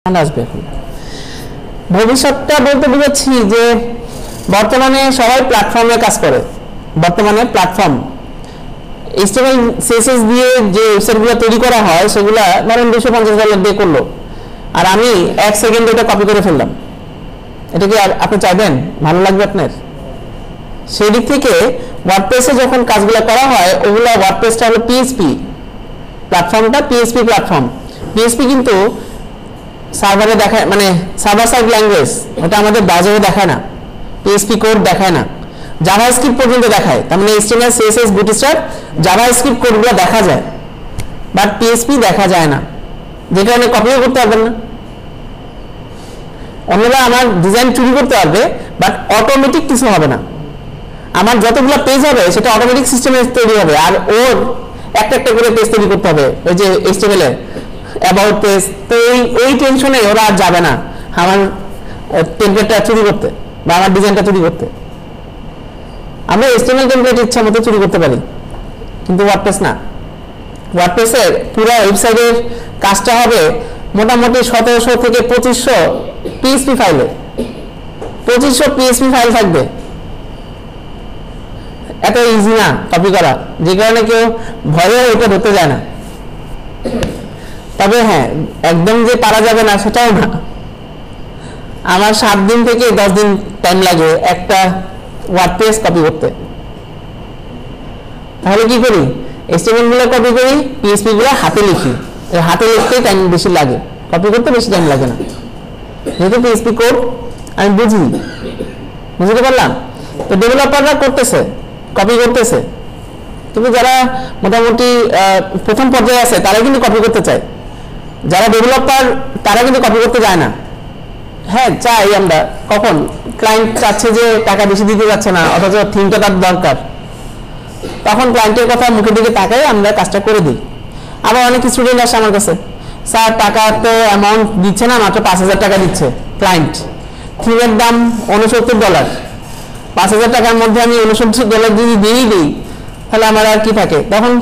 আসবে এখন ভবিষ্যৎটা বলতে বুঝাচ্ছি যে বর্তমানে সবাই প্ল্যাটফর্মে কাজ করে। বর্তমানে প্ল্যাটফর্ম HTML CSS দিয়ে যে ওয়েবসাইটগুলো তৈরি করা হয় সেগুলো ধরেন $250 দিয়ে করলো, আর আমি 1 সেকেন্ডে এটা কপি করে ফেললাম। এটা কি আপনি চাইবেন? ভালো লাগবে আপনার? সেই দিক থেকে ওয়ার্ডপ্রেসে যখন কাজগুলো করা হয় ওগুলো ওয়ার্ডপ্রেসটা হলো PHP প্ল্যাটফর্মটা, PHP প্ল্যাটফর্ম। PHP কিন্তু সার্ভারে দেখায়, মানে সার্ভার সাইড ল্যাঙ্গুয়েজ, ওটা আমাদের ব্রাউজারে দেখায় না, PHP কোড দেখায় না, জাভাস্ক্রিপ্ট পর্যন্ত দেখায়। তার মানে HTML CSS বুটস্ট্র্যাপ জাভাস্ক্রিপ্ট কোডগুলো দেখা যায়, বাট PHP দেখা যায় না, যে কারণে কপিও করতে পারবেন না। অন্যরা আমার ডিজাইন চুরি করতে পারবে, বাট অটোমেটিক কিছু হবে না। আমার যতগুলো পেজ হবে সেটা অটোমেটিক সিস্টেমে তৈরি হবে, আর ওর একটা একটা করে পেজ তৈরি করতে হবে। ওই যে HTML এর অ্যাবাউট পেজ, তো ওই টেনশনে ওরা আর যাবে না আমার টেমপ্লেটটা চুরি করতে বা আমার ডিজাইনটা চুরি করতে। আমরা HTML টেমপ্লেট ইচ্ছা মতো চুরি করতে পারি, কিন্তু ওয়ার্ডপ্রেস না। ওয়ার্ডপ্রেসের পুরো ওয়েবসাইটের কাজটা হবে মোটামুটি 1700 থেকে 2500 PHP ফাইলে, 2500 PHP ফাইল থাকবে। এত ইজি না কপি করা, যে কারণে কেউ ভয়ে এটা ধরতে যায় না। তবে হ্যাঁ, একদম যে পারা যাবে না সেটাও না। আমার 7 দিন থেকে 10 দিন টাইম লাগে একটা ওয়ার্ডপ্রেস কপি করতে। তাহলে কি করি? HTML গুলো কপি করি, PHP গুলো হাতে লিখি। হাতে লিখতে টাইম বেশি লাগে, কপি করতে বেশি টাইম লাগে না, যেহেতু PHP কোড আমি বুঝতে পারলাম। তো ডেভেলপাররা করতেছে, কপি করতেছে, কিন্তু যারা মোটামুটি প্রথম পর্যায়ে আছে তারা কিন্তু কপি করতে চায়। যারা ডেভেলপার তারা কিন্তু কপি করতে যায় না। হ্যাঁ চাই আমরা, কখন ক্লায়েন্ট চাচ্ছে যে টাকা বেশি দিতে যাচ্ছে না, অথচ থিমটা তার দরকার, তখন ক্লায়েন্টের কথা মুখের দিকে তাকাই আমরা কাজটা করে দিই। আবার অনেক স্টুডেন্ট আসে আমার কাছে, স্যার টাকা তো অ্যামাউন্ট দিচ্ছে না, মাত্র 5000 টাকা দিচ্ছে ক্লায়েন্ট, থিমের দাম $69, 5000 টাকার মধ্যে আমি $69 যদি দিয়েই দিই তাহলে আমার আর কি থাকে? তখন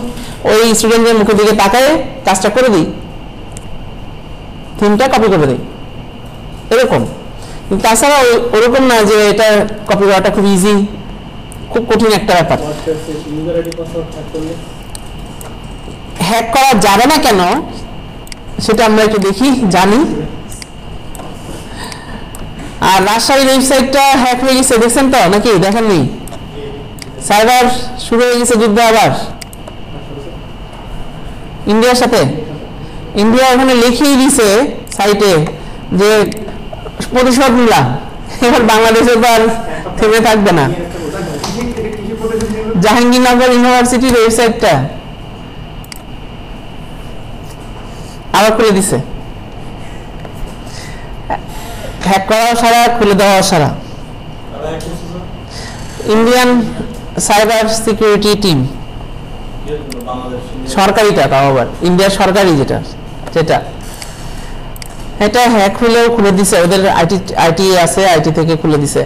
ওই স্টুডেন্টের মুখের দিকে তাকায় কাজটা করে দিই, থিমটা কপি করে দিই, এরকম। কিন্তু তাছাড়া ওরকম না যে এটা কপি করাটা খুব ইজি, খুব কঠিন একটা ব্যাপার। হ্যাক করা যাবে না কেন সেটা আমরা একটু দেখি, জানি। আর রাজশাহীর ওয়েবসাইটটা হ্যাক হয়ে গেছে, দেখছেন তো নাকি? দেখেননি? সার্ভার শুরু হয়ে গেছে যুদ্ধ আবার ইন্ডিয়ার সাথে। ইন্ডিয়া ওখানে লিখেই দিছে সাইটে যে প্রতিশোধ নিলাম, এবার বাংলাদেশে তো আর থেমে থাকবে না। জাহাঙ্গীরনগর ইউনিভার্সিটির ওয়েবসাইটটা আবার খুলে দিছে, হ্যাক করা সারা, খুলে দেওয়া সারা। ইন্ডিয়ান সাইবার সিকিউরিটি টিম, সরকারিটা, তাও আবার ইন্ডিয়ার সরকারি যেটা এটা হ্যাক হলেও খুলে দিছে, ওদের আইটি আছে, আইটি থেকে খুলে দিছে।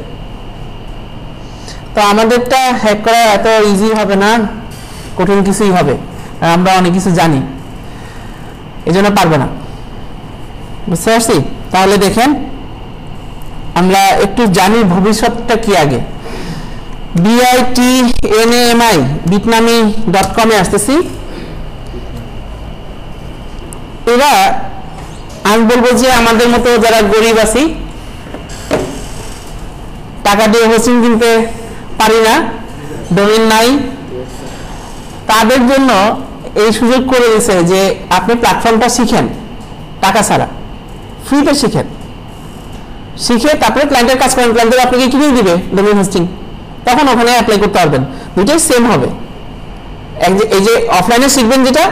তো আমাদেরটা হ্যাক করা এত ইজি হবে না, কঠিন কিছুই হবে, আর আমরা অনেক কিছু জানি, এই জন্য পারবে না। বুঝতে পারছি? তাহলে দেখেন আমরা একটু জানি ভবিষ্যৎটা কি। আগে BITNAMI bitnami.com এ আসতেছি। এরা আমি বলবো যে আমাদের মতো যারা গরিব আছি, টাকা দিয়ে হোস্টিং কিনতে পারি না, ডোমেইন নাই, তাদের জন্য এই সুযোগ করে দিয়েছে যে আপনি প্ল্যাটফর্মটা শিখেন টাকা ছাড়া, ফ্রিতে শিখে তারপরে ক্লায়েন্টের কাজ করেন, ক্লায়েন্টের আপনাকে কিনে দিবে ডোমেইন হোস্টিং, তখন ওখানে অ্যাপ্লাই করতে পারবেন। দুইটাই সেম হবে। এই যে অফলাইনে শিখবেন যেটা,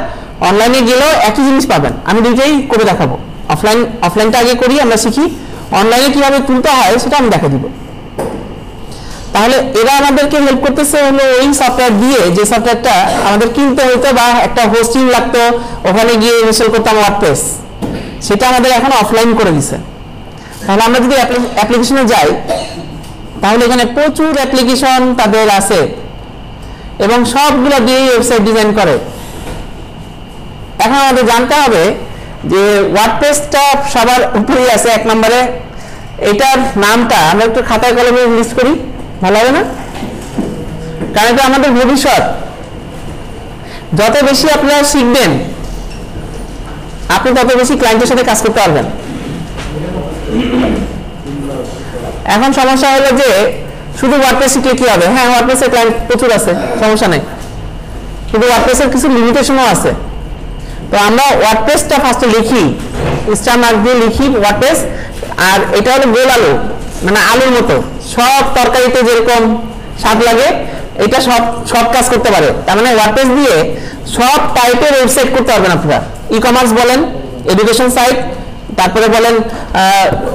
অনলাইনে গেলেও একই জিনিস পাবেন। আমি দুইটাই করে দেখাবো। অফলাইনটা আগে করি, আমরা শিখি, অনলাইনে কিভাবে তুলতে হয় সেটা আমি দেখা দিব। তাহলে এরা আমাদেরকে হেল্প করতেছে হলো ওই সফটওয়্যার দিয়ে, যে সফটওয়্যারটা আমাদের কিনতে হতো বা একটা হোস্টিং লাগতো, ওখানে গিয়ে ইনস্টল করতাম ওয়ার্ডপ্রেস, সেটা আমাদের এখন অফলাইন করে দিছে। তাহলে আমরা যদি অ্যাপ্লিকেশনে যাই তাহলে এখানে প্রচুর অ্যাপ্লিকেশন তাদের আছে এবং সবগুলো দিয়ে ওয়েবসাইট ডিজাইন করে। এখন আমাদের জানতে হবে যে ওয়ার্ডপ্রেসটা সবার উপরেই আছে 1 নম্বরে। এটার নামটা আমরা একটু খাতায় কলমে লিস্ট করি, ভালো হবে না? কারণ এটা আমাদের ভবিষ্যৎ। যত বেশি আপনারা শিখবেন আপনি তত বেশি ক্লায়েন্টের সাথে কাজ করতে পারবেন। এখন সমস্যা হলো যে শুধু ওয়ার্ডপ্রেস শিখলে কি হবে? হ্যাঁ, ওয়ার্ডপ্রেসের ক্লায়েন্ট প্রচুর আছে, সমস্যা নেই, কিন্তু ওয়ার্ডপ্রেসের কিছু লিমিটেশনও আছে। তো আমরা ওয়ার্ডপ্রেসটা ফার্স্টে লিখি, স্টার মার্ক দিয়ে লিখি ওয়ার্ডপ্রেস। আর এটা হলো গোল আলু, মানে আলুর মতো, সব তরকারিতে যেরকম স্বাদ লাগে এটা সব সব কাজ করতে পারে। তার মানে ওয়ার্ডপ্রেস দিয়ে সব টাইপের ওয়েবসাইট করতে পারবেন আপনারা। ই কমার্স বলেন, এডুকেশন সাইট, তারপরে বলেন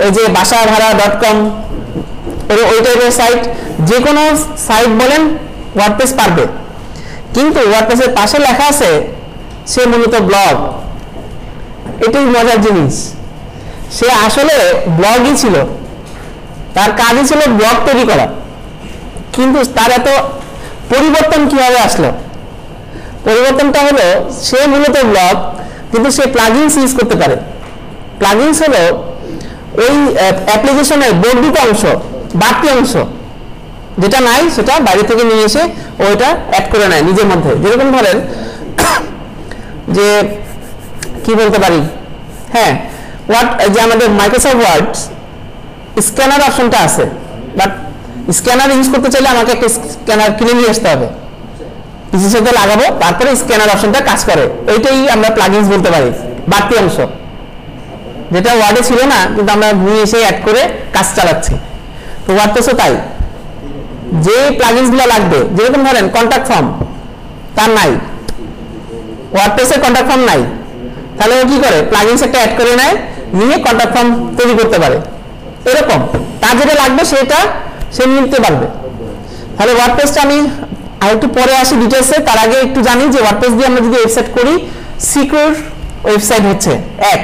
ওই যে বাসাভাড়া.com, ওই টাইপের সাইট, যে কোনো সাইট বলেন ওয়ার্ডপ্রেস পারবে। কিন্তু ওয়ার্ডপ্রেসের পাশে লেখা আছে সে মূলত ব্লগ। এটাই মজার জিনিস, সে আসলে ব্লগই ছিল, তার কাজই ছিল ব্লগ তৈরি করা। কিন্তু তার এত পরিবর্তন কিভাবে আসলো? পরিবর্তনটা হলো সে মূলত ব্লগ, কিন্তু সে প্লাগইনস ইউজ করতে পারে। প্লাগইনস হলো ওই অ্যাপ্লিকেশনের বর্ধিত অংশ, বাড়তি অংশ, যেটা নাই সেটা বাইরে থেকে নিয়ে এসে ওইটা অ্যাড করে নেয় নিজের মধ্যে। যেরকম ধরেন যে কি বলতে পারি, হ্যাঁ, যে আমাদের মাইক্রোসফট ওয়ার্ড স্ক্যানার অপশনটা আছে, বাট স্ক্যানার ইউজ করতে চাইলে আমাকে একটা স্ক্যানার কিনে নিয়ে আসতে হবে, পিসির সাথে লাগাবো, তারপরে স্ক্যানার অপশনটা কাজ করে। ওইটাই আমরা প্লাগইনস বলতে পারি, বাড়তি অংশ, যেটা ওয়ার্ডে ছিল না কিন্তু আমরা নিয়ে এসে অ্যাড করে কাজ চালাচ্ছি। তো ওয়ার্ডপ্রেসও তাই, যে প্লাগইনসগুলো লাগবে, যেরকম ধরেন কন্ট্যাক্ট ফর্ম, তার নাই, ওয়ার্ডপ্রেসের কন্ট্যাক্ট ফর্ম নাই, তাহলে ও কি করে? প্লাগইনস একটা অ্যাড করে নেয়, নিয়ে কন্ট্যাক্ট ফর্ম তৈরি করতে পারে। এরকম তার যেটা লাগবে সেটা সে নিতে পারবে। তাহলে ওয়ার্ডপ্রেসটা আমি আর একটু পরে আসি ডিটেলসে, তার আগে একটু জানি যে ওয়ার্ডপ্রেস দিয়ে আমরা যদি ওয়েবসাইট করি সিকিউর ওয়েবসাইট হচ্ছে এক।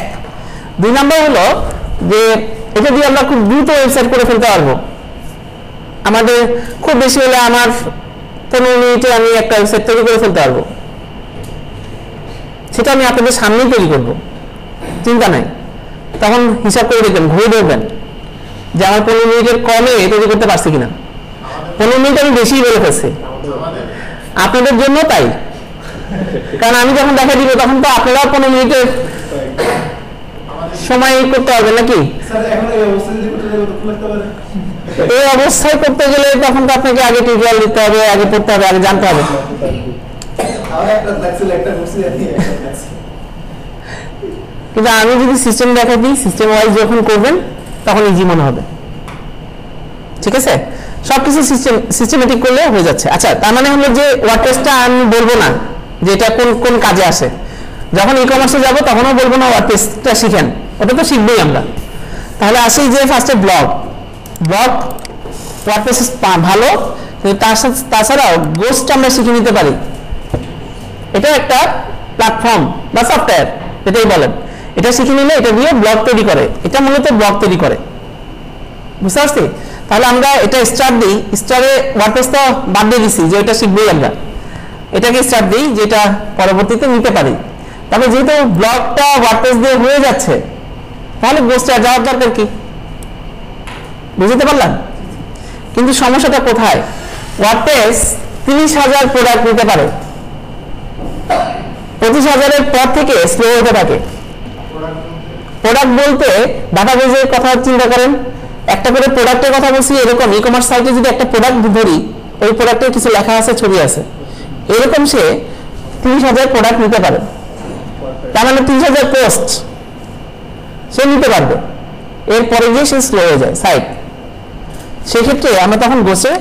2 নম্বর হলো যে এটা দিয়ে আমরা খুব দ্রুত ওয়েবসাইট করে ফেলতে পারবো। আমাদের খুব বেশি হলে আমার 15 মিনিটে আমি একটা ওয়েবসাইট তৈরি করে ফেলতে পারবো, সেটা আমি আপনাদের সামনেই তৈরি করবো, চিন্তা নাই। তখন হিসাব করে দেখবেন, ঘুরে দেখবেন যে আমার 15 মিনিটের কমে তৈরি করতে পারছি কিনা। 15 মিনিট আমি বেশি বলে ফেলছি, আপনাদের জন্য তাই, কারণ আমি যখন দেখা দিব তখন তো আপনারাও 15 মিনিটের সময় করতে পারবেন নাকি? এই অবস্থায় করতে গেলে তখন তো আপনাকে আগে টিউটোরিয়াল দিতে হবে, আগে পড়তে হবে, আগে জানতে হবে। কিন্তু আমি যদি সিস্টেম দেখা দিই, সিস্টেম ওয়াইজ যখন করবেন তখন ইজি মনে হবে, ঠিক আছে? সবকিছু সিস্টেমেটিক করলে হয়ে যাচ্ছে। আচ্ছা, তার মানে হলো যে ওয়ার্ডপ্রেসটা আমি বলবো না যে এটা কোন কোন কাজে আসে। যখন ই কমার্সে যাবো তখনও বলবো না ওয়ার্ডপ্রেসটা শিখেন, ওটা তো শিখবেই আমরা। তাহলে আসি যে ফার্স্টে ব্লগ ওয়ার্ডপ্রেস ভালো, তাছাড়াও গোস্ট আমরা শিখে নিতে পারি। এটা একটা প্ল্যাটফর্ম বা সফটওয়্যার, এটাই বলেন। এটা শিখে নিলে এটা দিয়ে ব্লগ তৈরি করে, এটা মূলত ব্লগ তৈরি করে, বুঝতে পারছি? তাহলে আমরা এটা স্টার্ট দিই, স্টারে ওয়ার্ডপ্রেস তো বাদ দিয়ে দিচ্ছি যে এটা শিখবই আমরা, এটাকে স্টার্ট দিই যেটা পরবর্তীতে নিতে পারি। তবে যেহেতু ব্লগটা ওয়ার্ডপ্রেস দিয়ে হয়ে যাচ্ছে তাহলে গোস্টে যাওয়ার দরকার কি? বুঝতে পারলাম? কিন্তু সমস্যাটা কোথায়? ওয়ার্ডপ্রেস 30,000 প্রোডাক্ট নিতে পারে, 25,000-এর পর থেকে স্লো হতে থাকে। প্রোডাক্ট বলতে ডাটাবেজের কথা চিন্তা করেন, একটা করে প্রোডাক্টের কথা বলছি। এরকম ই কমার্স সাইটে যদি একটা প্রোডাক্ট ধরি, ওই প্রোডাক্টের কিছু লেখা আছে, ছবি আছে, এরকম সে 30,000 প্রোডাক্ট নিতে পারে। তার মানে 30,000 পোস্ট সে নিতে পারবে, এরপরে গিয়ে সে স্লো হয়ে যায় সাইট। সেক্ষেত্রে আমরা তখন বসে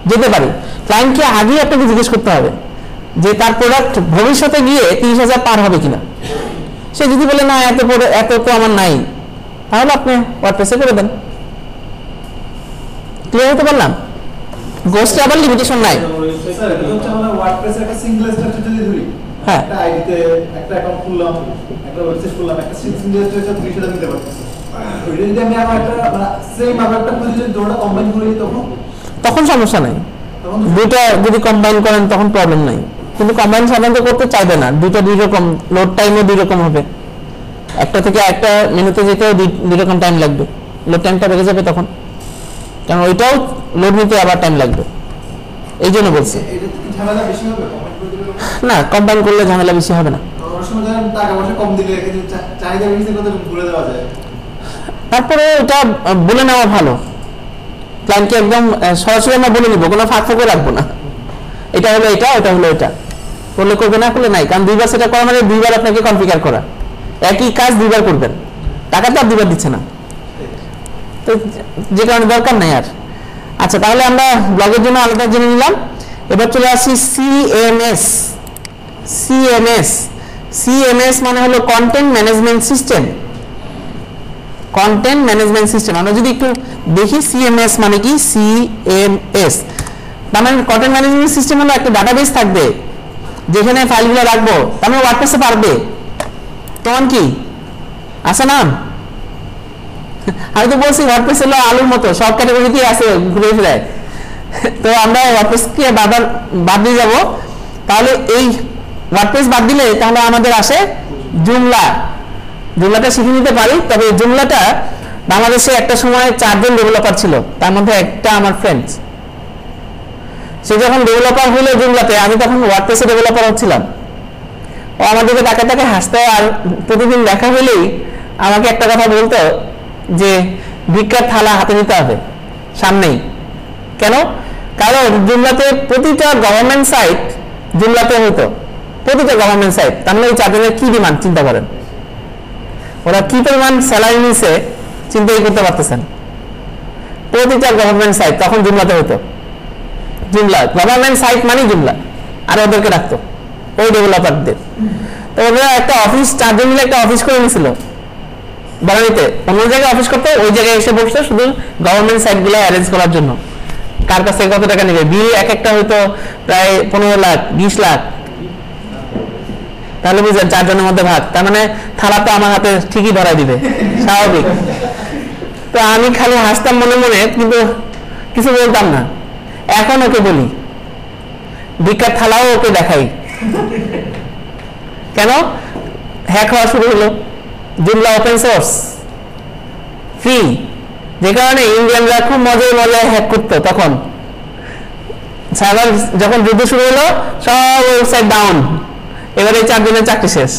যেতে পারি। ক্লায়েন্টকে আগেই আপনাকে জিজ্ঞেস করতে হবে যে তার প্রোডাক্ট ভবিষ্যতে গিয়ে 30,000 পার হবে কিনা। সে যদি বলে না এত তো আমার নাই, তাহলে আপনি ওয়ার্ডপ্রেসে করে দেন। ক্লিয়ার হতে পারলাম? গোস্টে আবার লিমিটেশন নাই। হ্যাঁ, একটা আইডিতে একটা অ্যাকাউন্ট খুললাম, একটা ওয়েবসাইট খুললাম, একটা সিঙ্গেল স্ট্রাকচার 30,000 দিতে পারতেছি। ওইটা যদি আমি আমার একটা মানে সেম আরেকটা খুঁজে যদি দুটোটা কম্বাইন করি তখন সমস্যা নাই। দুটো যদি কম্বাইন করেন তখন প্রবলেম নাই, কিন্তু কম্বাইন সাধারণত করতে চাইবে না। দুই রকম লোড টাইমও 2 রকম হবে, একটা থেকে একটা মেনুতে যেতেও 2 রকম টাইম লাগবে, লোড টাইমটা বেড়ে যাবে তখন, কারণ ওইটাও লোড নিতে আবার টাইম লাগবে, এই জন্য বলছি। না, কম্বাইন করলে ঝামেলা বেশি হবে না। তারপরে এটা বলে নেওয়া ভালো, ক্লায়েন্টকে একদম সরাসরি আমরা বলে নিব, কোনো ফাঁক ফাঁকে রাখবো না, এটা হলো এটা, ওটা হলো এটা, করলে করবে, না করলে নাই। কারণ 2বার সেটা করা মানে 2বার আপনাকে কনফিগার করা, একই কাজ 2বার করবেন, টাকা তো আর 2বার দিচ্ছে না, তো যে কারণে দরকার নাই আর। আচ্ছা, তাহলে আমরা ব্লগের জন্য আলাদা জেনে নিলাম। এবার চলে আসি সিএমএস। সিএমএস সিএমএস মানে হলো content management system. Content management system আমরা যদি একটু দেখি, সিএমএস মানে কি? সিএমএস তার মানে কন্টেন্ট ম্যানেজমেন্ট সিস্টেম হলো একটা ডাটাবেস থাকবে যেখানে ফাইলগুলো রাখবো, তার মানে ওয়ার্ডপ্রেসে পারবে। তখন কি আছে নাম? আমি তো বলছি ওয়ার্ডপ্রেস হলো আলুর মতো, সব ক্যাটাগরিতেই আছে, ঘুরে ফিরে। তো আমরা ওয়ার্ডপ্রেসকে বাদ দিয়ে যাবো, তাহলে এই ওয়ার্ডপ্রেস বাদ দিলে তাহলে আমাদের আসে জুমলা। জুমলাটা শিখে নিতে পারি, তবে জুমলাটা বাংলাদেশে একটা সময় 4 জন ডেভেলপার ছিল, তার মধ্যে একটা আমার ফ্রেন্ড। সে যখন ডেভেলপার হলো জুমলাতে, আমি তখন ওয়ার্ডপ্রেসে ডেভেলপার হচ্ছিলাম। ও আমাদেরকে তাকে তাকে হাসতে, আর প্রতিদিন দেখা হলেই আমাকে একটা কথা বলতো যে ভিক্ষার থালা হাতে নিতে হবে সামনেই। কেন? কারণ জুমলাতে প্রতিটা গভর্নমেন্ট সাইট জুমলাতে হতো, প্রতিটা গভর্নমেন্ট সাইট। তার মানে এই 4 জনের কি ডিমান্ড চিন্তা করেন, ওরা কি পরিমাণ স্যালারি নিছে চিন্তাই করতে পারতেছেন। প্রতিটা গভর্নমেন্ট সাইট তখন জুমলাতে হতো। জুমলা গভর্নমেন্ট সাইট মানে জুমলা, আর ওদেরকে রাখতো ওই ডেভেলপারদের। তো ওরা একটা অফিস, 4 জন মিলে একটা অফিস করে নিয়েছিল বাড়িতে, অন্য জায়গায় অফিস করতে, ওই জায়গায় এসে বসতো শুধু গভর্নমেন্ট সাইট গুলো অ্যারেঞ্জ করার জন্য। কার কাছ থেকে কত টাকা নেবে, বিল এক একটা হয়তো প্রায় 15 লাখ 20 লাখ। তাহলে বুঝলেন 4 জনের মধ্যে ভাগ, তার মানে থালা তো আমার হাতে ঠিকই ধরাই দিবে, স্বাভাবিক। তো আমি খালি হাসতাম মনে মনে, কিন্তু কিছু বলতাম না। এখন ওকে বলি, ভিক্ষার থালাও ওকে দেখাই। কেন? হ্যাক হওয়া শুরু হলো, জুমলা ওপেন সোর্স ফ্রি, যে কারণে ইন্ডিয়ানরা খুব মজায় মজায় হ্যাক করতো। তখন সার্ভার যখন যুদ্ধ শুরু হলো, সব ওয়েবসাইট ডাউন। এবারে 4 জনের চাকরি শেষ,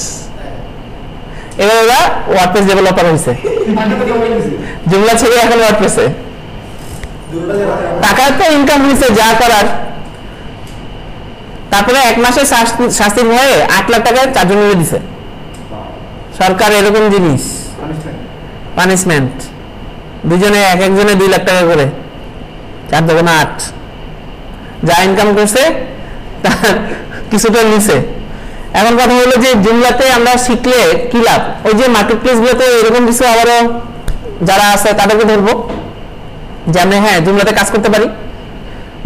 এবার ওরা ওয়ার্ডপ্রেস ডেভেলপার হয়েছে, জুমলা ছেড়ে এখন ওয়ার্ডপ্রেসে। টাকা তো ইনকাম হয়েছে যা করার। তারপরে 1 মাসের শাস্তির ভয়ে 8 লাখ টাকা 4 জনের দিছে সরকার। এরকম জিনিস পানিশমেন্ট, দুজনে এক একজনে 2 লাখ টাকা করে, 4 দোকানে 8, যা ইনকাম করছে তার কিছুটা নিছে। এখন কথা হলো যে জুমলাতে আমরা শিখলে কি লাভ? ওই যে মার্কেট প্লেস গুলোতে এরকম কিছু আবারও যারা আছে তাদেরকে ধরবো যে আমরা হ্যাঁ জুমলাতে কাজ করতে পারি।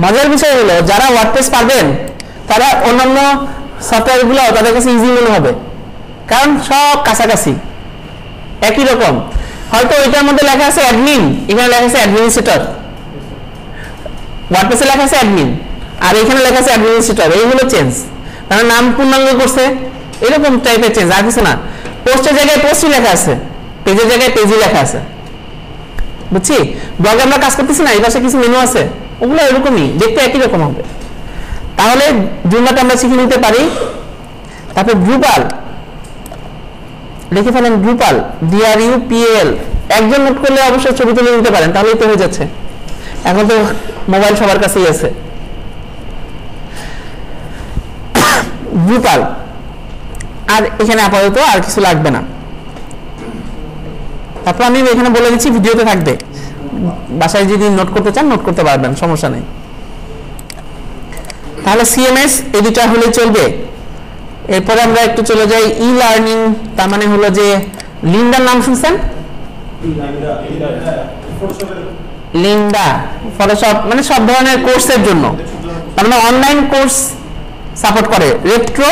মজার বিষয় হলো যারা ওয়ার্ডপ্রেস পাবেন তারা অন্যান্য সফটওয়্যার গুলো তাদের কাছে ইজি মনে হবে, কারণ সব কাছাকাছি একই রকম। হয়তো এটার মধ্যে লেখা আছে অ্যাডমিন, এখানে লেখা আছে অ্যাডমিনিস্ট্রেটর। ওয়ার্ডপ্রেসে লেখা আছে অ্যাডমিন আর এখানে লেখা আছে অ্যাডমিনিস্ট্রেটর, এইগুলো চেঞ্জ। তারা নাম পূর্ণাঙ্গ করছে, এরকম টাইপের চেঞ্জ, আর কিছু না। পোস্টের জায়গায় পোস্টই লেখা আছে, পেজের জায়গায় পেজই লেখা আছে। বুঝছি? ব্লগে আমরা কাজ করতেছি না, এই পাশে কিছু মেনু আছে, ওগুলো এরকমই দেখতে একই রকম হবে। তাহলে জুমলাটা আমরা শিখে নিতে পারি। তারপর ড্রুপাল লিখে ফেলেন, ড্রুপাল DRUPAL। একজন নোট করলে অবশ্যই ছবি তুলে নিতে পারেন, তাহলেই তো হয়ে যাচ্ছে। এখন তো মোবাইল সবার কাছেই আছে। ড্রুপাল, আর এখানে আপাতত আর কিছু লাগবে না। তারপর আমি এখানে বলে দিচ্ছি, ভিডিওতে থাকবে, বাসায় যদি নোট করতে চান নোট করতে পারবেন, সমস্যা নেই। তাহলে CMS এই দুটা হলে চলবে। এরপরে আমরা একটু চলে যাই ই লার্নিং, তার মানে হলো যে লিন্ডার নাম শুনছেন? লিন্ডা ফটোশপ মানে সব ধরনের কোর্সের জন্য, তার মানে অনলাইন কোর্স সাপোর্ট করে। রেট্রো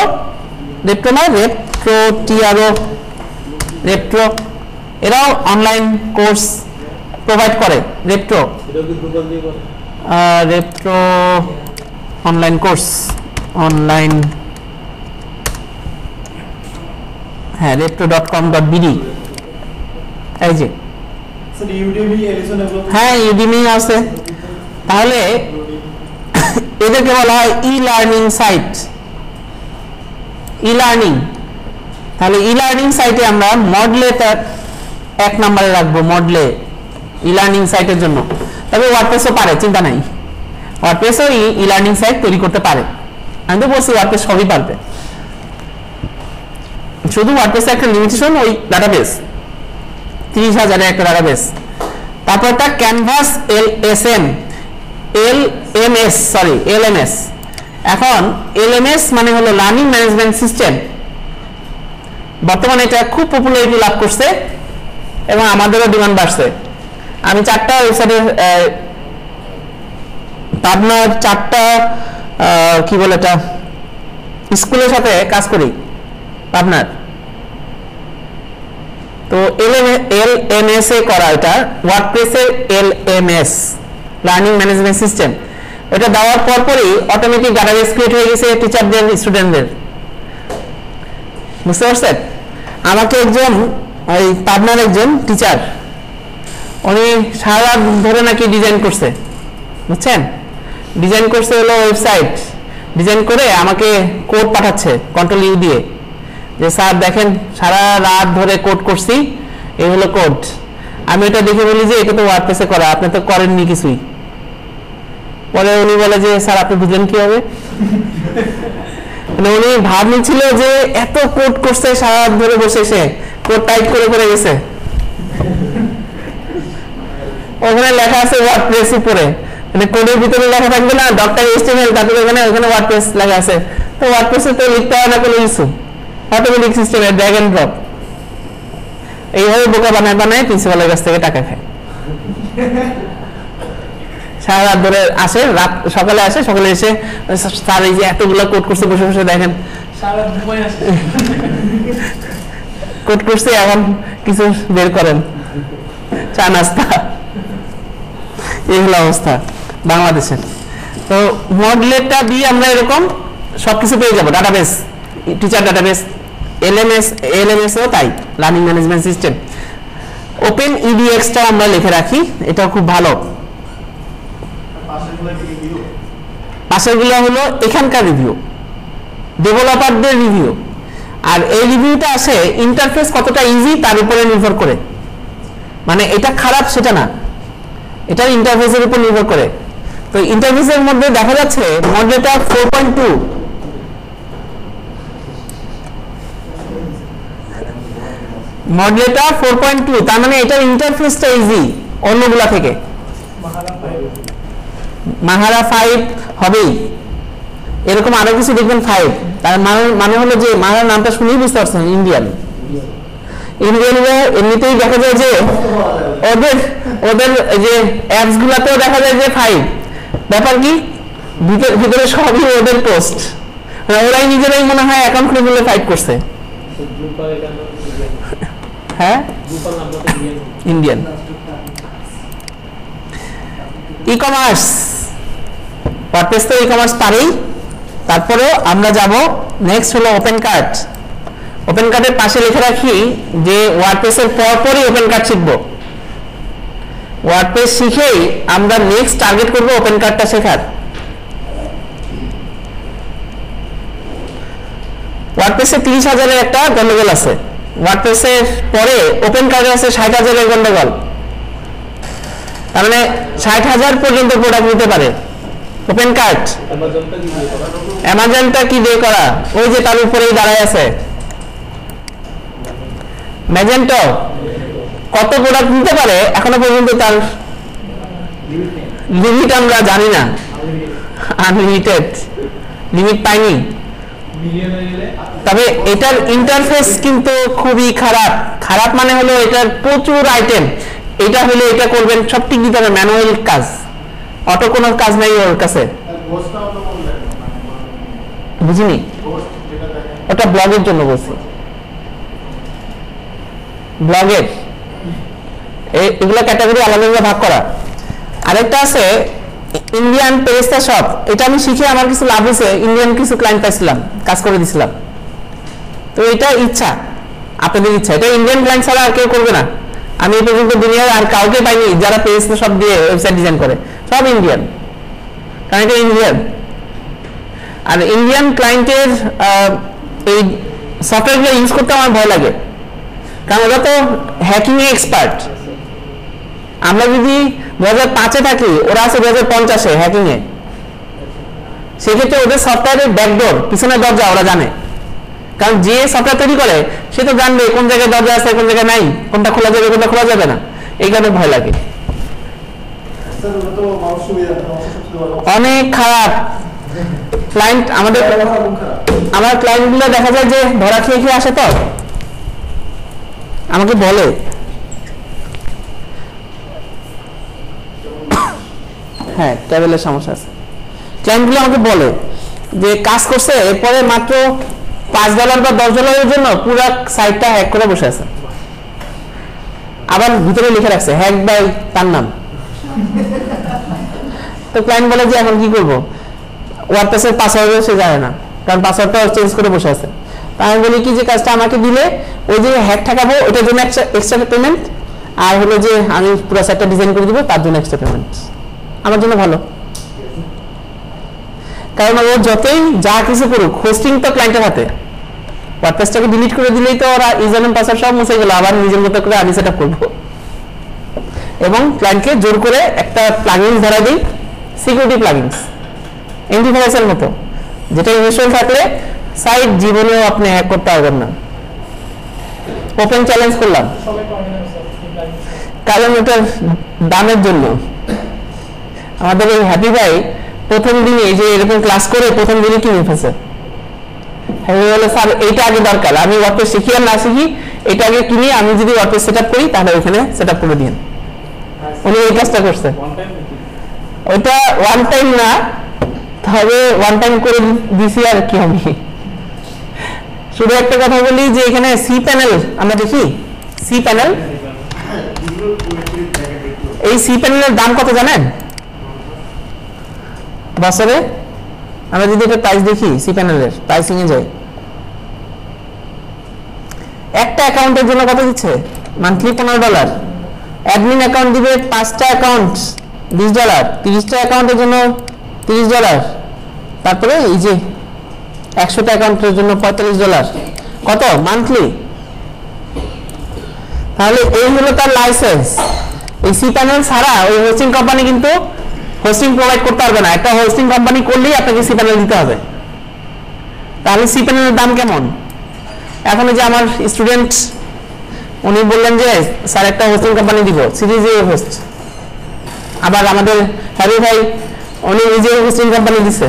এরাও অনলাইন কোর্স প্রোভাইড করে। রেট্রো অনলাইন কোর্স, অনলাইন, হ্যাঁ retro.com.bd এই যে স্যার ইউডিমি এলিসন এগুলো হ্যাঁ ইউডিমি আছে। তাহলে এদেরকে বলা হয় e learning site, e learning. তাহলে ই লার্নিং সাইটে আমরা মডলে এক নম্বরে রাখবো, মডলে ই লার্নিং সাইটের জন্য। তবে ওয়ার্ডপ্রেসও পারে, চিন্তা নাই, ওয়ার্ডপ্রেসও ই লার্নিং সাইট তৈরি করতে পারে। আমি তো বলছি ওয়ার্ডপ্রেস সবই পারবে, শুধু ওয়ার্ডপ্রেসের একটা লিমিটেশন ওই ডাটাবেস 30,000 একটা ডাটাবেস। তারপর একটা ক্যানভাস এলএমএস। এখন এলএমএস মানে হলো লার্নিং ম্যানেজমেন্ট সিস্টেম। বর্তমানে এটা খুব পপুলারিটি লাভ করছে এবং আমাদেরও ডিমান্ড বাড়ছে। আমি 4টা ওয়েবসাইটের পাবনার 4টা কি বলে এটা স্কুলের সাথে কাজ করি পাবনার। তো এলএমএস এ করা, এটা ওয়ার্ডপ্রেসের এলএমএস লার্নিং ম্যানেজমেন্ট সিস্টেম। এটা দেওয়ার পরপরই অটোমেটিক ডাটাবেস ক্রিয়েট হয়ে গেছে টিচারদের, স্টুডেন্টদের। বুঝতে পারছেন? আমাকে একজন ওই পাবনার একজন টিচার, উনি সারা রাত ধরে নাকি ডিজাইন করছে, বুঝছেন? ডিজাইন করছে হলো ওয়েবসাইট, ডিজাইন করে আমাকে কোড পাঠাচ্ছে কন্ট্রোল ইউ দিয়ে, যে স্যার দেখেন সারা রাত ধরে কোড করছি, এই হলো কোড। আমি এটা দেখে বলি যে এটা তো ওয়ার্ডপ্রেসে করা, আপনি তো করেননি কিছুই। পরে উনি বলে যে স্যার আপনি বুঝলেন কিভাবে? মানে উনি ভাব নিচ্ছিল যে এত কোড করছে সারা রাত ধরে বসে, সে কোড টাইপ করে করে গেছে। ওখানে লেখা আছে ওয়ার্ডপ্রেস উপরে, মানে কোডের ভিতরে লেখা থাকবে না ডক্টর এইচটিএমএল, তারপরে ওখানে ওয়ার্ডপ্রেস লেখা আছে। তো ওয়ার্ডপ্রেসে তো লিখতে হয় না কোনো কিছু, অটোমেটিক সিস্টেমে ড্র্যাগ এন্ড ড্রপ। এইভাবে বোকা বানায় বানায় প্রিন্সিপালের কাছ থেকে টাকা খায়। সারা রাত ধরে আসে, রাত সকালে আসে, সকালে এসে স্যার এই যে এতগুলো কোড করছে বসে বসে দেখেন কোড করছে, এখন কিছু বের করেন, চা নাস্তা। এইগুলো অবস্থা বাংলাদেশের। তো মডেলটা দিয়ে আমরা এরকম সবকিছু পেয়ে যাবো, ডাটাবেস, টিচার ডাটাবেস, এলএমএসও তাই, লার্নিং ম্যানেজমেন্ট সিস্টেম। ওপেন ইডিএক্সটাও আমরা লিখে রাখি, এটাও খুব ভালো। পাশেরগুলো হলো এখানকার রিভিউ, ডেভেলপারদের রিভিউ। আর এই রিভিউটা আসে ইন্টারফেস কতটা ইজি তার উপরে নির্ভর করে, মানে এটা খারাপ সেটা না, এটা ইন্টারফেসের উপর নির্ভর করে। তো ইন্টারফেসের মধ্যে দেখা যাচ্ছে মডেলটা 4.2, মডেলটা 4.2, তার মানে এটার ইন্টারফেসটা ইজি অন্যগুলা থেকে। মাহারা 5 হবেই, এরকম আরো কিছু দেখবেন 5। তার মানে হলো যে মাহারা নামটা শুনেই বুঝতে পারছেন ইন্ডিয়ানরা এমনিতেই দেখা যায় যে ওদের যে অ্যাপস গুলাতেও দেখা যায় যে 5। ব্যাপার কি, ভিতরে সবই ওদের পোস্ট, ওরাই নিজেরাই মনে হয় অ্যাকাউন্ট খুলে খুলে ফাইট করছে। হ্যাঁ ইন্ডিয়ান। ই কমার্স, ওয়ার্ডপ্রেস তো ই কমার্স পারেই। তারপরে আমরা যাব নেক্সট হলো ওপেন কার্ট। ওপেন কার্টের পাশে লিখে রাখি যে ওয়ার্ডপ্রেসের পরপরই ওপেন কার্ট শিখবো। ওয়ার্ডপ্রেস শিখেই আমরা নেক্সট টার্গেট করব ওপেন কার্টটা শেখার। ওয়ার্ডপ্রেসে 30,000 এর একটা গন্ডগোল আছে, ওয়ার্ডপ্রেসের পরে ওপেন কার্টে আছে 60,000 এর গন্ডগোল। তার মানে 60,000 পর্যন্ত প্রোডাক্ট নিতে পারে ওপেন কার্ট। অ্যামাজনটা কি দিয়ে করা, ওই যে তার উপরেই দাঁড়ায় আছে ম্যাজেন্টো। কত প্রোডাক্ট নিতে পারে এখনো পর্যন্ত তার লিমিট আমরা জানি না, আনলিমিটেড লিমিট পাইনি। তবে এটার ইন্টারফেস কিন্তু খুবই খারাপ। খারাপ মানে হলো এটার প্রচুর আইটেম, এটা হলে এটা করবেন সব ঠিক দিতে হবে, ম্যানুয়াল কাজ, অটো কোনো কাজ নাই ওর কাছে। বুঝিনি, ওটা ব্লগের জন্য বলছি, ব্লগের এগুলো ক্যাটাগরি আলাদা আলাদা ভাগ করা। আরেকটা আছে ইন্ডিয়ান পেরেস্তা শপ, এটা আমি শিখে আমার কিছু লাভ হয়েছে, ইন্ডিয়ান কিছু ক্লায়েন্ট পাইছিলাম, কাজ করে দিছিলাম। তো এটা ইচ্ছা, আপনাদের ইচ্ছা, এটা ইন্ডিয়ান ক্লায়েন্ট ছাড়া আর কেউ করবে না, আমি এই পর্যন্ত দুনিয়ার আর কাউকে পাইনি যারা পেজ সব দিয়ে ওয়েবসাইট ডিজাইন করে, সব ইন্ডিয়ান, কারণ এটা ইন্ডিয়ান। আর ইন্ডিয়ান ক্লায়েন্টের এই সফটওয়্যারগুলো ইউজ করতে আমার ভয় লাগে, কারণ ওরা তো হ্যাকিং এ এক্সপার্ট। আমরা যদি 2005-এ থাকি, ওরা আছে 2050-এ হ্যাকিং এ, সেক্ষেত্রে ওদের সফটওয়্যারের ব্যাকডোর, পিছনের দরজা ওরা জানে, কারণ যে সফটওয়্যার তৈরি করে সে তো জানবে কোন জায়গায় দরজা আছে, কোন জায়গায় নাই, কোনটা খোলা যাবে কোনটা খোলা যাবে না। এই কারণে ভয় লাগে, অনেক খারাপ ক্লায়েন্ট আমাদের। আমার ক্লায়েন্টগুলো দেখা যায় যে ধরা খেয়ে খেয়ে আসে, তো আমাকে বলে হ্যাঁ ট্রাভেলের সমস্যা আছে। ক্লায়েন্টগুলো আমাকে বলে যে কাজ করছে, এরপরে মাত্র $5 বা $10 জন্য পুরো সাইটটা হ্যাক করে বসে আছে, আবার ভিতরে লিখে রাখছে হ্যাক বাই তার নাম। তো ক্লায়েন্ট বলে যে এখন কি করবো, ওয়ার্ডপ্রেসের পাসওয়ার্ডও সে জানে না, কারণ পাসওয়ার্ডটা চেঞ্জ করে বসে আছে। আমি বলি কি যে কাজটা আমাকে দিলে ওই যে হ্যাক ঠেকাবো ওইটার জন্য এক্সট্রা পেমেন্ট, আর হলো যে আমি পুরো সাইটটা ডিজাইন করে দিব তার জন্য এক্সট্রা পেমেন্ট, আমার জন্য ভালো। কারণ ও যতই যা কিছু করুক, হোস্টিং তো ক্লায়েন্টের হাতে। ওয়ার্ডপ্রেসটাকে ডিলিট করে দিলেই তো ওরা ইউজার নেম পাসওয়ার্ড সব মুছে গেল, আবার নিজের মতো করে আমি সেটআপ করব। এবং ক্লায়েন্টকে জোর করে একটা প্লাগইনস ধরা দিই, সিকিউরিটি প্লাগইনস, অ্যান্টিভাইরাসের মতো, যেটা ইনস্টল থাকলে সাইট জীবনেও আপনি হ্যাক করতে পারবেন না। ওপেন চ্যালেঞ্জ করলাম, কারণ এটার দামের জন্য। আমাদের এই হ্যাপি ভাই প্রথম দিনে যে এরকম ক্লাস করে প্রথম দিনে কিনে ফেলছে। বলে স্যার এইটা আগে দরকার, আমি ওয়ার্ডপ্রেস শিখি আর না শিখি এটা আগে কিনি, আমি যদি ওয়ার্ডপ্রেস সেটআপ করি তাহলে ওইখানে সেটআপ করে দিন। উনি এই কাজটা করছে। ওইটা ওয়ান টাইম না, তবে ওয়ান টাইম করে দিছি আর কি আমি। শুধু একটা কথা বলি যে এখানে সি প্যানেল আমরা দেখি, সি প্যানেল, এই সি প্যানেলের দাম কত জানেন বছরে? আমরা যদি এটা প্রাইস দেখি, সি প্যানেলের প্রাইসিং এ যাই, একটা অ্যাকাউন্টের জন্য কত দিচ্ছে মান্থলি? $15। অ্যাডমিন অ্যাকাউন্ট দিবে 5টা অ্যাকাউন্ট $20, 30টা অ্যাকাউন্টের জন্য $30, তারপরে এই যে 100টা অ্যাকাউন্টের জন্য $45। কত মান্থলি? তাহলে এই হলো তার লাইসেন্স। এই সি প্যানেল ছাড়া ওই হোস্টিং কোম্পানি কিন্তু হোস্টিং প্রোভাইড করতে পারবে না। একটা হোস্টিং কোম্পানি করলেই আপনাকে সি প্যানেল দিতে হবে। তাহলে সি প্যানেলের দাম কেমন? এখন যে আমার স্টুডেন্ট উনি বললেন যে স্যার একটা হোস্টিং কোম্পানি দিব, সিরিজ এ হোস্ট। আবার আমাদের হ্যাপি ভাই উনি নিজে হোস্টিং কোম্পানি দিছে,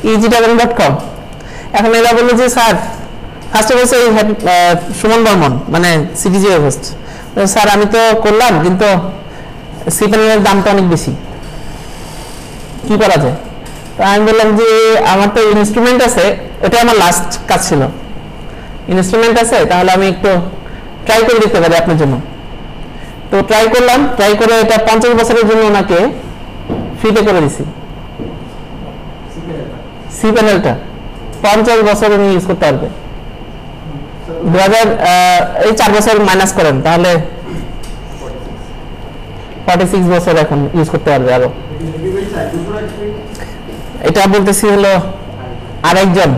easytravel.com। এখন এরা বললো যে স্যার ফার্স্টে বলছে সুমন বর্মন মানে সিরিজ এ হোস্ট, স্যার আমি তো করলাম কিন্তু সি প্যানেলের দামটা অনেক বেশি, কি করা যায়? তো আমি বললাম যে আমার তো ইনস্ট্রুমেন্ট আছে, এটা আমার লাস্ট কাজ ছিল, ইনস্ট্রুমেন্ট আছে, তাহলে আমি একটু ট্রাই করে দেখতে পারি আপনার জন্য। তো ট্রাই করলাম, ট্রাই করে এটা 50 বছরের জন্য ওনাকে ফ্রিতে করে দিছি। সি প্যানেলটা 50 বছর উনি ইউজ করতে পারবে। 4 বছর মাইনাস করেন তাহলে 46 বছর এখন ইউজ করতে পারবে। আরো এটা বলতেছি হলো আরেকজন,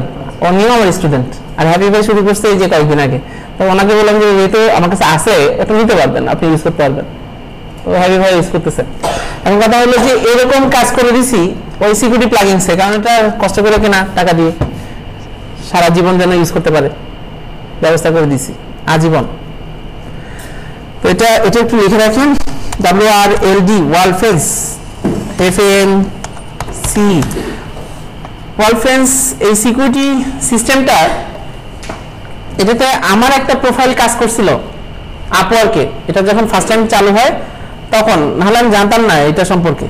উনিও আমার স্টুডেন্ট, আর হ্যাপি ভাই শুরু করছে এই যে কয়েকদিন আগে। তো ওনাকে বললাম যে এই তো আমার কাছে আছে, এটা নিতে পারবেন, আপনি ইউজ করতে পারবেন। তো হ্যাপি ভাই ইউজ করতেছে। এখন কথা হলো যে এরকম কাজ করে দিছি ওই সিকিউরিটি প্লাগইনসে, কারণ এটা কষ্ট করে কেনা টাকা দিয়ে, সারা জীবন যেন ইউজ করতে পারে ব্যবস্থা করে দিছি, আজীবন। তো এটা একটু লিখে রাখেন, WRLD, ওয়ালফেন্স, FANC, ওয়ালফেন্স। এই সিকিউরিটি সিস্টেমটা, এটাতে আমার একটা প্রোফাইল কাজ করছিল আপওয়ার্কে। এটা যখন ফার্স্ট টাইম চালু হয় তখন, নাহলে আমি জানতাম না এটা সম্পর্কে।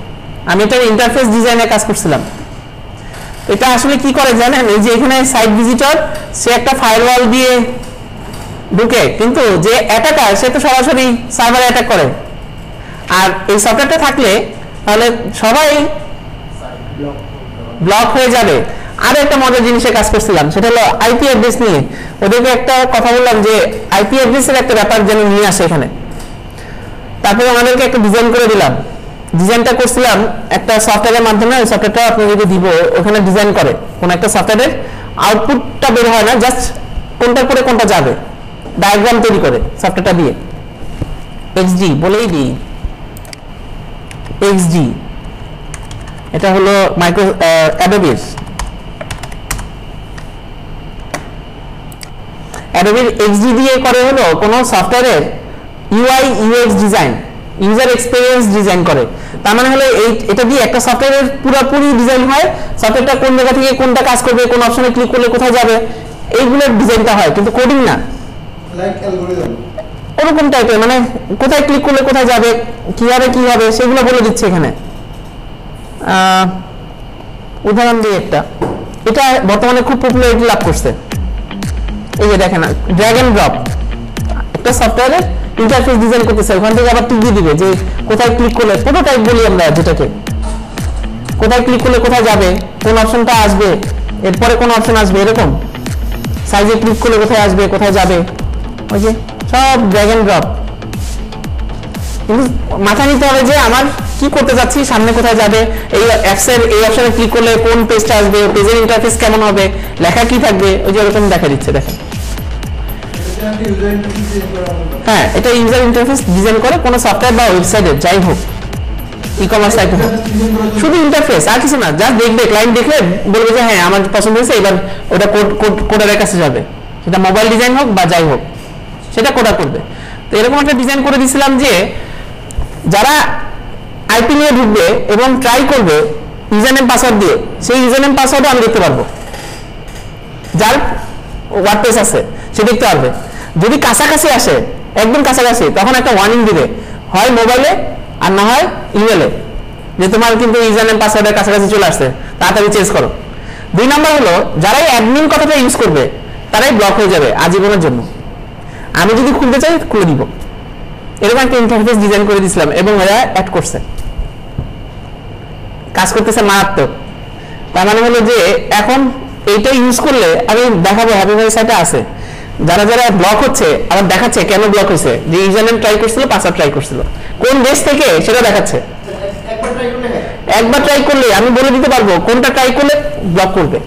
আমি এটার ইন্টারফেস ডিজাইনে কাজ করছিলাম। এটা আসলে কি করে জানেন? এই যে এখানে সাইট ভিজিটর, সে একটা ফায়ারওয়াল দিয়ে ঢুকে, কিন্তু যে অ্যাটাকার সে তো সরাসরি সার্ভারে অ্যাটাক করে। আর এই সফটওয়্যারটা থাকলে তাহলে সবাই ব্লক হয়ে যাবে। আর একটা মজার জিনিসে কাজ করছিলাম, সেটা হলো আইপি অ্যাড্রেস নিয়ে। ওদেরকে একটা কথা বললাম যে আইপি অ্যাড্রেসের একটা ব্যাপার যেন নিয়ে আসে এখানে। তারপরে আমাদেরকে একটা ডিজাইন করে দিলাম, ডিজাইনটা করছিলাম একটা সফটওয়্যারের মাধ্যমে। ওই সফটওয়্যারটা আপনি যদি দিব ওখানে ডিজাইন করে কোন একটা সফটওয়্যারের আউটপুটটা বের হয় না, জাস্ট কোনটা করে কোনটা যাবে ডায়াগ্রাম তৈরি করে সফটওয়্যারটা দিয়ে। এক্সডি বলেই দিই, এক্সডি এটা হলো মাইক্রো অ্যাডোবির এক্সডি দিয়ে করে হলো কোনো সফটওয়্যারের UI UX design, user experience design করে। তার মানে হলো এটা দিয়ে একটা সফটওয়্যারের পুরোপুরি ডিজাইন হয়, সফটওয়্যারটা কোন জায়গা থেকে কোনটা কাজ করবে, কোন অপশনে ক্লিক করলে কোথায় যাবে, এইগুলোর ডিজাইনটা হয়, কিন্তু কোডিং না। লাইক অ্যালগরিদম ওরকম টাইপের, মানে কোথায় ক্লিক করলে কোথায় যাবে, কি হবে সেগুলো বলে দিচ্ছে এখানে। উদাহরণ দিয়ে একটা, এটা বর্তমানে খুব পপুলারিটি লাভ করছে। এই যে দেখেন ড্র্যাগ এন্ড ড্রপ, একটা সফটওয়্যারের ইন্টারফেস ডিজাইন করতেছে, ওখান থেকে আবার টিক দিয়ে দিবে যে কোথায় ক্লিক করলে, প্রোটোটাইপ বলি আমরা যেটাকে, কোথায় ক্লিক করলে কোথায় যাবে, কোন অপশনটা আসবে, এরপরে কোন অপশন আসবে, এরকম সাইজে ক্লিক করলে কোথায় আসবে, কোথায় যাবে, ওই যে সব ড্র্যাগ এন্ড ড্রপ। কিন্তু মাথা নিতে হবে যে আমার কি করতে যাচ্ছি, সামনে কোথায় যাবে, এই অ্যাপসের এই অপশনে ক্লিক করলে কোন পেজটা আসবে, পেজের ইন্টারফেস কেমন হবে, লেখা কি থাকবে, ওই যে ওরকম দেখা দিচ্ছে। দেখেন হ্যাঁ, এটা ইউজার ইন্টারফেস ডিজাইন করে কোনো সফটওয়্যার বা ওয়েবসাইটের, যাই হোক ই কমার্স সাইট হোক, শুধু ইন্টারফেস আর কিছু না, জাস্ট দেখবে, ক্লায়েন্ট দেখলে বলবে যে হ্যাঁ আমার পছন্দ হয়েছে, এবার ওটা কোডারের কাছে যাবে, সেটা মোবাইল ডিজাইন হোক বা যাই হোক সেটা কোডার করবে। তো এরকম একটা ডিজাইন করে দিয়েছিলাম যে যারা আইপি নিয়ে ঢুকবে এবং ট্রাই করবে ইউজার নেম পাসওয়ার্ড দিয়ে, সেই ইউজার নেম পাসওয়ার্ডও আমি দেখতে পারবো, যার ওয়ার্ডপ্রেস আছে সে দেখতে পারবে। যদি কাছাকাছি আসে, একদম কাছাকাছি, তখন একটা ওয়ার্নিং দিবে, হয় মোবাইলে আর না হয় ইমেলে, যে তোমার কিন্তু ইউজার নেম পাসওয়ার্ডের কাছাকাছি চলে আসছে, তাড়াতাড়ি চেঞ্জ করো। 2 নাম্বার হলো যারাই অ্যাডমিন কথাটা ইউজ করবে তারাই ব্লক হয়ে যাবে আজীবনের জন্য। আমি যদি খুলতে চাই খুলে দিব, এরকম একটা ইন্টারফেস ডিজাইন করে দিয়েছিলাম এবং এরা অ্যাড করছে, কাজ করতেছে মারাত্মক। তার মানে হলো যে এখন এইটা ইউজ করলে আমি দেখাবো হ্যাপি ভাই সাইটে আছে, যারা যারা ব্লক হচ্ছে আবার দেখাচ্ছে কেন ব্লক হয়েছে, যে ইউজার নেম ট্রাই করছিল, পাসওয়ার্ড ট্রাই করছিল, কোন দেশ থেকে সেটা দেখাচ্ছে। একবার ট্রাই করলে আমি বলে দিতে পারবো কোনটা ট্রাই করলে ব্লক করবে,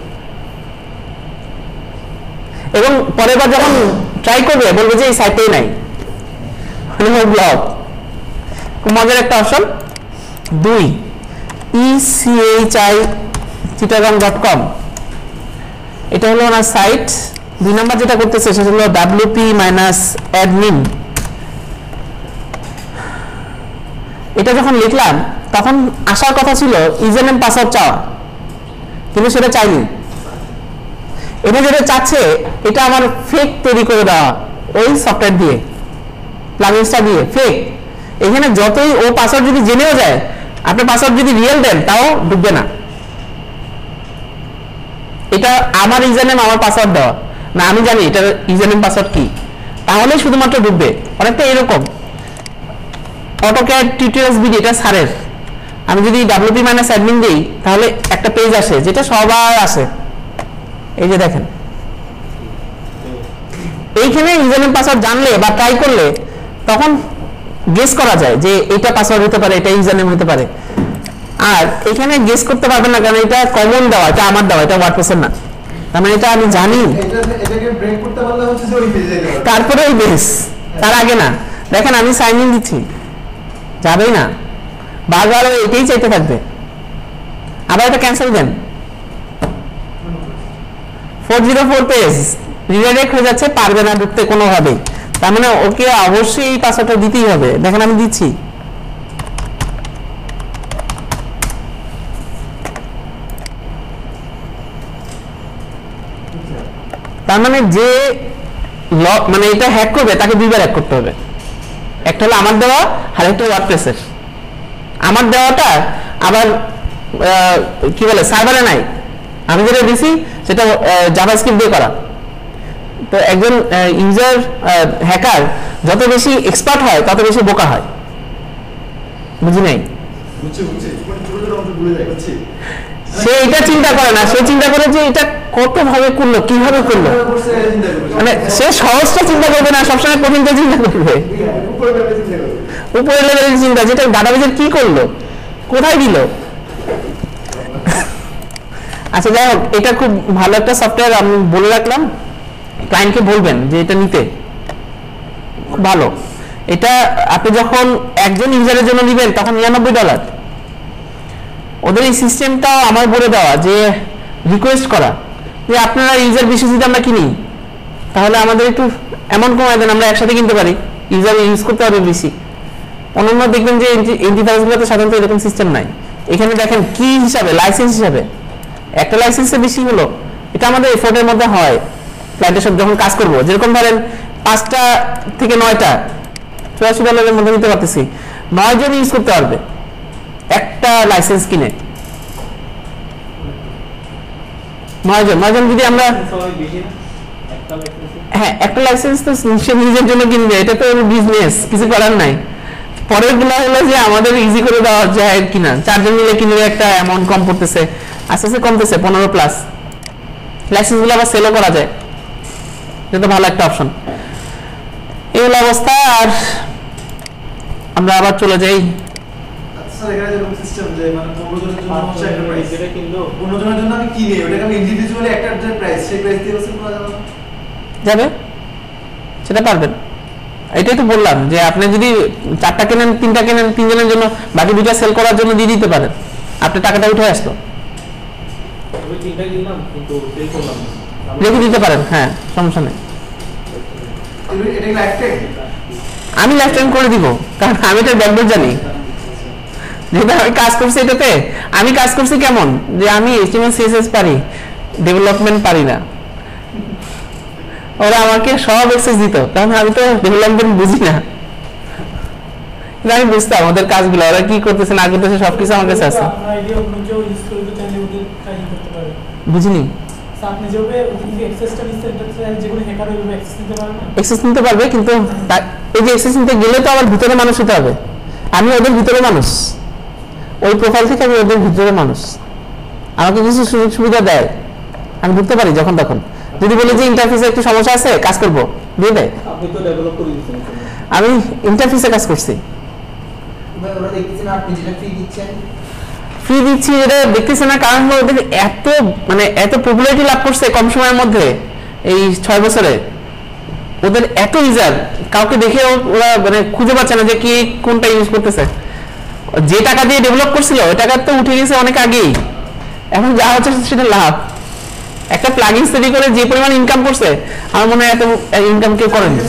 এবং পরের বার যখন ট্রাই করবে বলবে যে এই সাইটেই নাই, ব্লক। খুব মজার একটা অপশন। 2 echi.chittagong.com, এটা হলো ওনার সাইট। 2 নাম্বার যেটা করতেছে সেটা হলো wp-admin। এটা যখন লিখলাম তখন আসার কথা ছিল ইউজার নেম পাসওয়ার্ড চাওয়া, কিন্তু সেটা চাইনি। এটা যেটা চাচ্ছে এটা আমার ফেক তৈরি করে দেওয়া, ওই সফটওয়্যার দিয়ে, প্লাগইনসটা দিয়ে ফেক। এখানে যতই ও পাসওয়ার্ড যদি জেনেও যায়, আপনি পাসওয়ার্ড যদি রিয়েল দেন তাও ঢুকবে না। এটা আমার ইউজার নেম, আমার পাসওয়ার্ড দেওয়া না, আমি জানি এটার ইউজার নেম পাসওয়ার্ড কি, তাহলে শুধুমাত্র ঢুকবে। অনেকটা এরকম অটোক্যাড টিউটোরিয়ালস ভিডিও, এটা স্যারের, আমি যদি wp-admin দিই তাহলে একটা পেজ আসে যেটা সবার আসে, এই যে দেখেন এইখানে ইউজার নেম পাসওয়ার্ড জানলে বা ট্রাই করলে তখন গেস করা যায় যে এটা পাসওয়ার্ড হতে পারে, এটা ইউজার নেম হতে পারে। আর এখানে গেস করতে পারবেন না, কারণ এটা কমন দেওয়া, এটা আমার দেওয়া, এটা ওয়ার্ডপ্রেসের না, তার মানে এটা আমি জানি। এটাকে ব্রেক করতে পারলে হচ্ছে যে ওই পেজে যাবে, তারপরে ওই বেস, তার আগে না। দেখেন আমি সাইন ইন দিচ্ছি, যাবেই না, বারবার এটাই চাইতে থাকবে। আবার এটা ক্যান্সেল দেন, 404 পেজ রিডাইরেক্ট হয়ে যাচ্ছে, পারবে না ঢুকতে কোনোভাবেই। তার মানে ওকে অবশ্যই এই পাসওয়ার্ডটা দিতেই হবে। দেখেন আমি দিচ্ছি, তার মানে যে মানে এটা হ্যাক করবে তাকে 2বার হ্যাক করতে হবে, একটা হলো আমার দেওয়া আর একটা ওয়ার্ডপ্রেসের। আমার দেওয়াটা আবার কি বলে সার্ভারে নাই, আমি যেটা দিছি সেটা জাভাস্ক্রিপ্ট দিয়ে করা। তো একজন ইউজার হ্যাকার যত বেশি এক্সপার্ট হয় তত বেশি বোকা হয়, বুঝি নাই? সে এটা চিন্তা করে না, সে চিন্তা করে যে এটা কত ভাবে করলো, কিভাবে করলো, মানে সে সহজটা চিন্তা করবে না, সবসময় কঠিনটা চিন্তা করবে, উপরের লেভেলের চিন্তা, যেটা ডাটাবেজের কি করলো, কোথায় দিল। আচ্ছা যাই হোক, এটা খুব ভালো একটা সফটওয়্যার, আমি বলে রাখলাম, ক্লায়েন্টকে বলবেন যে এটা নিতে, খুব ভালো। এটা আপনি যখন একজন ইউজারের জন্য নেবেন তখন $99, ওদের এই সিস্টেমটা আমার বলে দেওয়া যে রিকোয়েস্ট করা যে আপনারা ইউজার বেশি যদি আমরা কিনি তাহলে আমাদের একটু অ্যামাউন্ট কমায় দেন, আমরা একসাথে কিনতে পারি, ইউজার ইউজ করতে পারবে বেশি। অন্যান্য দেখবেন যে এন্টারপ্রাইজগুলোতে সাধারণত এরকম সিস্টেম নাই। এখানে দেখেন কি হিসাবে, লাইসেন্স হিসাবে, একটা লাইসেন্সে বেশি হলো, এটা আমাদের এফোর্টের মধ্যে হয়। ক্লায়েন্টের সাথে যখন কাজ করবো, যেরকম ধরেন 5টা থেকে 9টা $84 মধ্যে নিতে পারতেছি, 9 জন ইউজ করতে পারবে একটা লাইসেন্স কিনে। 9 জন যদি আমরা, হ্যাঁ একটা লাইসেন্স তো সে নিজের জন্য কিনবে, এটা তো বিজনেস, কিছু করার নাই। পরের গুলা হলো যে আমাদের ইজি করে দেওয়া যায় কিনা, 4 জন মিলে কিনলে একটা অ্যামাউন্ট কম পড়তেছে, আস্তে আস্তে কমতেছে 15+। লাইসেন্স গুলো আবার সেলও করা যায়, এটা তো ভালো একটা অপশন। এই হলো অবস্থা। আর আমরা আবার চলে যাই, স্যার এখানে যেরকম সিস্টেম যে মানে 15 জনের জন্য হচ্ছে একটা প্রাইস, যেটা কিন্তু 15 জনের জন্য আমি কিনে ওটাকে আমি ইন্ডিভিজুয়ালি একটা যে প্রাইস, সেই প্রাইস দিয়ে ওসেল করা যাবে না? যাবে, সেটা পারবেন। এটাই তো বললাম যে আপনি যদি 4টা কেনেন, 3টা কেনেন, 3 জনের জন্য, বাকি 2টা সেল করার জন্য দিয়ে দিতে পারেন, আপনি টাকাটা উঠে আসলো, আমি 3টা কিনলাম কিন্তু সেল করলাম না, রেখে দিতে পারেন, হ্যাঁ সমস্যা নেই। এটা লাইফ টাইম আমি লাইফ টাইম করে দিব, কারণ আমি এটা ব্যাকডোর জানি, যেটা আমি কাজ করছি এটাতে। আমি কাজ করছি কেমন, যে আমি HTML CSS পারি, ডেভেলপমেন্ট পারি না, ওরা আমাকে সব অ্যাক্সেস দিত, কারণ আমি তো ডেভেলপমেন্ট বুঝি না। আমি বুঝতাম ওদের কাজগুলো, ওরা কি করতেছে না করতেছে সবকিছু আমার কাছে আছে। বুঝিনি, অ্যাক্সেস নিতে পারবে, কিন্তু এই যে অ্যাক্সেস নিতে গেলে তো আবার ভিতরে মানুষ হতে হবে। আমি ওদের ভিতরে মানুষ, ওই প্রোফাইল থেকে আমি ওদের ভিতরে মানুষ, আমাকে কিছু সুযোগ সুবিধা দেয়, আমি ঢুকতে পারি যখন তখন। যদি বলি যে ইন্টারফেসে একটু সমস্যা আছে, কাজ করবো, দিয়ে দেয়। আপনি তো ডেভেলপ করে দিয়েছেন, আমি ইন্টারফেসে কাজ করছি, ওরা দেখতেছেন আপনি যেটা ফ্রি দিচ্ছেন, ফ্রি দিচ্ছি এটা দেখতেছে না, কারণ হলো ওদের এত মানে এত পপুলারিটি লাভ করছে কম সময়ের মধ্যে, এই 6 বছরে ওদের এত ইউজার, কাউকে দেখে ওরা মানে খুঁজে পাচ্ছে না যে কি কোনটা ইউজ করতেছে। যে টাকা দিয়ে ডেভেলপ করছিল ওই টাকা তো উঠে গেছে অনেক আগেই, এখন যা হচ্ছে সেটা লাভ। একটা প্লাগইন তৈরি করে যে পরিমাণ ইনকাম করছে, আমার মনে হয় এত ইনকাম কেউ করেনি।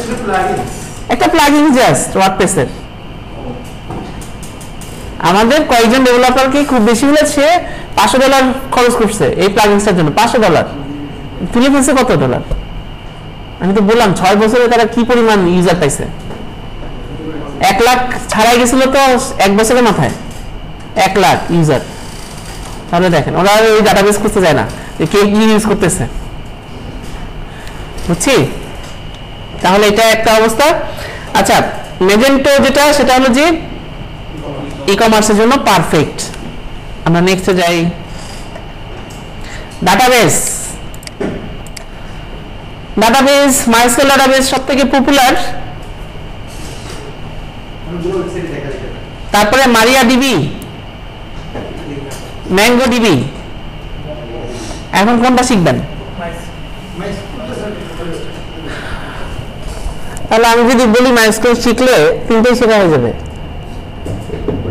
একটা প্লাগইন জাস্ট ওয়ার্ডপ্রেসের, আমাদের কয়েকজন ডেভেলপারকে খুব বেশি হলে সে $500 খরচ করছে এই প্লাগইনসটার জন্য। $500 তুলে ফেলছে কত ডলার। আমি তো বললাম 6 বছরে তারা কি পরিমাণ ইউজার পাইছে, 1 লাখ ছাড়াই গেছিল তো 1 বছরের মাথায় 1 লাখ ইউজার। তাহলে দেখেন ওরা ওই ডাটাবেস করতে যায় না যে কে কি ইউজ করতেছে, বুঝছি। তাহলে এটা একটা অবস্থা। আচ্ছা মেজেন্টো যেটা, সেটা হলো যে ই কমার্সের জন্য পারফেক্ট। আমরা নেক্সটে যাই, ডাটাবেস। ডাটাবেস মাইস্কুয়েল ডাটাবেস সবথেকে পপুলার, তারপরে মারিয়া ডিবি, ম্যাঙ্গো ডিবি। এখন কোনটা শিখবেন? তাহলে আমি যদি বলি মাইস্কুয়েল শিখলে 3টাই শেখা হয়ে যাবে,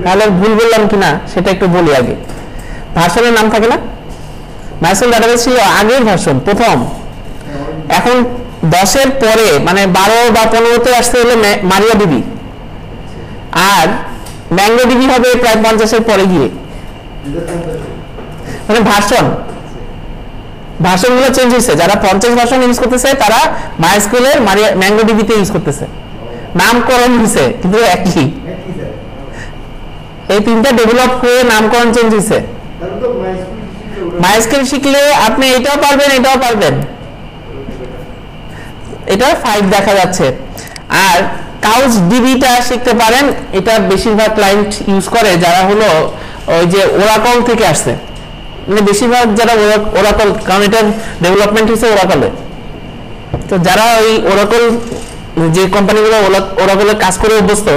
তাহলে ভুল বললাম কিনা সেটা একটু বলি আগে। ভার্সনের নাম থাকে না, মাইস্কুয়েল ডাটাবেস ছিল আগের ভার্সন, প্রথম। এখন 10-এর পরে মানে 12 বা 15-তে আসতে হলে মারিয়া ডিবি, আর ম্যাঙ্গো ডিবি হবে প্রায় 50-এর পরে গিয়ে। মানে ভার্সনগুলো চেঞ্জ হয়েছে, যারা 50 ভার্সন ইউজ করতেছে তারা মাইস্কুয়েলের ম্যাঙ্গো ডিবিতে ইউজ করতেছে, নামকরণ হয়েছে কিন্তু একই। এই 3টা ডেভেলপ হয়ে নামকরণ চেঞ্জ হয়েছে। মাইস্কুয়েল শিখলে আপনি এটাও পারবেন এটাও পারবেন, এটা 5 দেখা যাচ্ছে। আর কাউচ ডিবিটা শিখতে পারেন, এটা বেশিরভাগ ক্লায়েন্ট ইউজ করে যারা হলো ওই যে ওরাকল থেকে আসছে, মানে বেশিরভাগ যারা ওরাকল, কারণ এটার ডেভেলপমেন্ট হচ্ছে ওরাকলে, তো যারা ওই ওরাকল যে কোম্পানিগুলো ওরাকলের কাজ করে অভ্যস্ত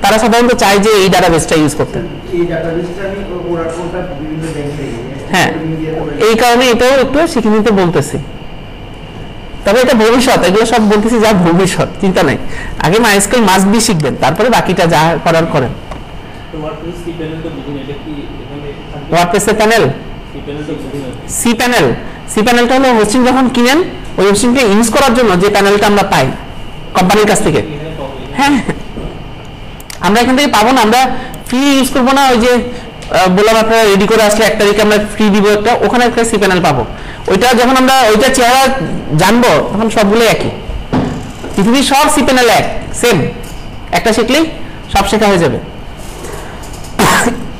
তারা সাধারণত চায় যে এই ডাটাবেসটা ইউজ করতে। এই ডাটাবেসটা আমি ওরাকলটা বিভিন্ন ব্যাংকে হ্যাঁ, এই কারণে এটাও একটু শিখে নিতে বলতেছি। তবে এটা ভবিষ্যৎ, এগুলো সব বলতেছি যা ভবিষ্যৎ, চিন্তা নাই। আগে মাইস্কেল মাস্ট বি শিখবেন, তারপরে বাকিটা যা করার করেন। তো ওয়ার্ডপ্রেস সি প্যানেল তো বুঝিনি, এটা কি এখানে থাকবে? ওয়ার্ডপ্রেসের প্যানেল, সি প্যানেল তো বুঝিনি। সি প্যানেলটা হলো হোস্টিং যখন কিনেন ওই হোস্টিংকে ইউজ করার জন্য যে প্যানেলটা আমরা পাই কোম্পানির কাছ থেকে। এখানে পাবো। হ্যাঁ, আমরা এখান থেকে পাবো না, আমরা ফ্রি ইউজ করবো না। ওই যে বললাম আপনারা রেডি করে আসলে 1 তারিখে আমরা ফ্রি দিব একটা, ওখানে একটা সি প্যানেল পাবো। ওইটা যখন আমরা ওইটা চেহারা জানবো তখন সবগুলো একই, পৃথিবীর সব সি প্যানেল এক সেম, একটা শিখলেই সব শেখা হয়ে যাবে।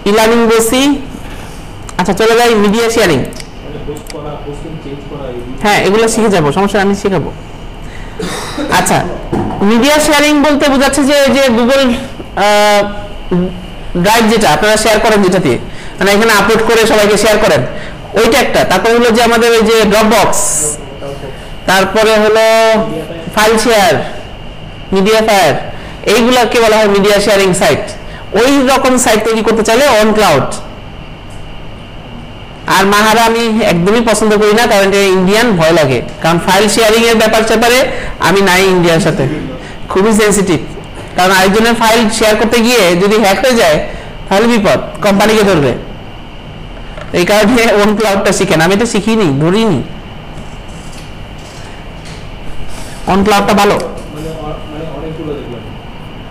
ই লার্নিং বলছি, আচ্ছা চলে যাই মিডিয়া শেয়ারিং। মানে পোস্ট করা, পোস্টিং চেঞ্জ করা, হ্যাঁ এগুলো শিখে যাবো, সমস্যা আমি শেখাবো। আচ্ছা, মিডিয়া শেয়ারিং বলতে বোঝাচ্ছে যে গুগল ড্রাইভ যেটা আপনারা শেয়ার করেন, যেটা দিয়ে মানে এখানে আপলোড করে সবাইকে শেয়ার করেন, ওইটা একটা। তারপরে হলো যে আমাদের ওই যে ড্রপবক্স, তারপরে হলো ফাইল শেয়ার, মিডিয়া ফায়ার, এইগুলাকে বলা হয় মিডিয়া শেয়ারিং সাইট। ওই রকম সাইট তৈরি করতে চাইলে অন ক্লাউড। আর মাহারা আমি একদমই পছন্দ করি না, কারণ এটা ইন্ডিয়ান, ভয় লাগে। কারণ ফাইল শেয়ারিং এর ব্যাপারে আমি নাই ইন্ডিয়ার সাথে, খুবই সেন্সিটিভ। কারণ আরেকজনের ফাইল শেয়ার করতে গিয়ে যদি হ্যাক হয়ে যায় তাহলে বিপদ, কোম্পানিকে ধরবে। এই কারণে ওন ক্লাউডটা শিখেন। আমি এটা শিখিনি, ধরিনি। অন ক্লাউডটা ভালো। মানে অনেকগুলো দেখলাম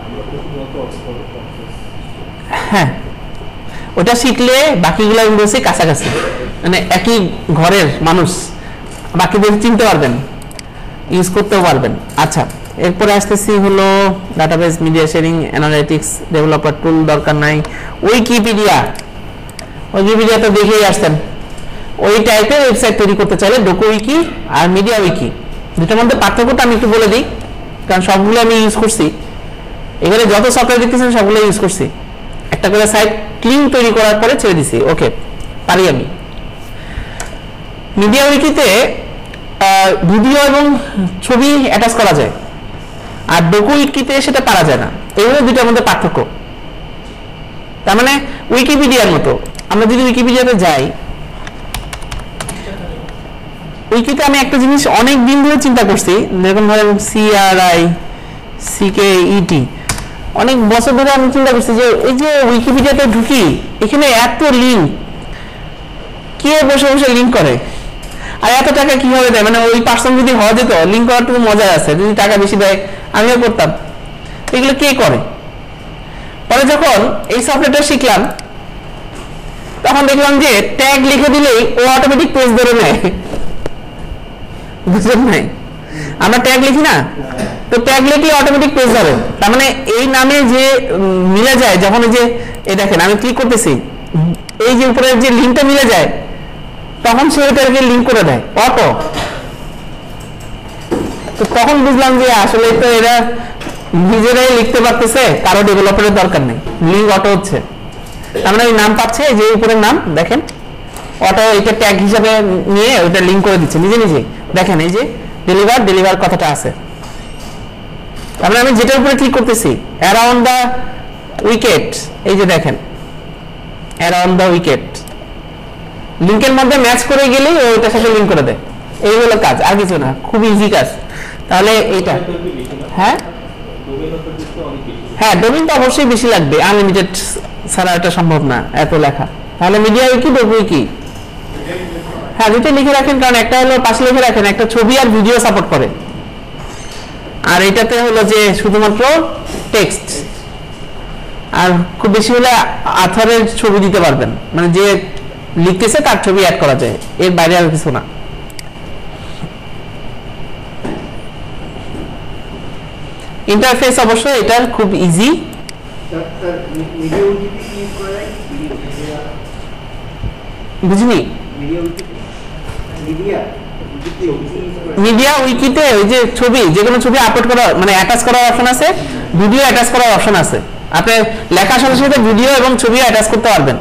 আমরা শুধুমাত্র অক্সফোর্ড। হ্যাঁ, ওটা শিখলে বাকিগুলো বলছি কাছাকাছি, মানে একই ঘরের মানুষ, বাকিদের চিনতে পারবেন, ইউজ করতেও পারবেন। আচ্ছা, এরপরে আসতেছি হলো database, media sharing, analytics, developer tool দরকার নাই। উইকিপিডিয়া তো দেখেই আসতেন। ওই টাইপের ওয়েবসাইট তৈরি করতে চাইলে ডোকো উইকি আর মিডিয়া উইকি, দুটার মধ্যে পার্থক্যটা আমি একটু বলে দিই, কারণ সবগুলো আমি ইউজ করছি। এখানে যত সফটওয়্যার দেখতেছেন সবগুলো ইউজ করছি। একটা করে সাইট ক্লিন তৈরি করার পরে ছেড়ে দিছি, ওকে পারি আমি। মিডিয়া উইকিতে ভিডিও এবং ছবি অ্যাটাচ করা যায়, আর ডোকো উইকিতে সেটা পারা যায় না। এইগুলো দুটার মধ্যে পার্থক্য। তার মানে উইকিপিডিয়ার মতো, আমরা যদি উইকিপিডিয়াতে যাই, উইকিতে আমি একটা জিনিস অনেক দিন ধরে চিন্তা করছি, যেরকম ধরেন CRICKET, অনেক বছর ধরে আমি চিন্তা করছি যে এই যে উইকিপিডিয়াতে ঢুকি, এখানে এত লিঙ্ক, কে বসে বসে লিঙ্ক করে, আর এত টাকা কিভাবে দেয়? মানে ওই পার্সন যদি হওয়া যেত, লিঙ্ক করার তো মজা আছে, যদি টাকা বেশি দেয় আমিও করতাম। এগুলো কে করে? পরে যখন এই সফটওয়্যারটা শিখলাম তখন দেখলাম যে ট্যাগ লিখে দিলেই ও অটোমেটিক পেজ ধরে নেয়। বুঝলেন নাই? আমরা ট্যাগ লিখি না, তো ট্যাগ লিখলে অটোমেটিক পেজ ধরে। তার মানে এই নামে যে মিলে যায়, যখন এই যে এই দেখেন আমি ক্লিক করতেছি, এই যে উপরের যে লিঙ্কটা মিলে যায়, তখন সে ওটাকে লিঙ্ক করে দেয় অটো। তো তখন বুঝলাম যে আসলে তো এরা নিজেরাই লিখতে পারতেছে, কারো ডেভেলপারের দরকার নেই, লিঙ্ক অটো হচ্ছে। তার মানে ওই নাম পাচ্ছে, যে উপরের নাম দেখেন, অটো এটা ট্যাগ হিসাবে নিয়ে ওটা লিঙ্ক করে দিচ্ছে নিজে নিজে। দেখেন এই যে ডেলিভার কথাটা আছে। তার মানে আমি যেটার উপরে ক্লিক করতেছি, অ্যারাউন্ড দ্য উইকেট, এই যে দেখেন অ্যারাউন্ড দ্য উইকেট, লিঙ্কের মধ্যে ম্যাচ করে গেলেই ওইটার সাথে লিঙ্ক করে দেয়। এই হলো কাজ, আর কিছু না, খুব ইজি কাজ। তাহলে এইটা হ্যাঁ হ্যাঁ ডোমেইন তো অবশ্যই বেশি লাগবে, আনলিমিটেড ছাড়া এটা সম্ভব না এত লেখা। তাহলে মিডিয়া উইকি, ডোকো উইকি, হ্যাঁ দুটো লিখে রাখেন, কারণ একটা হলো পাশে লিখে রাখেন, একটা ছবি আর ভিডিও সাপোর্ট করে, আর এটাতে হলো যে শুধুমাত্র টেক্সট, আর খুব বেশি হলে আথারের ছবি দিতে পারবেন, মানে যে লিখতেছে তার ছবি অ্যাড করা যায়, এর বাইরে আর কিছু না। ইন্টারফেস অবশ্যই এটার খুব ইজি। বুঝিনি? মিডিয়া উইকিতে ওই যে ছবি, যে কোনো ছবি আপলোড করা, মানে অ্যাটাচ করার অপশন আছে, ভিডিও অ্যাটাচ করার অপশন আছে। আপনি লেখার সাথে সাথে ভিডিও এবং ছবি অ্যাটাচ করতে পারবেন।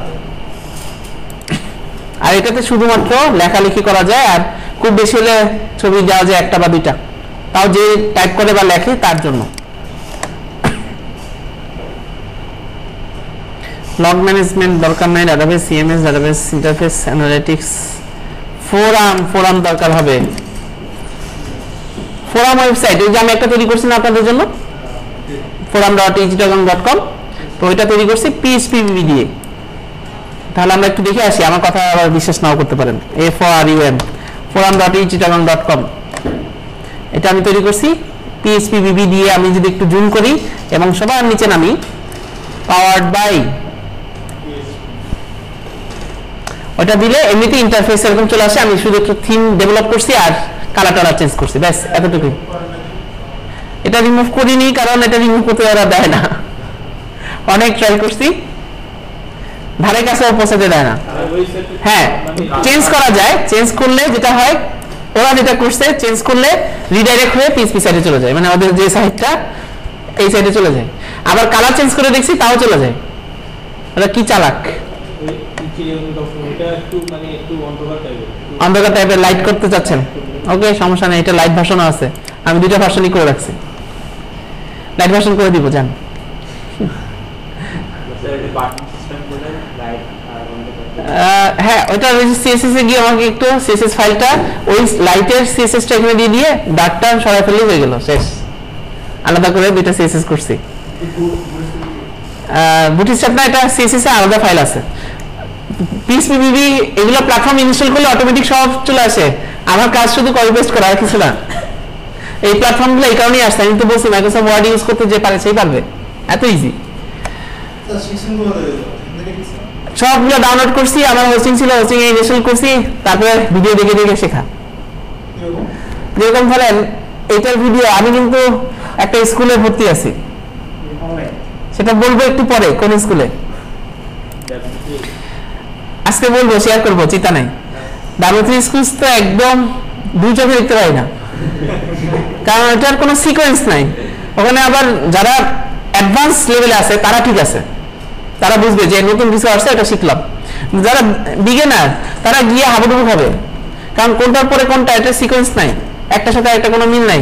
আর এটাতে শুধুমাত্র লেখালেখি করা যায়, আর খুব বেশি হলে ছবি দেওয়া যায় একটা বা দুইটা, তাও যে টাইপ করে বা লেখে তার জন্য। লগ ম্যানেজমেন্ট দরকার নাই, database CMS, database interface, analytics, forum দরকার হবে। ফোরাম ওয়েবসাইট ওই যে আমি একটা তৈরি করছি না আপনাদের জন্য, forum.ejitagang.com, তো ওইটা তৈরি করছি PHP দিয়ে। তাহলে আমরা একটু দেখে আসি, আমার কথা আবার বিশ্বাস নাও করতে পারেন। FORUM forum.ejitagang.com, এটা আমি তৈরি করছি PHP দিয়ে। আমি যদি একটু জুম করি এবং সবার নিচে নামি, পাওয়ার্ড বাই, ওটা দিলে এমনিতে ইন্টারফেস এরকম চলে আসে। আমি শুধু একটু থিম ডেভেলপ করছি আর কালার টালার চেঞ্জ করছি, ব্যাস এতটুকুই। এটা রিমুভ করিনি কারণ এটা রিমুভ করতে ওরা দেয় না, অনেক ট্রাই করছি, ধারে কাছেও পৌঁছাতে দেয় না। হ্যাঁ, চেঞ্জ করা যায়, চেঞ্জ করলে যেটা হয়, ওরা যেটা করছে চেঞ্জ করলে রিডাইরেক্ট হয়ে পিএইচপি সাইডে চলে যায়, মানে ওদের যে সাইডটা এই সাইডে চলে যায়। আবার কালার চেঞ্জ করে দেখছি তাও চলে যায়, ওরা কি চালাক। অন্ধকার টাইপের লাইট করতে চাচ্ছেন, ওকে সমস্যা নেই, এটা লাইট ভার্সনও আছে, আমি দুইটা ভার্সনই করে রাখছি, লাইট ভার্সন করে দিব যান। হ্যাঁ, ওইটা সিএসএস এ গিয়ে আমাকে একটু সিএসএস ফাইলটা ওই লাইটের সিএসএসটা এখানে দিয়ে দিয়ে ডার্কটা সরাই ফেললেই হয়ে গেল, শেষ। আলাদা করে দুইটা সিএসএস করছি। বুটস্ট্র্যাপ না, এটা সিএসএস এ আলাদা ফাইল আছে। PHP এগুলো প্ল্যাটফর্ম ইনস্টল করলে অটোমেটিক সব চলে আসে, আমার কাজ শুধু কপি পেস্ট করা, আর কিছু না। এই প্ল্যাটফর্মগুলো এই কারণেই আসছে, আমি তো বলছি মাইক্রোসফট ওয়ার্ড ইউজ করতে যে পারে সেই পারবে, এত ইজি। সবগুলো ডাউনলোড করছি, আমার হোস্টিং ছিল, হোস্টিং এ ইনস্টল করছি, তারপরে ভিডিও দেখে দেখে শেখা। যেরকম ধরেন এইটার ভিডিও, আমি কিন্তু একটা স্কুলে ভর্তি আছি, সেটা বলবো একটু পরে কোন স্কুলে, আজকে বলবো, শেয়ার করবো, চিন্তা নাই। দারুতি স্কুল তো একদম দুই চোখে দেখতে পাই না, কারণ এটার কোনো সিকোয়েন্স নাই। ওখানে আবার যারা অ্যাডভান্স লেভেলে আছে তারা ঠিক আছে, তারা বুঝবে যে নতুন কিছু আসছে, এটা শিখলাম। যারা বিগিনার তারা গিয়ে হাবুডুবু খাবে, কারণ কোনটার পরে কোনটা, এটা সিকোয়েন্স নাই, একটার সাথে একটা কোনো মিল নাই।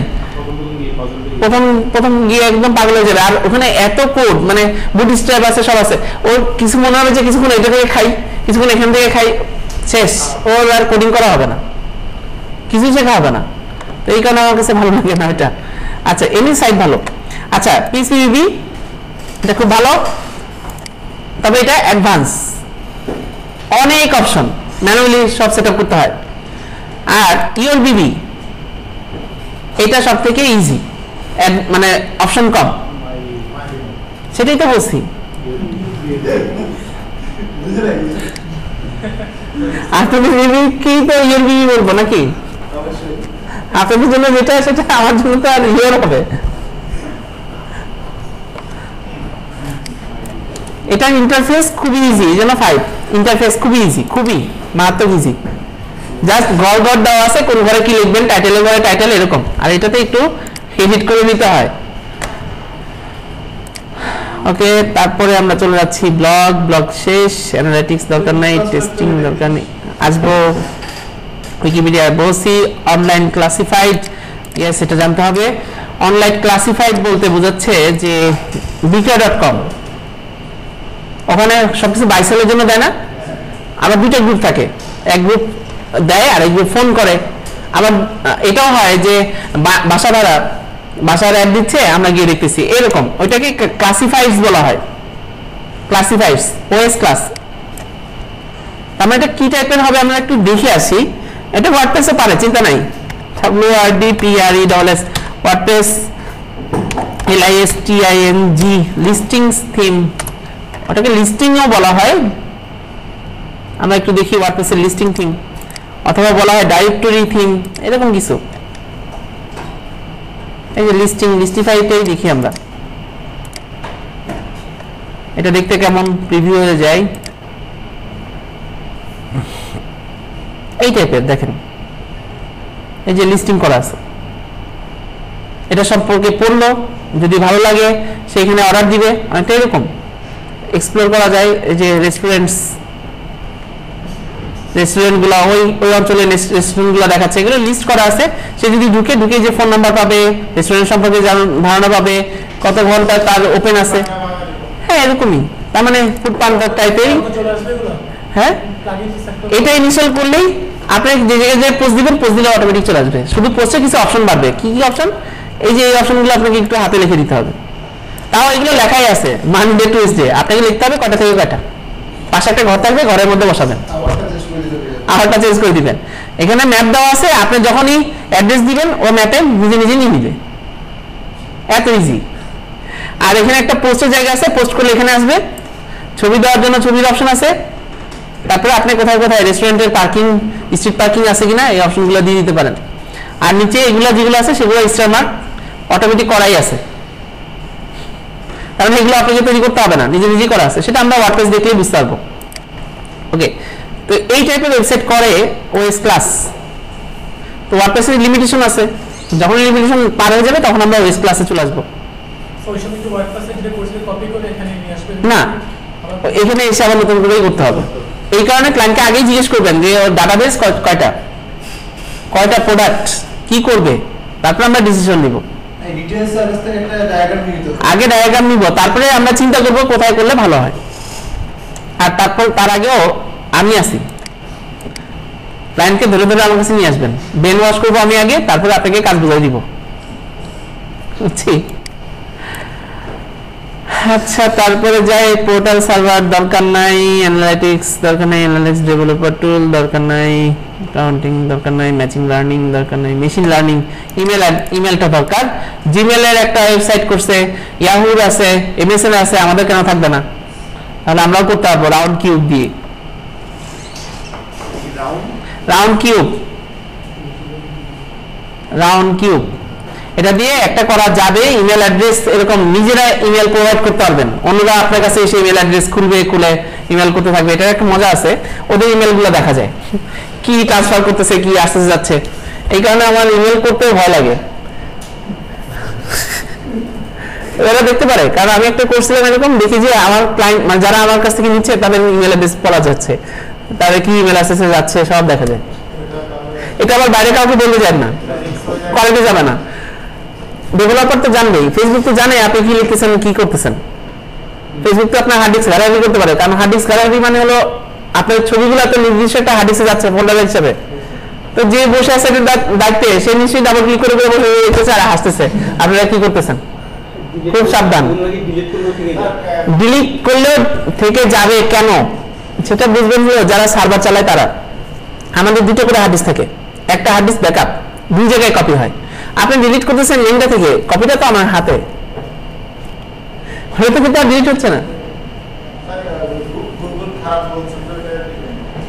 প্রথম গিয়ে একদম পাগল হয়ে যাবে। আর ওখানে এত কোড, মানে বুটস্ট্র্যাপ আছে, সব আছে, ওর কিছু মনে হবে যে কিছুক্ষণ এটা থেকে খাই, কিছুক্ষণ এখান থেকে খাই, শেষ, ওর আর কোডিং করা হবে না, কিছুই শেখা হবে না। তো এই কারণে আমার কাছে ভালো লাগে না এটা। আচ্ছা, এমনি সাইট ভালো। আচ্ছা, PHP এটা খুব ভালো, তবে এটা অ্যাডভান্স, অনেক অপশন, ম্যানুয়ালি সব সেট আপ করতে হয়। আর EORBB এটা সব থেকে ইজি, মানে অপশন কম, সেটাই তো বলছি। কি তো EORBB বলবো নাকি? আপনাদের জন্য যেটা সেটা আমার জন্য তো আর ইয়ের হবে। এটা ইন্টারফেস খুবই ইজি, এই জন্য 5 ইন্টারফেস খুবই ইজি, খুবই মারাত্মক ইজি। জাস্ট ঘর দেওয়া আছে, কোন ঘরে কি লিখবেন, টাইটেলের ঘরে টাইটেল, এরকম। আর এটাতে একটু এডিট করে নিতে হয়। ওকে, তারপরে আমরা চলে যাচ্ছি ব্লগ শেষ, অ্যানালিটিক্স দরকার নাই, টেস্টিং দরকার নেই, আসবো উইকিপিডিয়া বসি। অনলাইন ক্লাসিফাইড, ইয়েস, এটা জানতে হবে। অনলাইন ক্লাসিফাইড বলতে বোঝাচ্ছে যে বিক্রয়.com, ওখানে সবকিছু বাইসেলের জন্য দেয় না, আবার দুইটা গ্রুপ থাকে, এক গ্রুপ দেয় আর এক গ্রুপ ফোন করে। আবার এটাও হয় যে বাসার অ্যাড দিচ্ছে, আমরা গিয়ে দেখতেছি, এরকম। ওইটাকে ক্লাসিফাইডস বলা হয়, ক্লাসিফাইডস, ওএস ক্লাস। আমরা এটা কি টাইপের হবে আমরা একটু দেখে আসি। এটা ওয়ার্ডপ্রেসে পারে, চিন্তা নাই, WORDPRESS, ওয়ার্ডপ্রেস, LISTING, লিস্টিংস থিম, ওটাকে লিস্টিংও বলা হয়। আমরা একটু দেখি ওয়ার্ডপ্রেসের লিস্টিং থিম, অথবা বলা হয় ডাইরেক্টরি থিম, এরকম কিছু। এই যে লিস্টিফাইটাই দেখি আমরা, এটা দেখতে কেমন প্রিভিউ হয়ে যায়, এই টাইপের দেখেন। এই যে লিস্টিং করা আছে, এটা সম্পর্কে পড়লো, যদি ভালো লাগে সেইখানে অর্ডার দিবে, অনেকটা এরকম এক্সপ্লোর করা যায়। এই যে রেস্টুরেন্টস, রেস্টুরেন্টগুলো ওই অঞ্চলের রেস্টুরেন্টগুলো দেখাচ্ছে, এগুলো লিস্ট করা আছে। সে যদি ঢুকে যে ফোন নাম্বার পাবে, রেস্টুরেন্ট সম্পর্কে ধারণা পাবে, কত ঘন্টা তার ওপেন আছে, হ্যাঁ এরকমই। তার মানে ফুড পান্ডা টাইপের। হ্যাঁ এটা ইনস্টল করলেই আপনি যে জায়গায় যে পোস্ট দিবেন, পোস্ট দিলে অটোমেটিক চলে আসবে। শুধু পোস্টে কিছু অপশন বাড়বে। কি কি অপশন? এই যে এই অপশনগুলো আপনাকে একটু হাতে লিখে দিতে হবে। তাও এগুলো লেখাই আছে, মানডে টু ওয়েডনেসডে আপনাকে লিখতে হবে কটা থেকে কটা। পাশে একটা ঘর থাকবে, ঘরের মধ্যে বসাবেন, আওয়ারটা চেঞ্জ করে দিবেন। এখানে ম্যাপ দেওয়া আছে, আপনি যখনই অ্যাড্রেস দিবেন ও ম্যাপে নিজে নিজে নিয়ে নিবে, এত ইজি। আর এখানে একটা পোস্টের জায়গা আছে, পোস্ট করলে এখানে আসবে। ছবি দেওয়ার জন্য ছবির অপশন আছে। তারপরে আপনি কোথায় কোথায় রেস্টুরেন্টের পার্কিং, স্ট্রিট পার্কিং আছে কিনা এই অপশনগুলো দিয়ে দিতে পারেন। আর নিচে এগুলো যেগুলো আছে সেগুলো স্টার মার্ক অটোমেটিক করাই আছে, কারণ এগুলো আপনাকে তৈরি করতে হবে না, নিজে নিজেই করা আছে। সেটা আমরা ওয়ার্ডপ্রেস দেখলেই বুঝতে পারবো। ওকে, তো এই টাইপের ওয়েবসাইট করে ওএস ক্লাস। তো ওয়ার্ডপ্রেসের লিমিটেশন আছে, যখন লিমিটেশন পার হয়ে যাবে তখন আমরা ওএস ক্লাসে চলে আসবো। না, এখানে এসে আবার নতুন করেই করতে হবে। এই কারণে ক্লায়েন্টকে আগেই জিজ্ঞেস করবেন যে ওর ডাটাবেস কয়টা প্রোডাক্ট, কি করবে, তারপর আমরা ডিসিশন নিব। আগে ডায়াগ্রাম নিব, তারপরে আমরা চিন্তা করব কোথায় করলে ভালো হয়। আর তারপর তার আগেও আমি আসি, ক্লায়েন্টকে ধরে ধরে আমার কাছে নিয়ে আসবেন, ব্রেন ওয়াশ করবো আমি আগে, তারপরে আপনাকে কাজ বুঝাই দিব। বুঝছি? আচ্ছা, তারপরে যাই পোর্টাল সার্ভার দরকার নাই, অ্যানালিটিক্স দরকার নাই, অ্যানালিটিক্স ডেভেলপার টুল দরকার নাই, কাউন্টিং দরকার নাই, ম্যাচিং লার্নিং দরকার নাই, মেশিন লার্নিং, ইমেলটা দরকার। জিমেলের একটা ওয়েবসাইট করছে, ইয়াহুর আছে, এমএসএন আছে, আমাদের কেন থাকবে না? তাহলে আমরাও করতে পারবো রাউন্ড কিউব দিয়ে। রাউন্ড কিউব এটা দিয়ে একটা করা যাবে। ইমেল অ্যাড্রেস এরকম নিজেরা ইমেল প্রোভাইড করতে পারবেন, অন্যরা আপনার কাছে এসে ইমেল অ্যাড্রেস খুলে ইমেল করতে থাকবে। এটার একটা মজা আছে, ওদের ইমেলগুলো দেখা যায় কি ট্রান্সফার করতেছে, কি আসতে যাচ্ছে। এই কারণে আমার ইমেল করতে ভয় লাগে। ওরা দেখতে পারে, কারণ আমি একটা করছিলাম এরকম, দেখি যে আমার ক্লায়েন্ট মানে যারা আমার কাছ থেকে নিচ্ছে তাদের ইমেল অ্যাড্রেস পড়া যাচ্ছে, তাদের কি ইমেল অ্যাক্সেসে যাচ্ছে সব দেখা যায়। এটা আবার বাইরে কাউকে বলতে যায় না, কোয়ালিটি যাবে না। ডেভেলপার তো জানবেই, ফেসবুক তো জানে আপনি কি লিখতেছেন, কি করতেছেন। ফেসবুক তো আপনার হার্ড ডিস্ক গ্যালারি করতে পারে, কারণ হার্ড ডিস্ক গ্যালারি মানে হলো আপনার ছবিগুলো তো নির্দিষ্ট একটা হার্ড ডিস্কে যাচ্ছে ফোল্ডার হিসেবে। তো যে বসে আছে দায়িত্বে সে নিশ্চয়ই ডাবল ক্লিক করে করে বসে দেখতেছে আর হাসতেছে, আপনারা কি করতেছেন। খুব সাবধান, ডিলিট করলে থেকে যাবে কেন সেটা বুঝবেন যারা সার্ভার চালায় তারা। আমাদের দুটো করে হার্ড ডিস্ক থাকে, একটা হার্ড ডিস্ক ব্যাকআপ, দুই জায়গায় কপি হয়। আপনি ডিলিট করতেছেন লিঙ্কটা থেকে, কপিটা তো আমার হাতে, হয়তো কিন্তু আর ডিলিট হচ্ছে না।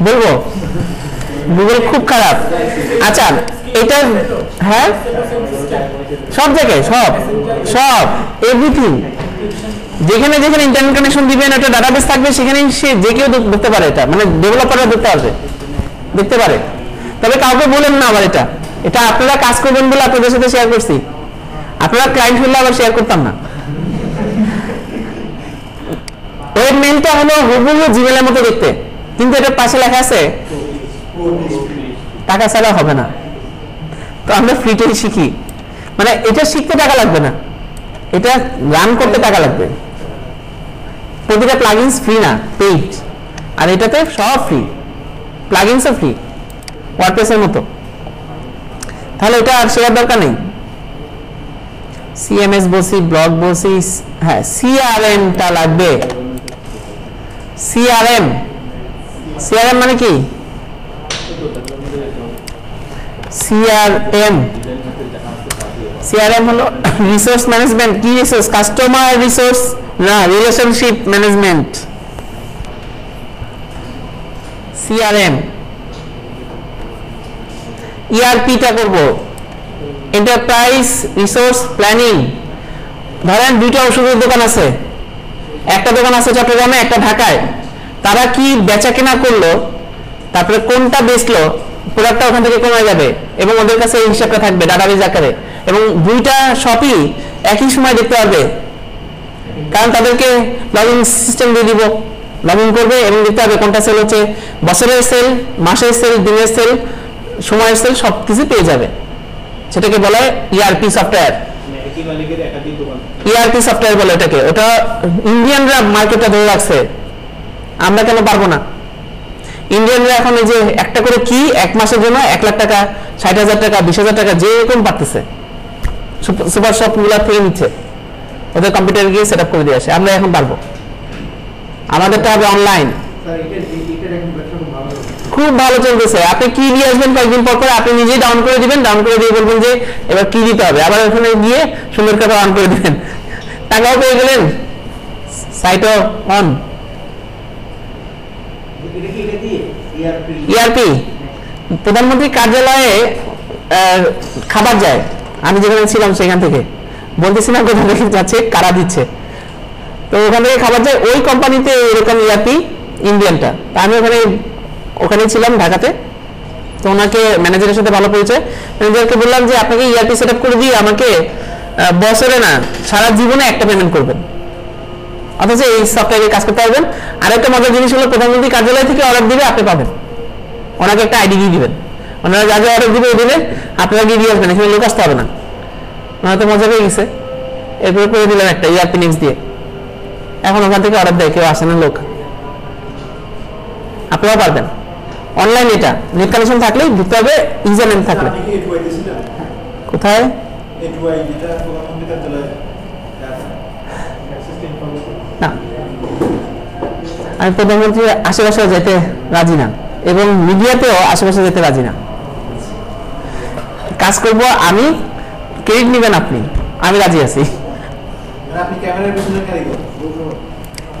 বলবো গুগল খুব খারাপ। আচ্ছা এটা হ্যাঁ সব জায়গায় সব এভরিথিং, যেখানে যেখানে ইন্টারনেট কানেকশন দিবেন একটা ডাটাবেস থাকবে, সেখানে সে যে কেউ দেখতে পারে। এটা মানে ডেভেলপাররা দেখতে পারে, তবে কাউকে বলেন না আবার এটা এটা আপনারা কাজ করবেন বলে আপনাদের সাথে শেয়ার করছি। আপনারা ক্লায়েন্ট হলে আবার শেয়ার করতাম না। ওয়েব মেইলটা হলো হুবহু জিমেলের মতো দেখতে, কিন্তু এটার পাশে লেখা আছে টাকা ছাড়া হবে না। তো আমরা ফ্রিতেই শিখি, মানে এটা শিখতে টাকা লাগবে না, এটা রান করতে টাকা লাগবে। প্রতিটা প্লাগইনস ফ্রি না, পেইড। আর এটাতে সব ফ্রি, প্লাগইনসও ফ্রি ওয়ার্ডপ্রেসের মতো। তাহলে এটা আর শেয়ার দরকার নেই। সিএমএস বসি, ব্লগ বসি, হ্যাঁ সিআরএমটা লাগবে। সিআরএম মানে কি? সিআরএম হলো রিসোর্স ম্যানেজমেন্ট। কি রিসোর্স? কাস্টমার রিসোর্স না, রিলেশনশিপ ম্যানেজমেন্ট। সিআরএম। ইআরপিটা করব, এন্টারপ্রাইজ রিসোর্স প্ল্যানিং। ধরেন দুইটা ওষুধের দোকান আছে, একটা দোকান আছে চট্টগ্রামে, একটা ঢাকায়। তারা কি বেচা কেনা করলো, তারপরে কোনটা বেচলো, প্রোডাক্টটা ওখান থেকে কমে যাবে এবং ওদের কাছে এই হিসাবটা থাকবে ডাটাবেজ আকারে, এবং দুইটা শপই একই সময় দেখতে পারবে, কারণ তাদেরকে লগইন সিস্টেম দিয়ে দিব। লগ ইন করবে এবং দেখতে হবে কোনটা সেল হচ্ছে, বছরের সেল, মাসের সেল, দিনের সেল, সময়ের সেল, সব কিছু পেয়ে যাবে। সেটাকে বলে ইআরপি সফটওয়্যার। একই মালিকের একাধিক দোকান। ইআরপি সফটওয়্যার বলে এটাকে। ওটা ইন্ডিয়ানরা মার্কেটটা ধরে রাখছে, আমরা কেন পারবো না? ইন্ডিয়ানরা এখন এই যে একটা করে কি এক মাসের জন্য 1 লাখ টাকা, 60,000 টাকা, 20,000 টাকা যেরকম পারতেছে সুপার শপ গুলা থেকে নিচ্ছে, ওদের কম্পিউটারে গিয়ে সেট আপ করে দিয়ে আসে। আমরা এখন পারবো, আমাদেরটা হবে অনলাইন। খুব ভালো চলতেছে। আপনি কি নিয়ে আসবেন কয়েকদিন পর পর, আপনি নিজেই ডাউন করে দিবেন, ডাউন করে দিয়ে বলবেন যে এবার কি দিতে হবে, আবার ওখানে গিয়ে সুন্দর করে অন করে দিবেন, টাকাও পেয়ে গেলেন, সাইটও অন। ইআরপি প্রধানমন্ত্রী কার্যালয়ে খাবার যায়, আমি যেখানে ছিলাম সেখান থেকে বলতেছি না কোথা থেকে যাচ্ছে, কারা দিচ্ছে, তো ওখান থেকে খাবার যায়, ওই কোম্পানিতে এরকম ইআরপি ইন্ডিয়ানটা। আমি ওখানে ছিলাম ঢাকাতে, তো ওনাকে ম্যানেজারের সাথে ভালো পরিচয়, ম্যানেজারকে বললাম যে আপনাকে ইআরপি সেট আপ করে দিয়ে আমাকে বছরে না সারা জীবনে একটা পেমেন্ট করবেন, অথচ এই সফটওয়্যারে কাজ করতে পারবেন। আর একটা মজার জিনিস হলো প্রধানমন্ত্রী কার্যালয় থেকে অর্ডার দিবে আপনি পাবেন, ওনাকে একটা আইডি দিয়ে দিবেন, ওনারা যা যা অর্ডার দিবে ওই দিলে আপনারা গিয়ে দিয়ে আসবেন, এখানে লোক আসতে হবে না। ওনারা তো মজা পেয়ে গেছে, এরপরে করে দিলেন একটা ইআরপি নেক্সট দিয়ে, এখন ওখান থেকে অর্ডার দেয়, কেউ আসে না লোক, আপনারা পারবেন। অনলাইন এটা নেট কানেকশন থাকলেই ঢুকতে হবে, ইউজার নেম থাকলে। কোথায়? না, আমি প্রধানমন্ত্রী আশেপাশে যেতে রাজি না এবং মিডিয়াতেও আশেপাশে যেতে রাজি না। কাজ করব আমি, ক্রেডিট নেবেন আপনি, আমি রাজি আছি,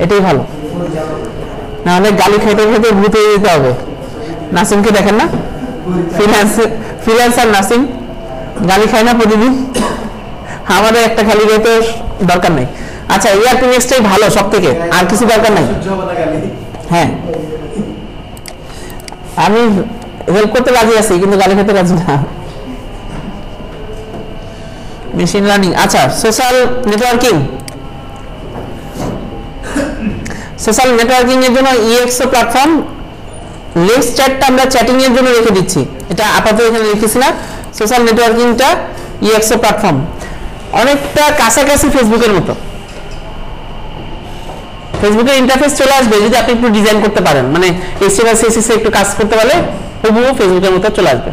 এটাই ভালো। নাহলে গালি খাইতে খাইতে ভূত হয়ে যেতে হবে। নাসিমকে দেখেন না, ফ্রিল্যান্সার নাসিম গালি খায় না প্রতিদিন, আমাদের একটা খালি গাইতে দরকার নেই। আচ্ছা, ইআরপি নেক্সটটাই ভালো সব থেকে, আর কিছু দরকার নাই। হ্যাঁ, আমি হেল্প করতে রাজি আছি কিন্তু গালি খেতে রাজি না। মেশিন লার্নিং, আচ্ছা সোশ্যাল নেটওয়ার্কিং। সোশ্যাল নেটওয়ার্কিং এর জন্য ইএক্সও প্ল্যাটফর্ম, লেক্স চ্যাটটা আমরা চ্যাটিং এর জন্য রেখে দিচ্ছি, এটা আপাতত এখানে লিখেছি না। সোশ্যাল নেটওয়ার্কিংটা ইএক্সও প্ল্যাটফর্ম, অনেকটা কাছাকাছি ফেসবুকের মতো। ফেসবুকের ইন্টারফেস চলে আসবে যদি আপনি একটু ডিজাইন করতে পারেন, মানে এইচটিএমএল সিএসএস একটু কাজ করতে পারলে হুবহু ফেসবুকের মতো চলে আসবে।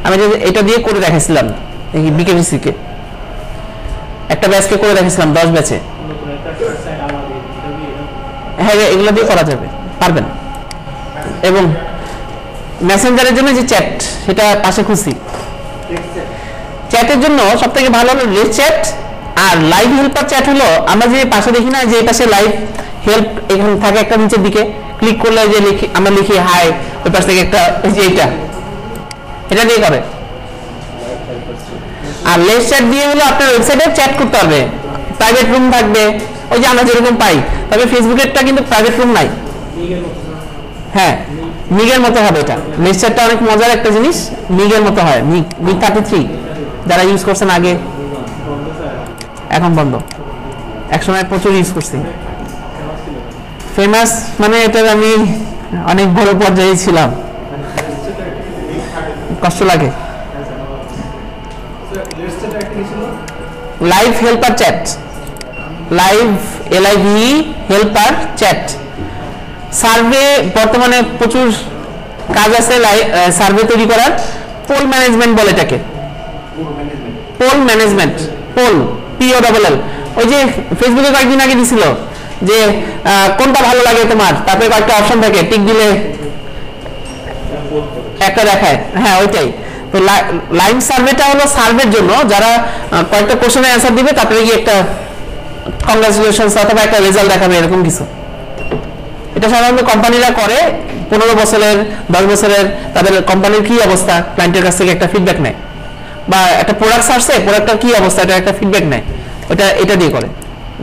আমি এটা দিয়ে করে দেখাইছিলাম বিকেবিসি কে, একটা ব্যাচকে করে দেখাইছিলাম 10 ব্যাচে। হ্যাঁ, এগুলো দিয়ে করা যাবে, পারবেন। এবং মেসেঞ্জারের জন্য যে চ্যাট, সেটা পাশে খুঁজছি। চ্যাটের জন্য সব থেকে ভালো হলো লেস চ্যাট, আর লাইভ হেল্পার চ্যাট হলো আমরা যে পাশে দেখি না, যে পাশে লাইভ হেল্প এখানে থাকে একটা নিচের দিকে, ক্লিক করলে যে আমরা লিখি হাই, ওই পাশ থেকে একটা যে এটা দিয়ে করে। আর লেস চ্যাট দিয়ে হলো আপনার ওয়েবসাইটে চ্যাট করতে পারবে, প্রাইভেট রুম থাকবে, ওই যে আমরা যেরকম পাই। তবে ফেসবুকেরটা কিন্তু প্রাইভেট রুম নাই। হ্যাঁ, মিগের মতো হবে এটা। লেস চ্যাটটা অনেক মজার একটা জিনিস, মিগের মতো হয়। মিগ 33 যারা ইউজ করছেন আগে, এখন বন্ধ, একসময় প্রচুর ইউজ করছি। ফেমাস মানে এটা আমি অনেক বড় পর্যায়ে ছিলাম, কষ্ট লাগে। Live helper chat, live LIVE helper chat. Survey বর্তমানে প্রচুর কাজ আছে সার্ভে তৈরি করার। পোল ম্যানেজমেন্ট বলে এটাকে, পোল ম্যানেজমেন্ট, পোল POLL। ওই যে ফেসবুকে কয়েকদিন আগে দিছিল যে কোনটা ভালো লাগে তোমার, তারপরে কয়েকটা অপশন থাকে, টিক দিলে একটা দেখায়। হ্যাঁ, ওইটাই। তো লাইভ সার্ভেটা হলো সার্ভের জন্য, যারা কয়েকটা কোশ্চেনের অ্যান্সার দিবে, তারপরে গিয়ে একটা কংগ্রাচুলেশনস অথবা একটা রেজাল্ট দেখাবে, এরকম কিছু। এটা সাধারণত কোম্পানিরা করে, 15 বছরের 10 বছরের তাদের কোম্পানির কি অবস্থা ক্লায়েন্টের কাছ থেকে একটা ফিডব্যাক নেয়, বা একটা প্রোডাক্ট সার্চে প্রোডাক্টটার কি অবস্থা এটা একটা ফিডব্যাক নেয়, এটা দিয়ে করে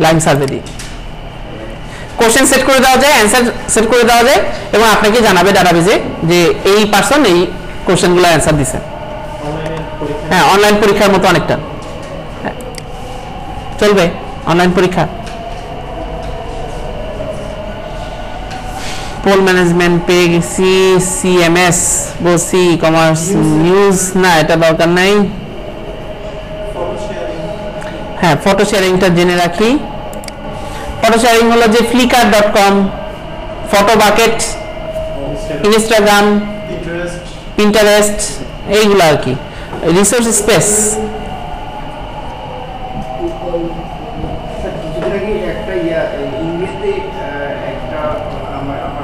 লাইভ সার্ভে দিয়ে। কোশ্চেন সেট করে দেওয়া যায়, অ্যান্সার সেট করে দেওয়া যায়, এবং আপনাকে জানাবে ডাটাবেজে যে এই পারসন এই কোশ্চেনগুলো অ্যান্সার দিছে। হ্যাঁ, অনলাইন পরীক্ষার মতো অনেকটা। চলবে অনলাইন পরীক্ষা। পোল ম্যানেজমেন্ট পেয়েছি, সিএমএস বলছি, কমার্স নিউজ না এটা দরকার নাই। হ্যাঁ ফটো শেয়ারিংটা জেনে রাখি। ফটো শেয়ারিং হলো যে flickr.com, photo bucket, Instagram, Pinterest এইগুলো আর কি। রিসোর্স স্পেস একটা ইংরেজিতে একটা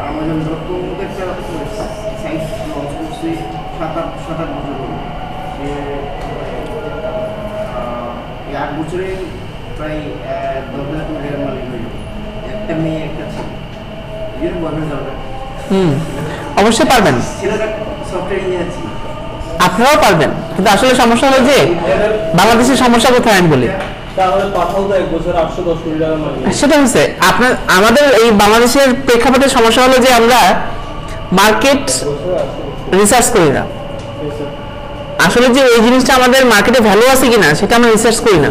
আমাজন.com একটা সাইট লঞ্চ করছে 7-8 বছর হলো। সে 8 বছরে প্রায় 10,000 কোটি টাকার মালিক হইল। একটা মেয়ে একটা ছেলে, এই জন্য বয়ফ্রেন্ড দরকার। অবশ্যই পারবেন, ছেলেটা সফটওয়্যার ইঞ্জিনিয়ার ছিল। আপনারাও পারবেন, কিন্তু আসলে সমস্যা হলো যে বাংলাদেশের সমস্যা কোথায় আমি বলি, তাহলে পাঠাও তো 1 বছর 810 কোটি টাকা মালিক। সেটা হচ্ছে আপনার আমাদের এই বাংলাদেশের প্রেক্ষাপটে সমস্যা হলো যে আমরা মার্কেট রিসার্চ করি না। আসলে যে এই জিনিসটা আমাদের মার্কেটে ভ্যালু আছে কিনা সেটা আমরা রিসার্চ করি না।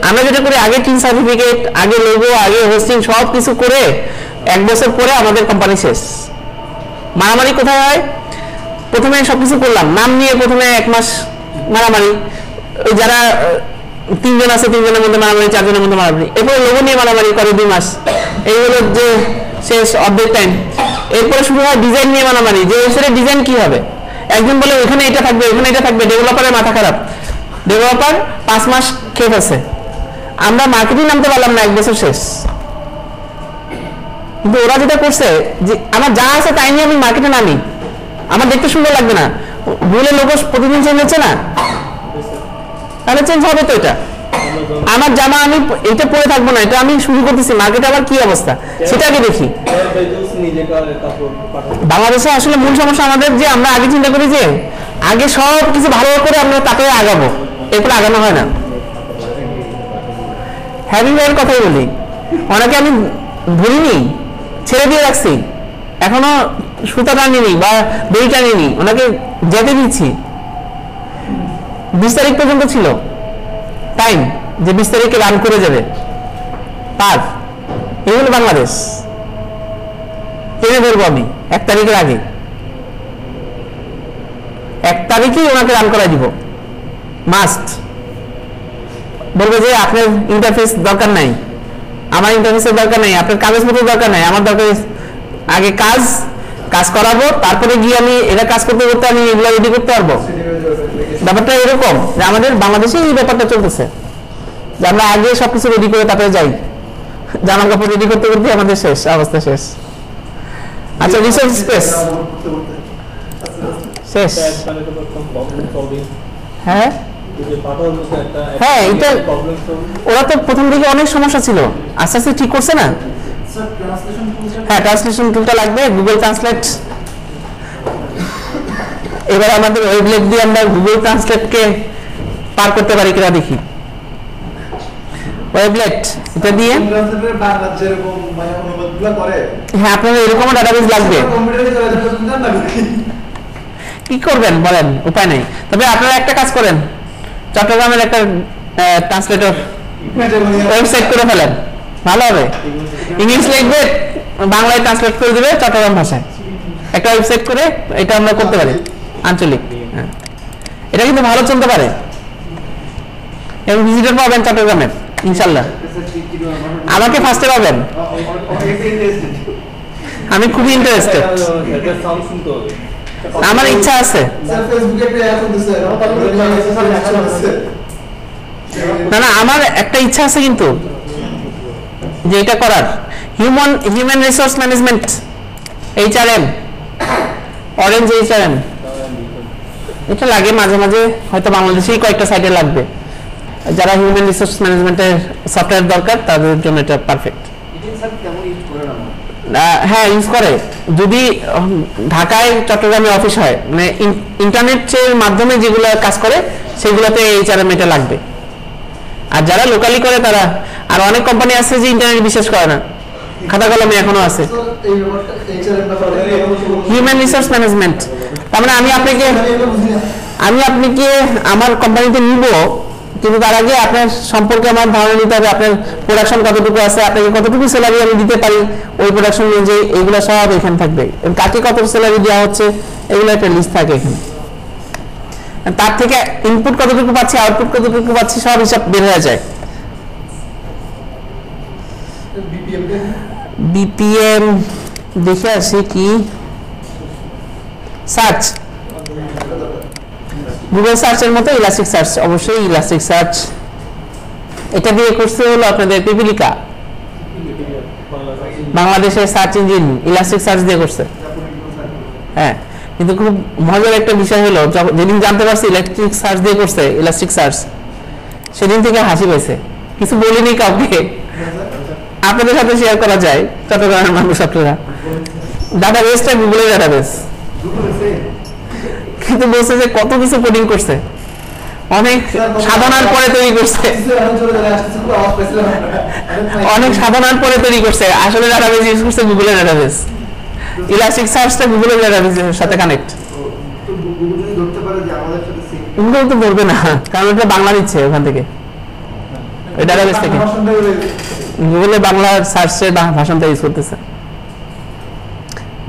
আমরা যেটা করি আগে টিন সার্টিফিকেট, আগে লোগো, আগে হোস্টিং সব কিছু করে 1 বছর পরে আমাদের কোম্পানি শেষ। মারামারি কোথায় হয়, প্রথমে সবকিছু করলাম, নাম নিয়ে প্রথমে 1 মাস মারামারি, ওই যারা 3 জন আছে 3 জনের মধ্যে মারামারি, 4 জনের মধ্যে মারামারি, এরপরে লোগো নিয়ে মারামারি করে 2 মাস, এই হলো যে শেষ অর্ধেক টাইম। এরপরে শুরু হয় ডিজাইন নিয়ে মারামারি, যে ওয়েবসাইটের ডিজাইন কি হবে, একজন বলে ওখানে এটা থাকবে ওখানে এটা থাকবে, ডেভেলপারের মাথা খারাপ, ডেভেলপার 5 মাস খেয়ে ফেলছে, আমরা মার্কেটিং নামতে পারলাম না, 1 বছর শেষ। কিন্তু ওরা যেটা করছে যে আমার যা আছে তাই নিয়ে আমি মার্কেটে নামি, আমার দেখতে সুন্দর লাগবে না, ভুলে লোগো প্রতিদিন চেঞ্জ হচ্ছে না, তাহলে চেঞ্জ হবে তো। এটা আমার জামা আমি এটা পরে থাকবো না, এটা আমি শুরু করতেছি, মার্কেটে আবার কি অবস্থা সেটা আগে দেখি। বাংলাদেশে আসলে মূল সমস্যা আমাদের যে আমরা আগে চিন্তা করি যে আগে সব কিছু ভালো করে আমরা তারপরে আগাবো, এরপরে আগানো হয় না। হ্যাভিংয়ের কথাই বলি, অনেকে আমি ধরিনি, ছেড়ে দিয়ে রাখছি, এখনো সুতা টানিনি বা দড়ি টানিনি, ওনাকে যেতে দিচ্ছি। 20 তারিখ পর্যন্ত ছিল টাইম যে 20 তারিখে রান করে যাবে পার, এই হলো বাংলাদেশ। টেনে ধরবো আমি 1 তারিখের আগে, 1 তারিখেই ওনাকে রান করাই দিব, মাস্ট। বলবো যে আপনার ইন্টারফেস দরকার নাই, আমার ইন্টারফেসের দরকার নাই, আপনার কাগজপত্র দরকার নাই, আমার দরকার আগে কাজ করাবো, তারপরে গিয়ে আমি এটা কাজ করতে করতে আমি এগুলো রেডি করতে পারবো। ব্যাপারটা এরকম যে আমাদের বাংলাদেশে এই ব্যাপারটা চলতেছে যে আমরা আগে সবকিছু রেডি করে তারপরে যাই, জামা কাপড় রেডি করতে করতে আমাদের শেষ অবস্থা শেষ। আচ্ছা রিসোর্স স্পেস শেষ। হ্যাঁ হ্যাঁ, এটা ওরা তো প্রথম দিকে অনেক সমস্যা ছিল, আস্তে আস্তে ঠিক করছে না। হ্যাঁ ট্রান্সলেশন টুলটা লাগবে, গুগল ট্রান্সলেট। এবার আমাদের ওয়েবলেট দিয়ে আমরা গুগল ট্রান্সলেটকে পার করতে পারি কিনা দেখি। ওয়েবলেট এটা দিয়ে হ্যাঁ আপনার এরকম ডাটাবেস লাগবে, কি করবেন বলেন, উপায় নেই। তবে আপনারা একটা কাজ করেন, চট্টগ্রামের একটা ট্রান্সলেটর ওয়েবসাইট করে ফেলেন, ভালো হবে। ইংলিশ লিখবে, বাংলায় ট্রান্সলেট করে দেবে চট্টগ্রাম ভাষায়, একটা ওয়েবসাইট করে এটা আমরা করতে পারি আঞ্চলিক। হ্যাঁ এটা কিন্তু ভালো চলতে পারে এবং ভিজিটর পাবেন চট্টগ্রামের ইনশাল্লাহ। আমাকে ফার্স্টে পাবেন, আমি খুবই ইন্টারেস্টেড, আমার ইচ্ছা আছে। না না আমার একটা ইচ্ছা আছে কিন্তু যে এটা করার, human resource management, HRM, orange HRM, এটা লাগে মাঝে মাঝে, হয়তো বাংলাদেশেই কয়েকটা সাইটে লাগবে। যারা হিউম্যান রিসোর্স ম্যানেজমেন্টের সফটওয়্যার দরকার তাদের জন্য এটা পারফেক্ট। হ্যাঁ ইউজ করে, যদি ঢাকায় চট্টগ্রামে অফিস হয়, মানে ইন্টারনেটের মাধ্যমে যেগুলো কাজ করে সেগুলোতে HRM এটা লাগবে। আর যারা লোকালি করে তারা, আর অনেক কোম্পানি আছে যে ইন্টারনেট বিশ্বাস করে না, খাতা কলমে এখনো আছে। হিউম্যান রিসোর্স ম্যানেজমেন্ট তার মানে আমি আপনাকে আমার কোম্পানিতে নিব, কিন্তু তার আগে আপনার সম্পর্কে আমার ধারণা নিতে হবে, আপনার প্রোডাকশন কতটুকু আছে, আপনাকে কতটুকু স্যালারি আমি দিতে পারি ওই প্রোডাকশন অনুযায়ী, এইগুলো সব এখানে থাকবে। কাকে কত স্যালারি দেওয়া হচ্ছে এগুলো একটা লিস্ট থাকে এখানে। তার থেকে ইনপুট কতটুকু পাচ্ছি, আউটপুট কতটুকু পাচ্ছি, সব হিসাব বের হয়ে যায়। বিপিএম দেখে আসি কি, সার্চ গুগল সার্চের মতো ইলাস্টিক সার্চ, অবশ্যই ইলাস্টিক সার্চ। এটা দিয়ে করতে হলো আপনাদের পিপিলিকা, বাংলাদেশের সার্চ ইঞ্জিন ইলাস্টিক সার্চ দিয়ে করছে। হ্যাঁ, কিন্তু খুব মজার একটা বিষয় হলো যেদিন জানতে পারছি ইলেকট্রিক সার্চ দিয়ে করছে, ইলাস্টিক সার্চ, সেদিন থেকে হাসি পেয়েছে। কিছু বলিনি কাউকে, আপনাদের সাথে শেয়ার করা যায়, চট্টগ্রামের মানুষ আপনারা। ডাটাবেসটা গুগলের ডাটাবেস, কিন্তু বলছে যে কত কিছু কোডিং করছে, অনেক সাধনার পরে তৈরি করছে, অনেক সাধনার পরে তৈরি করছে। আসলে ডাটাবেস ইউজ করছে গুগলের ডাটাবেস, ইলাস্টিক সার্চটা গুগলের ডাটাবেসের সাথে কানেক্ট। গুগল তো বলবে না, কারণ এটা বাংলা নিচ্ছে ওখান থেকে, ওই ডাটাবেস থেকে। গুগলে বাংলা সার্চের ভাষণটা ইউজ করতেছে।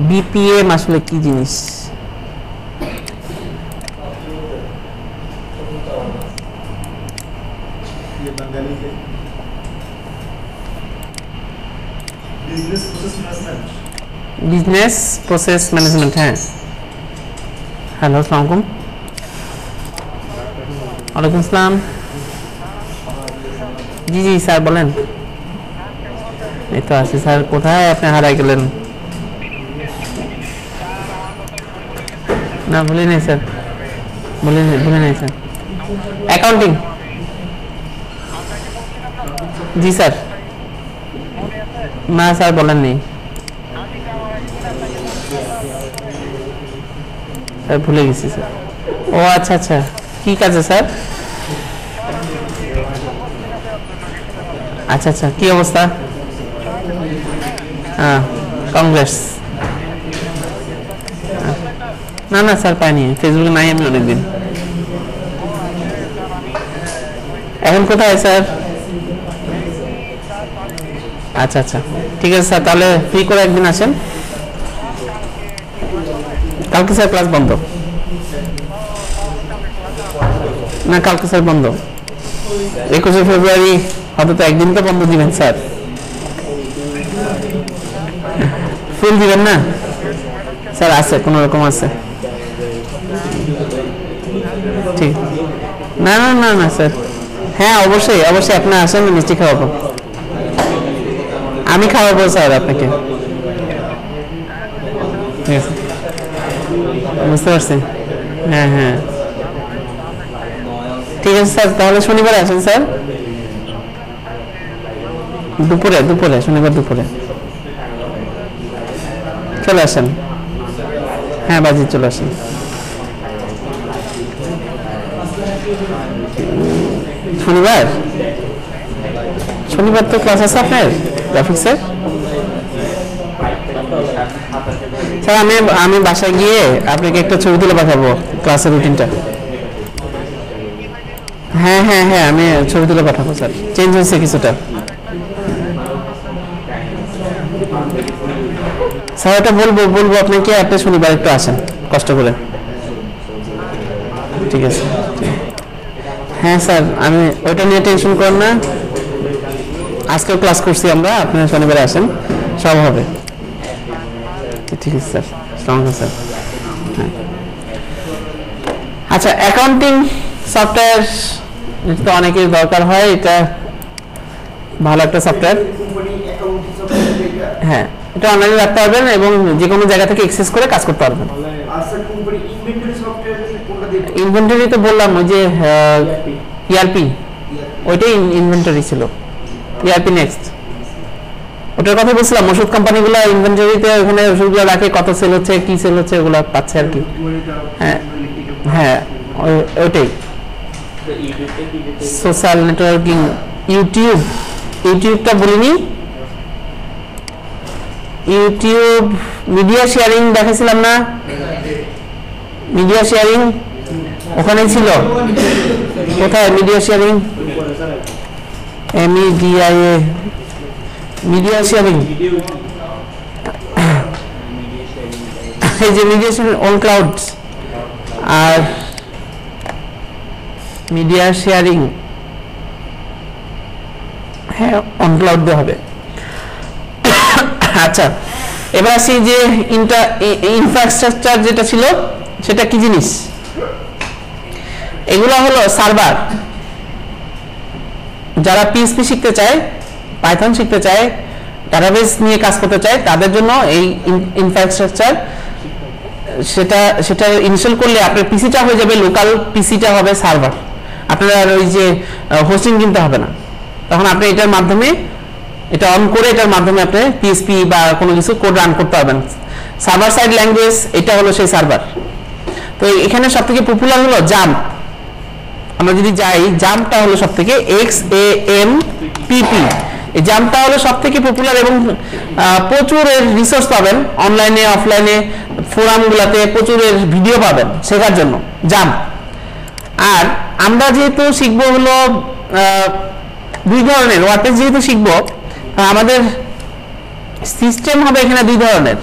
বিপিএম আসলে কি জিনিস? Business process management. হ্যাঁ, হ্যালো, আসসালামু আলাইকুম। ওয়ালাইকুম আসসালাম। জি জি স্যার বলেন। এই তো আছি স্যার। কোথায় আপনি হারাই গেলেন? না ভুলে নেই স্যার, ভুলে নেই স্যার। অ্যাকাউন্টিং, জি স্যার। না স্যার বলেন নেই স্যার, ভুলে গেছি স্যার। ও আচ্ছা আচ্ছা, কি কাজে স্যার? আচ্ছা আচ্ছা, কি অবস্থা? হ্যাঁ, কংগ্রেস। না না স্যার, পাইনি, ফেসবুকে নাই আমি অনেকদিন। এখন কোথায় স্যার? আচ্ছা আচ্ছা, ঠিক আছে স্যার, তাহলে ফ্রি করে একদিন আসেন। কালকে স্যার ক্লাস বন্ধ না, কালকে স্যার বন্ধ। 21শে ফেব্রুয়ারি অন্তত একদিন তো বন্ধ দিবেন স্যার, ফুল দিবেন না স্যার? আছে, কোন রকম আছে, ঠিক। না না না না স্যার, হ্যাঁ অবশ্যই অবশ্যই, আপনি আসেন, মিষ্টি খাওয়াবো, আমি খাওয়াবো স্যার আপনাকে। ঠিক আছে, বুঝতে পারছি। হ্যাঁ হ্যাঁ, ঠিক আছে স্যার, তাহলে শনিবার আসেন স্যার, দুপুরে শনিবার দুপুরে চলে আসেন। হ্যাঁ বাজি, চলে আসেন। শনিবার তো ক্লাস আছে আপনার গ্রাফিক্সের? স্যার আমি বাসায় গিয়ে আপনাকে একটা ছবি তুলে পাঠাবো ক্লাসের রুটিনটা। হ্যাঁ হ্যাঁ হ্যাঁ, আমি ছবি তুলে পাঠাবো স্যার, চেঞ্জ হয়েছে কিছুটা। স্যার এটা বলবো আপনাকে, আপনি শনিবার একটু আসেন কষ্ট করে। ঠিক আছে, হ্যাঁ স্যার, আমি ওইটা নিয়ে টেনশন করেন না, আজকেও ক্লাস করছি আমরা, আপনারা শনিবারে আসেন, সব হবে। ঠিক আছে স্যার, আসসালামু আলাইকুম স্যার। হ্যাঁ, আচ্ছা, অ্যাকাউন্টিং সফটওয়্যার তো অনেকের দরকার হয়, এটা ভালো একটা সফটওয়্যার। হ্যাঁ, এটা অনলাইনে রাখতে পারবেন এবং যে কোনো জায়গা থেকে অ্যাক্সেস করে কাজ করতে পারবেন। ইনভেন্টরি তো বললাম, ওই যে ইআরপি, ওইটাই ইনভেন্টরি ছিল। ইআরপি নেক্সট, ওটার কথা বলছিলাম। ওষুধ কোম্পানিগুলো ইনভেন্টরিতে ওখানে ওষুধগুলো রাখে, কত সেল হচ্ছে, কি সেল হচ্ছে, ওগুলো পাচ্ছে আর কি। হ্যাঁ হ্যাঁ, ওইটাই। সোশ্যাল নেটওয়ার্কিং, ইউটিউবটা বলিনি, ইউটিউব মিডিয়া শেয়ারিং দেখাছিলাম না? মিডিয়া শেয়ারিং ওখানেই ছিল। কোথায় মিডিয়া শেয়ারিং উপরে sir MEDIA media sharing video এই যে মিডিয়া শেয়ারিং অন ক্লাউড আর মিডিয়া শেয়ারিং হ্যাঁ অন ক্লাউড দিয়ে হবে। আচ্ছা এবার আসি যে ইনফ্রাস্ট্রাকচার যেটা ছিল সেটা কি জিনিস, এগুলো হলো সার্ভার। যারা PHP শিখতে চায়, পাইথন শিখতে চায়, ডাটাবেস নিয়ে কাজ করতে চায় তাদের জন্য এই ইনফ্রাস্ট্রাকচার সেটা ইনস্টল করলে আপনার পিসিটা হয়ে যাবে লোকাল, পিসিটা হবে সার্ভার। আপনার ওই যে হোস্টিং কিনতে হবে না, তখন আপনি এটার মাধ্যমে এটা অন করে এটার মাধ্যমে আপনি PHP বা কোনো কিছু কোড রান করতে পারবেন। সার্ভার সাইড ল্যাঙ্গুয়েজ এটা হলো সেই সার্ভার। তো এখানে সবথেকে পপুলার হলো জাম্প। আমরা যদি যাই জাম্পটা হলো সবথেকে XAMPP, এই জাম্পটা হলো সবথেকে পপুলার এবং প্রচুর এর রিসোর্স পাবেন অনলাইনে অফলাইনে ফোরামগুলোতে, প্রচুর এর ভিডিও পাবেন শেখার জন্য জাম্প। আর আমরা যেহেতু শিখবো হলো দুই ধরনের ওয়ার্ডপ্রেস, যেহেতু শিখবো আমাদের সিস্টেম হবে এখানে দুই ধরনের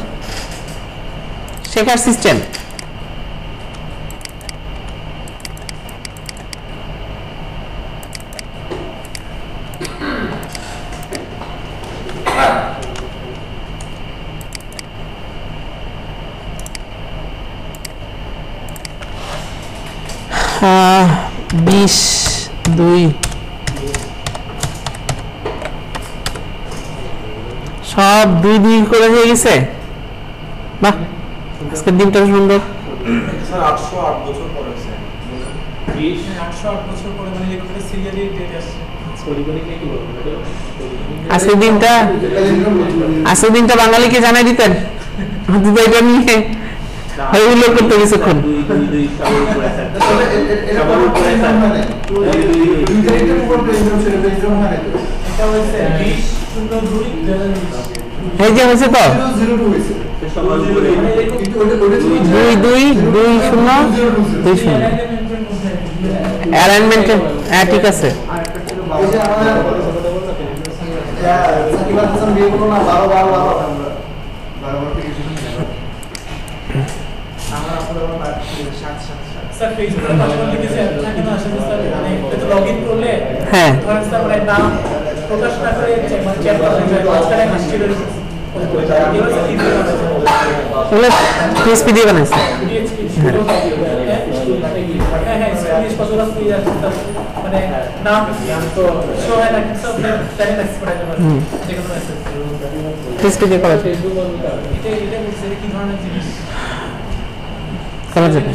শেখার সিস্টেম। আহ 20-2 সব 2-2 করে হয়ে গেছে। বাহ আজকের দিনটা সুন্দর। স্যার 808 বছর পরে স্যার 808 বছর পরে মানে এগুলো সিরিয়ালি ডেট আসছে। আজকের দিনটা বাঙালিকে জানাই দিতেন, এটা নিয়ে হইলো করতে কিছুক্ষণ। এই যে হয়েছে তো 2-2-2-0-2-0 অ্যালাইনমেন্ট। হ্যাঁ ঠিক আছে। স্যার ফেসবুকে পাসওয়ার্ড লিখেছে না কেন আসলে স্যার মানে এটা লগইন করলে হ্যাঁ ধরেন স্যার মানে নাম প্রকাশ না করে মানে চ্যাট করা যায় পাঁচটা টাইম আসছিল ওগুলো PHP দিয়ে বানাইছে। হ্যাঁ হ্যাঁ স্কুলিশ কতটা ফ্রি আছে মানে নাম তো শো হয় না সব টাইম অ্যাক্সেস করা যায় যে কোনো অ্যাক্সেস PHP দিয়ে করা যায়। এটা বলছে কি ধরনের জিনিস করা যাবে।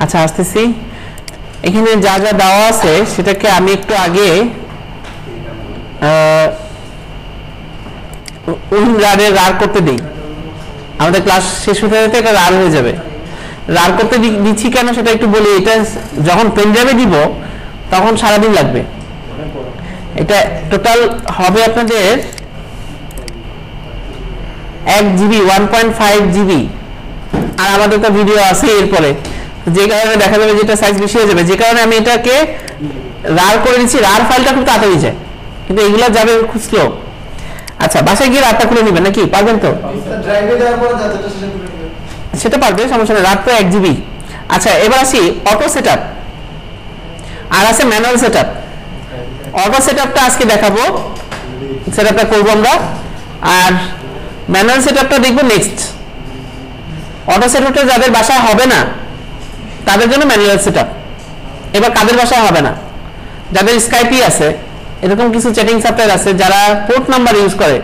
আচ্ছা আসতেছি, এখানে যা যা দেওয়া আছে সেটাকে আমি একটু আগে রার করতে দিই। আমাদের ক্লাস শেষ হতে হতে এটা রার হয়ে যাবে। রার করতে দিচ্ছি কেন সেটা একটু বলি। এটা যখন পেন ড্রাইভে দিব তখন সারাদিন লাগবে। এটা টোটাল হবে আপনাদের 1 GB 1.5 GB। আর আমাদের তো ভিডিও আছে এরপরে, যে কারণে দেখা যাবে যেটা সাইজ বেশি হয়ে যাবে, যে কারণে আমি এটাকে রার করে দিচ্ছি। রার ফাইলটা খুব তাড়াতাড়ি যায়, কিন্তু এগুলো যাবে খুব স্লো। আচ্ছা বাসায় গিয়ে রাতটা খুলে নেবেন নাকি? পারবেন তো? ড্রাইভে দেওয়ার পরে যেটা সেটা খুলে নেবেন, সেটা পারবে, সমস্যা নেই। রাত তো 1 GB। আচ্ছা এবার আসি অটো সেটআপ আর আছে ম্যানুয়াল সেটআপ। অটো সেটআপটা আজকে দেখাবো, সেটআপটা করবো আমরা, আর ম্যানুয়াল সেটআপটা দেখবো নেক্সট। অটো সেটআপটা যাদের বাসায় হবে না তাদের জন্য ম্যানুয়াল সেটআপ। এবার কাদের বাসায় হবে না? যাদের স্কাইপি আছে, এরকম কিছু চ্যাটিং সফটওয়্যার আছে যারা পোর্ট নাম্বার ইউজ করে,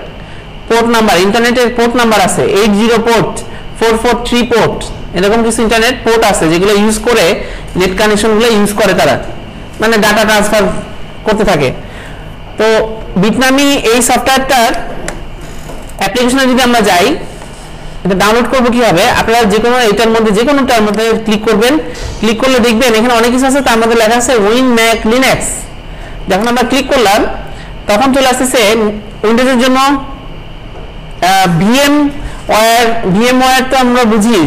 পোর্ট নাম্বার ইন্টারনেটের পোর্ট নাম্বার আছে 80 পোর্ট 443 পোর্ট, এরকম কিছু ইন্টারনেট পোর্ট আছে যেগুলো ইউজ করে নেট কানেকশনগুলো ইউজ করে তারা, মানে ডাটা ট্রান্সফার করতে থাকে। তো বিটনামি এই সফটওয়্যারটার অ্যাপ্লিকেশনে যদি আমরা যাই, এটা ডাউনলোড করবো কিভাবে? আপনারা যে কোনো এটার মধ্যে যে কোনোটার মধ্যে ক্লিক করবেন, ক্লিক করলে দেখবেন এখানে অনেক কিছু আছে, তার মধ্যে লেখা আছে উইন ম্যাক লিনাক্স। যখন আমরা ক্লিক করলাম তখন চলে আসতেছে উইন্ডোজের জন্য ভিএমওয়্যার তো আমরা বুঝি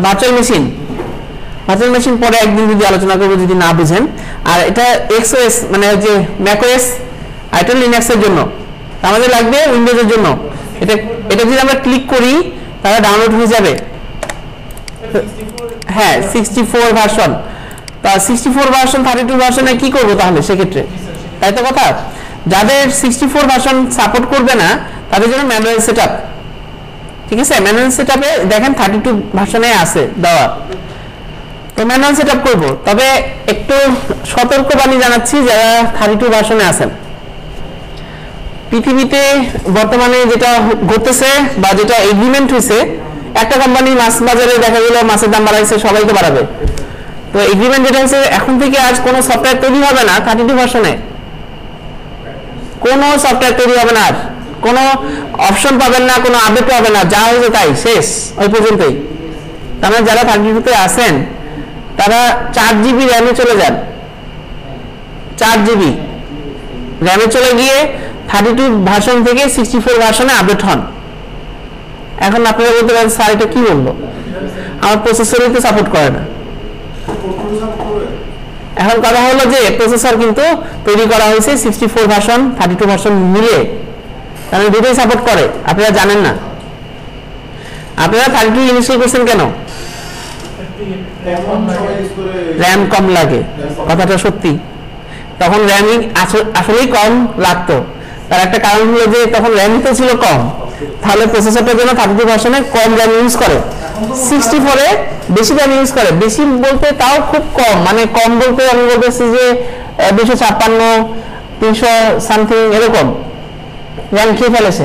ভার্চুয়াল মেশিন, ভার্চুয়াল মেশিন পরে একদিন যদি আলোচনা করবো যদি না বুঝেন। আর এটা এক্সওএস মানে যে ম্যাকওএস আর এটা লিনাক্সের জন্য, আমাদের লাগবে উইন্ডোজের জন্য। এটা এটা যদি আমরা ক্লিক করি তাহলে ডাউনলোড হয়ে যাবে। হ্যাঁ 64 ভার্সন, তা 64 ভার্সন 32 ভার্সনে কি করবো তাহলে সেক্ষেত্রে, তাই তো কথা। যাদের 64 ভার্সন সাপোর্ট করবে না তাদের জন্য ম্যানুয়াল সেটআপ, ঠিক আছে। ম্যানুয়াল সেটআপে দেখেন 32 ভার্সনে আছে দেওয়া, তো ম্যানুয়াল সেটআপ করব। তবে একটু সতর্কবাণী জানাচ্ছি যারা 32 ভার্সনে আছেন, পৃথিবীতে বর্তমানে যেটা ঘটতেছে বা যেটা এগ্রিমেন্ট হয়েছে, একটা কোম্পানি মাছ বাজারে দেখা গেল মাছের দাম বাড়াইছে, সবাই তো বাড়াবে। তো এগ্রিমেন্ট যেটা হয়েছে এখন থেকে আজ কোনো সফটওয়্যার তৈরি হবে না 32 ভার্সনে, কোনো সফটওয়্যার তৈরি হবে না, আর কোনো অপশন পাবেন না, কোনো আপডেট পাবেন না, যা হয়েছে তাই শেষ, ওই পর্যন্তই। তার মানে যারা 32তে আছেন তারা 4 GB র্যামে চলে যান, 4 GB র্যামে চলে গিয়ে 32 ভার্সন থেকে 64 ভার্সনে আপডেট হন। এখন আপনারা বলতে পারেন স্যার এটা কি বলবো, আমার প্রসেসরই তো সাপোর্ট করে না। এখন কথা হলো যে প্রসেসর কিন্তু তৈরি করা হয়েছে 64 ভার্সন 32 ভার্সন মিলে, তাহলে দুটোই সাপোর্ট করে, আপনারা জানেন না। আপনারা 32 ইনস্টল করছেন কেন? র্যাম কম লাগে, কথাটা সত্যি। তখন র্যামই আসলেই কম লাগতো, তার একটা কারণ হলো যে তখন র্যামই তো ছিল কম, তাহলে প্রসেসরটার জন্য 32 ভার্সনে কম র্যাম ইউজ করে, 64-এ বেশি র্যাম ইউজ করে। বেশি বলতে তাও খুব কম, মানে কম বলতে আমি বলতেছি যে 256 300 সামথিং এরকম র্যাম খেয়ে ফেলেছে।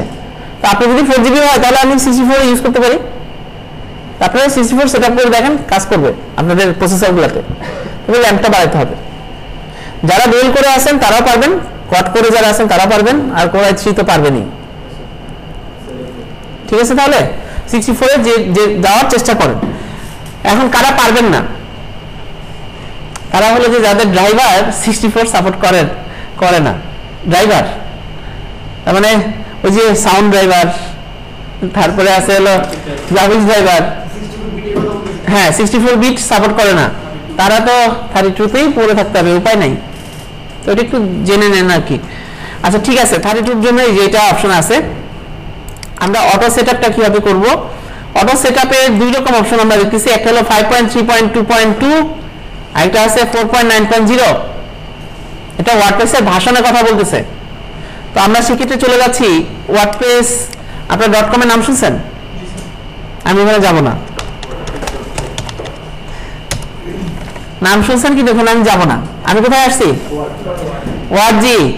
তো আপনি যদি 4 GB হয় তাহলে আমি 64 ইউজ করতে পারি। আপনারা 64 সেট আপ করে দেখেন, কাজ করবে আপনাদের প্রসেসরগুলোতে, তবে র্যামটা বাড়াতে হবে। যারা ডুয়েল করে আছেন তারাও পারবেন, কোয়াড করে যারা আছেন তারাও পারবেন, আর কোর i3 তো পারবেনই, ঠিক আছে। তাহলে 64-এ যে যাওয়ার চেষ্টা করেন। এখন কারা পারবেন না, তারা হলো যে যাদের ড্রাইভার 64 সাপোর্ট করে না, ড্রাইভার তার মানে ওই যে সাউন্ড ড্রাইভার, তারপরে আছে হলো গ্রাফিক্স ড্রাইভার, হ্যাঁ 64 বিট সাপোর্ট করে না, তারা তো 32তেই পড়ে থাকতে হবে, উপায় নাই। তো এটা একটু জেনে নেন আর কি। আচ্ছা ঠিক আছে, 32-র জন্য যেটা অপশন আছে, আমরা অটো সেটআপটা কিভাবে করব। অটো সেটআপে দুই রকম অপশন আমরা দেখতেছি, একটা হলো 5.3.2.2 আর একটা আছে 4.9.0। এটা ওয়ার্ডপ্রেসের ভাষণের কথা বলতেছে। তো আমরা সেক্ষেত্রে চলে যাচ্ছি ওয়ার্ডপ্রেস। আপনার .com এর নাম শুনছেন? আমি ওখানে যাব না, নাম শুনছেন কিন্তু ওখানে আমি যাব না। আমি কোথায় আসছি?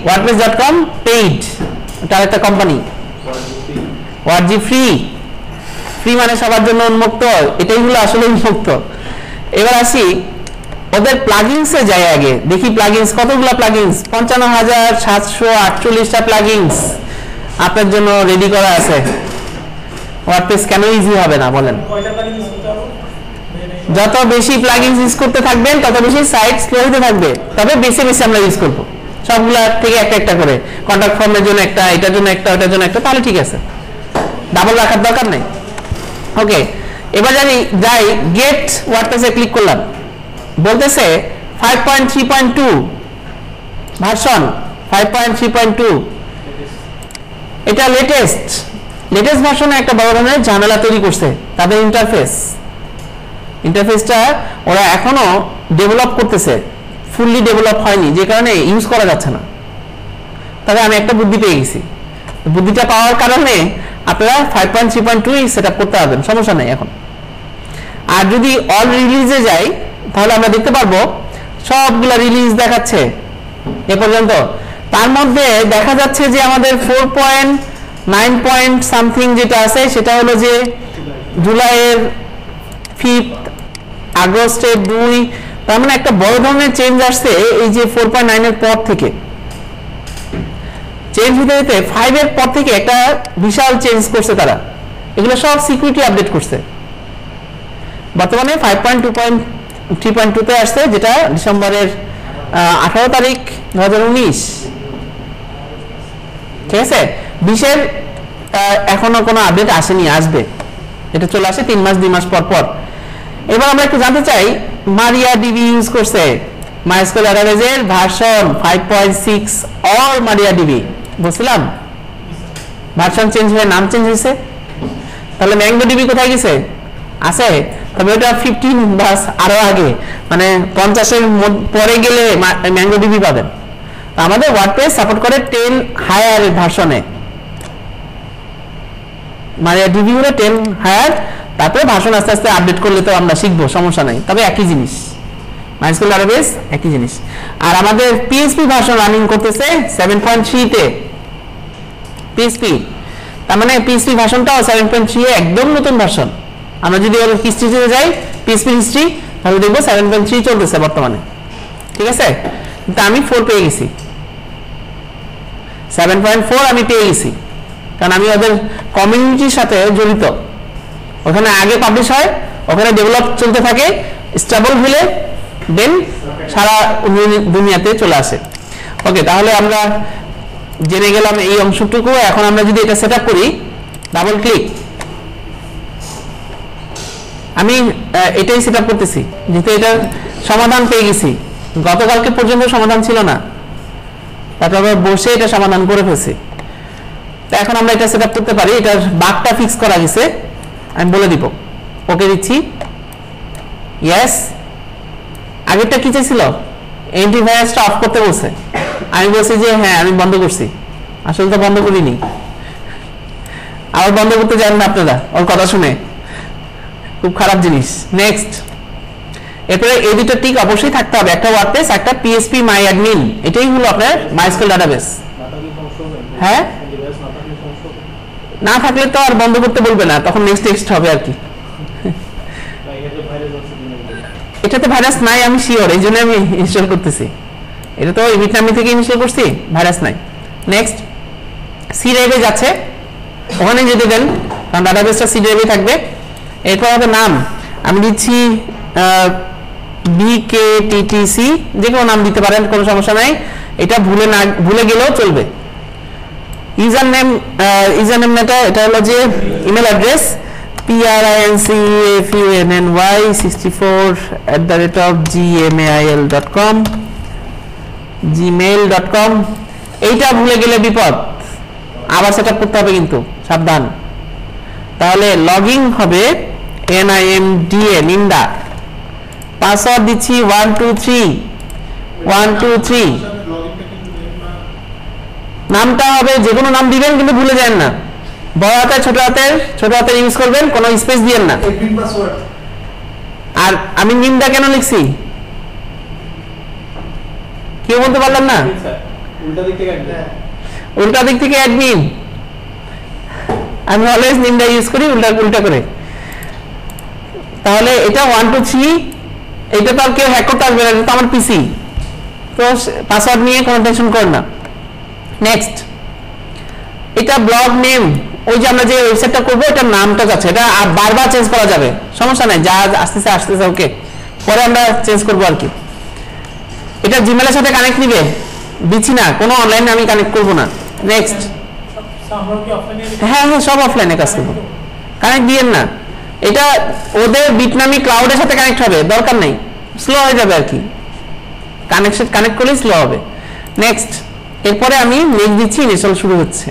wordpress.com পেইড, এটা একটা কোম্পানি। ওয়ার্ডজি ফ্রি, ফ্রি মানে সবার জন্য উন্মুক্ত, এটাই হলো আসলে উন্মুক্ত। এবার আসি ওদের প্লাগইনসে যাই, আগে দেখি প্লাগইনস কতগুলো প্লাগইনস, 55,748টা প্লাগইনস আপনার জন্য রেডি করা আছে। ওয়ার্ডপ্রেস কেন ইজি হবে না বলেন? যত বেশি প্লাগইনস ইউজ করতে থাকবেন তত বেশি সাইট স্লো হতে থাকবে, তবে বেশি বেশি আমরা ইউজ করব, সবগুলা থেকে একটা একটা করে। কন্টাক্ট ফর্মের জন্য একটা, এটার জন্য একটা, ওটার জন্য একটা, তাহলে ঠিক আছে, ডাবল রাখার দরকার নেই। ওকে, এবার যাই গেট ওয়ার্ডপ্রেসে ক্লিক করলাম, বলতেছে 5.3.2 ভার্সন 5.3.2, এটা লেটেস্ট ভার্সনে একটা বড় ধরনের ঝামেলা তৈরি করছে তাদের ইন্টারফেসটা ওরা এখনো ডেভেলপ করতেছে, ফুললি ডেভেলপ হয়নি, যে কারণে ইউজ করা যাচ্ছে না। তবে আমি একটা বুদ্ধি পেয়ে গেছি, বুদ্ধিটা পাওয়ার কারণে আপনারা 5.3.2 সেট আপ করতে পারবেন, সমস্যা নেই এখন। আর যদি অল রিলিজে যাই তাহলে আমরা দেখতে পারবো সবগুলা রিলিজ দেখাচ্ছে এ পর্যন্ত। তার মধ্যে দেখা যাচ্ছে যে আমাদের 4.9 সামথিং যেটা আছে সেটা হলো যে জুলাইয়ের 5, আগস্টের 2, তার মানে একটা বড় ধরনের চেঞ্জ আসছে এই যে 4.9 এর পর থেকে। চেঞ্জ হতে হতে 5 এর পর থেকে একটা বিশাল চেঞ্জ করছে তারা, এগুলো সব সিকিউরিটি আপডেট করছে। বর্তমানে 5.2.3.2 তে আসছে, যেটা ডিসেম্বরের 18 তারিখ 2019, ঠিক আছে। 20-এর এখনো কোনো আপডেট আসেনি, আসবে, এটা চলে আসে 3 মাস 2 মাস পর পর। এবার আমরা একটু জানতে চাই MariaDB ইউজ করছে MySQL ডাটাবেজের ভার্সন 5.6 অর MariaDB বুঝলাম ভার্সন চেঞ্জ হয়ে নাম চেঞ্জ হয়েছে তাহলে MongoDB কোথায় গেছে আছে তবে ওটা 15 বাস আরো আগে মানে 50 এর পরে গেলে MongoDB পাবেন আমাদের ওয়ার্ডপ্রেস সাপোর্ট করে 10 হায়ার ভার্সনে MariaDB হলো 10 হায়ার তারপরে ভার্সন আস্তে আস্তে আপডেট করলে তো আমরা শিখবো সমস্যা নাই তবে একই জিনিস MySQL ডাটাবেস একই জিনিস আর আমাদের PHP ভার্সন রানিং করতেছে 7.3 তে PHP তার মানে PHP ভার্সনটাও 7.3 এ একদম নতুন ভার্সন আমরা যদি ওর হিস্ট্রিতে যাই PHP হিস্ট্রি তাহলে দেখবো 7.3 চলতেছে বর্তমানে ঠিক আছে কিন্তু আমি 4 পেয়ে গেছি 7.4 আমি পেয়ে গেছি কারণ আমি ওদের কমিউনিটির সাথে জড়িত ওখানে আগে পাবলিশ হয় ওখানে ডেভেলপ চলতে থাকে স্টেবল হলে দেন সারা দুনিয়াতে চলে আসে ওকে তাহলে আমরা জেনে গেলাম এই অংশটুকু এখন আমরা যদি এটা সেটআপ করি ডাবল ক্লিক আমি এটাই সেটআপ করতেছি যেহেতু এটা সমাধান পেয়ে গেছি গতকালকে পর্যন্ত সমাধান ছিল না তারপর আমরা বসে এটা সমাধান করে ফেলছি তো এখন আমরা এটা সেটআপ করতে পারি এটার বাগটা ফিক্স করা গেছে আমি বলে দিব ওকে দিচ্ছি ইয়েস আগেরটা কি চাইছিল অ্যান্টিভাইরাসটা অফ করতে বলছে আমি বলছি যে হ্যাঁ আমি বন্ধ করছি আসলে তো বন্ধ করিনি আবার বন্ধ করতে যান না আপনারা ওর কথা শুনে খুব খারাপ জিনিস নেক্সট এরপরে এই দুটো টিক অবশ্যই থাকতে হবে একটা ওয়ার্ডপ্রেস একটা PHP MyAdmin এটাই হলো আপনার MySQL ডাটাবেস হ্যাঁ না থাকলে তো আর বন্ধ করতে বলবে না তখন নেক্সট হবে আর কি এটাতে ভাইরাস নাই আমি শিওর এই জন্য আমি ইনস্টল করতেছি এটা তো ভিটনামি থেকে ইনস্টল করছি ভাইরাস নাই নেক্সট সি ড্রাইভে যাচ্ছে ওখানে যেতে দেন কারণ ডাটাবেসটা সি ড্রাইভে থাকবে এরপর হবে নাম আমি দিচ্ছি BKTTC যে কোনো নাম দিতে পারেন কোনো সমস্যা নাই এটা ভুলে গেলেও চলবে ইউজার নেমটা এটা হলো যে ইমেল অ্যাড্রেস princy64@gmail.com এইটা ভুলে গেলে বিপদ আবার সেটআপ করতে হবে কিন্তু সাবধান তাহলে লগইন হবে NIMDA পাসওয়ার্ড দিচ্ছি 123 নামটা হবে যে কোনো নাম দিবেন কিন্তু ভুলে যান না বড় হাতের ছোট হাতের ইউজ করবেন কোনো স্পেস দিবেন না আর আমি নিমডা কেন লিখছি কেউ বলতে পারলাম না উল্টা দিক থেকে অ্যাডমিন আমি অলওয়েজ নিমডা ইউজ করি উল্টা করে তাহলে এটা 123 এটা তো আর কেউ হ্যাক করতে আসবে না এটা তো আমার পিসি তো পাসওয়ার্ড নিয়ে কোনো টেনশন করেন না নেক্সট এটা ব্লগ নেম ওই যে আমরা যে ওয়েবসাইটটা করবো এটার নামটা যাচ্ছে এটা বারবার চেঞ্জ করা যাবে সমস্যা নাই যা আসতেছে ওকে পরে আমরা চেঞ্জ করবো আর কি এটা জিমেলের সাথে কানেক্ট নিবে দিচ্ছি না কোনো অনলাইনে আমি কানেক্ট করবো না নেক্সট হ্যাঁ সব অফলাইনে কাজ করবো কানেক্ট দিয়েন না এটা ওদের বিটনামি ক্লাউডের সাথে কানেক্ট হবে দরকার নেই স্লো হয়ে যাবে আর কি কানেক্ট করলেই স্লো হবে নেক্সট এরপরে আমি লিংক দিচ্ছি ইনস্টল শুরু হচ্ছে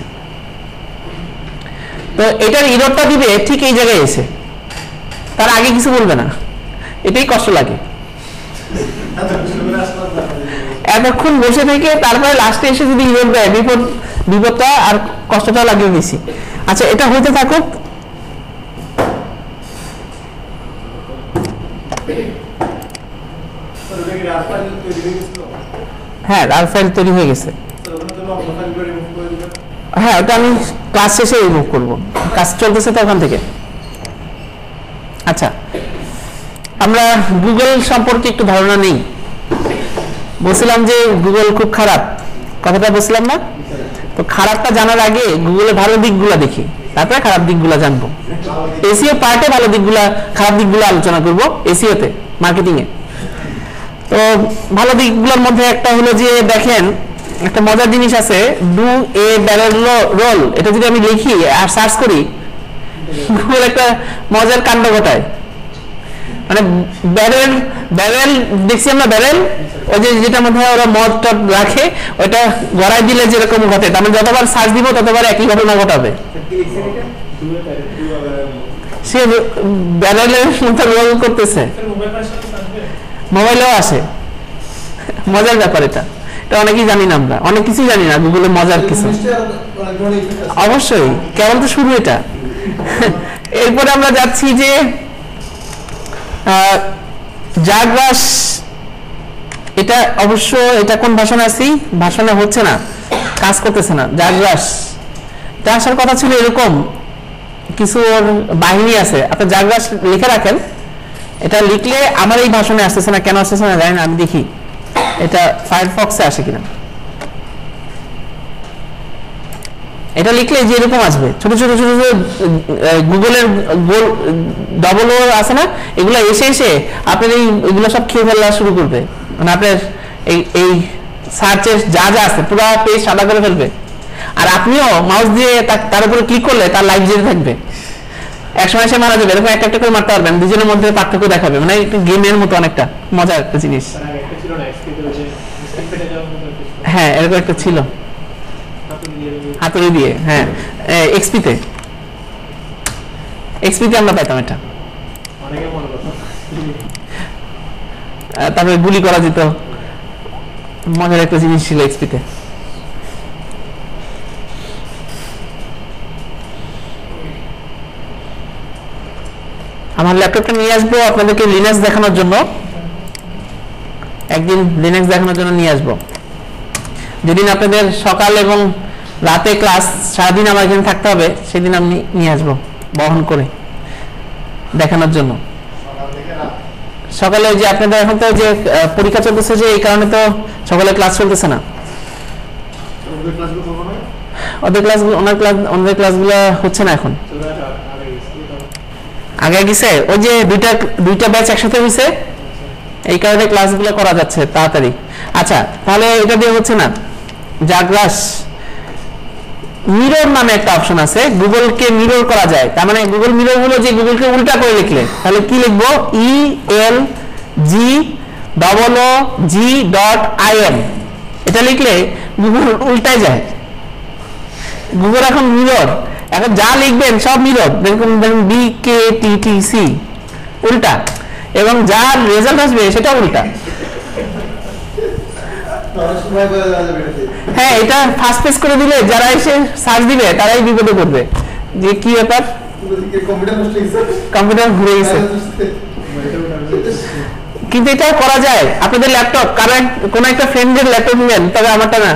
তো এটার এররটা দিবে ঠিক এই জায়গায় এসে তার আগে কিছু বলবে না এটাই কষ্ট লাগে এতক্ষণ বসে থেকে তারপরে লাস্টে এসে যদি এরর দেয় বিপদটা আর কষ্টটা লাগিয়ে বেশি আচ্ছা এটা হইতে থাকুক হ্যাঁ রার ফাইল তৈরি হয়ে গেছে হ্যাঁ ওটা আমি ক্লাস শেষে রিমুভ করব কাজ চলতেছে তো ওখান থেকে আচ্ছা আমরা গুগল সম্পর্কে একটু ধারণা নেই বলছিলাম যে গুগল খুব খারাপ কথাটা বলছিলাম না তো খারাপটা জানার আগে গুগলের ভালো দিকগুলো দেখি তারপরে খারাপ দিকগুলো জানবো এসইও পার্টে ভালো দিকগুলো খারাপ দিকগুলো আলোচনা করব এসইওতে মার্কেটিং এ তো ভালো দিকগুলোর মধ্যে একটা হলো যে দেখেন একটা মজার জিনিস আছে ডু এ ব্যারেল রোল এটা যদি আমি লিখি আর সার্চ করি গুগল একটা মজার কাণ্ড ঘটায় মানে ব্যারেল ব্যারেল দেখছি আমরা ব্যারেল ওই যে যেটার মধ্যে ওরা মদ টদ রাখে ওইটা গড়াই দিলে যেরকম ঘটে তার মানে যতবার সার্চ দিব ততবার একই ঘটনা ঘটাবে সে ব্যারেলের মধ্যে রোল করতেছে মোবাইলেও আসে মজার ব্যাপার এটা অনেকেই জানি না আমরা অনেক কিছু জানি না গুগলে মজার কিছু অবশ্যই কেবল তো শুরু এটা এরপরে আমরা যাচ্ছি যে জাগ্রাস এটা অবশ্য এটা কোন ভাষণে আছি ভাষণে হচ্ছে না কাজ করতেছে না জাগ্রাস এটা আসার কথা ছিল এরকম কিছু বাহিনী আছে আপনি জাগ্রাস লিখে রাখেন এটা লিখলে আমার এই ভাষণে আসতেছে না কেন আসতেছে না জানি না আমি দেখি এটা ফায়ারফক্সে আসে কিনা এটা লিখলে যে এরকম আসবে ছোট ছোট ছোট গুগলের গোল ডবল ও আছে না এগুলো এসে এসে আপনার এইগুলো সব খেয়ে ফেলা শুরু করবে মানে আপনার এই সার্চের যা যা আছে পুরো পেজ সাদা করে ফেলবে আর আপনিও মাউস দিয়ে তার উপরে ক্লিক করলে তার লাইভ যেতে থাকবে একসময় সে মারা যাবে এরকম একটা একটা করে মারতে পারবেন দুজনের মধ্যে পার্থক্য দেখাবে মানে একটু গেমের মতো অনেকটা মজার একটা জিনিস হ্যাঁ এরকম একটা ছিল হাতুড়ি দিয়ে হ্যাঁ এক্সপিতে আমরা পাইতাম এটা তারপরে গুলি করা যেত মজার একটা জিনিস ছিল এক্সপিতে আমার ল্যাপটপটা নিয়ে আসবো আপনাদেরকে লিনাক্স দেখানোর জন্য একদিন লিনাক্স দেখানোর জন্য নিয়ে আসবো যেদিন আপনাদের সকাল এবং রাতে ক্লাস সারাদিন আমার এখানে থাকতে হবে সেদিন আমি নিয়ে আসবো বহন করে দেখানোর জন্য সকালে যে আপনাদের এখন তো যে পরীক্ষা চলতেছে যে এই কারণে তো সকালে ক্লাস চলতেছে না ওদের ক্লাসগুলো হচ্ছে না এখন আগে গেছে ওই যে দুইটা ব্যাচ একসাথে হয়েছে এই কারণে ক্লাসগুলো করা যাচ্ছে তাড়াতাড়ি আচ্ছা তাহলে এটা দিয়ে হচ্ছে না জাগ্রাস মিরর নামে একটা অপশন আছে গুগলকে মিরর করা যায় তার মানে গুগল মিরর হলো যে গুগলকে উল্টা করে লিখলে তাহলে কি লিখবো ELGOOG.IM এটা লিখলে গুগল উল্টায় যায় গুগল এখন মিরর এখন যা লিখবেন সব মিরর দেখুন BKTTC উল্টা এবং যার রেজাল্ট আসবে সেটা উল্টা হ্যাঁ এটা ফার্স্ট পেজ করে দিলে যারা এসে সার্চ দিবে তারাই বিপদে পড়বে যে কি ব্যাপার কম্পিউটার ঘুরে গেছে কিন্তু এটা করা যায় আপনাদের ল্যাপটপ কারণ কোন একটা ফ্রেন্ডের ল্যাপটপ নেবেন তবে আমারটা না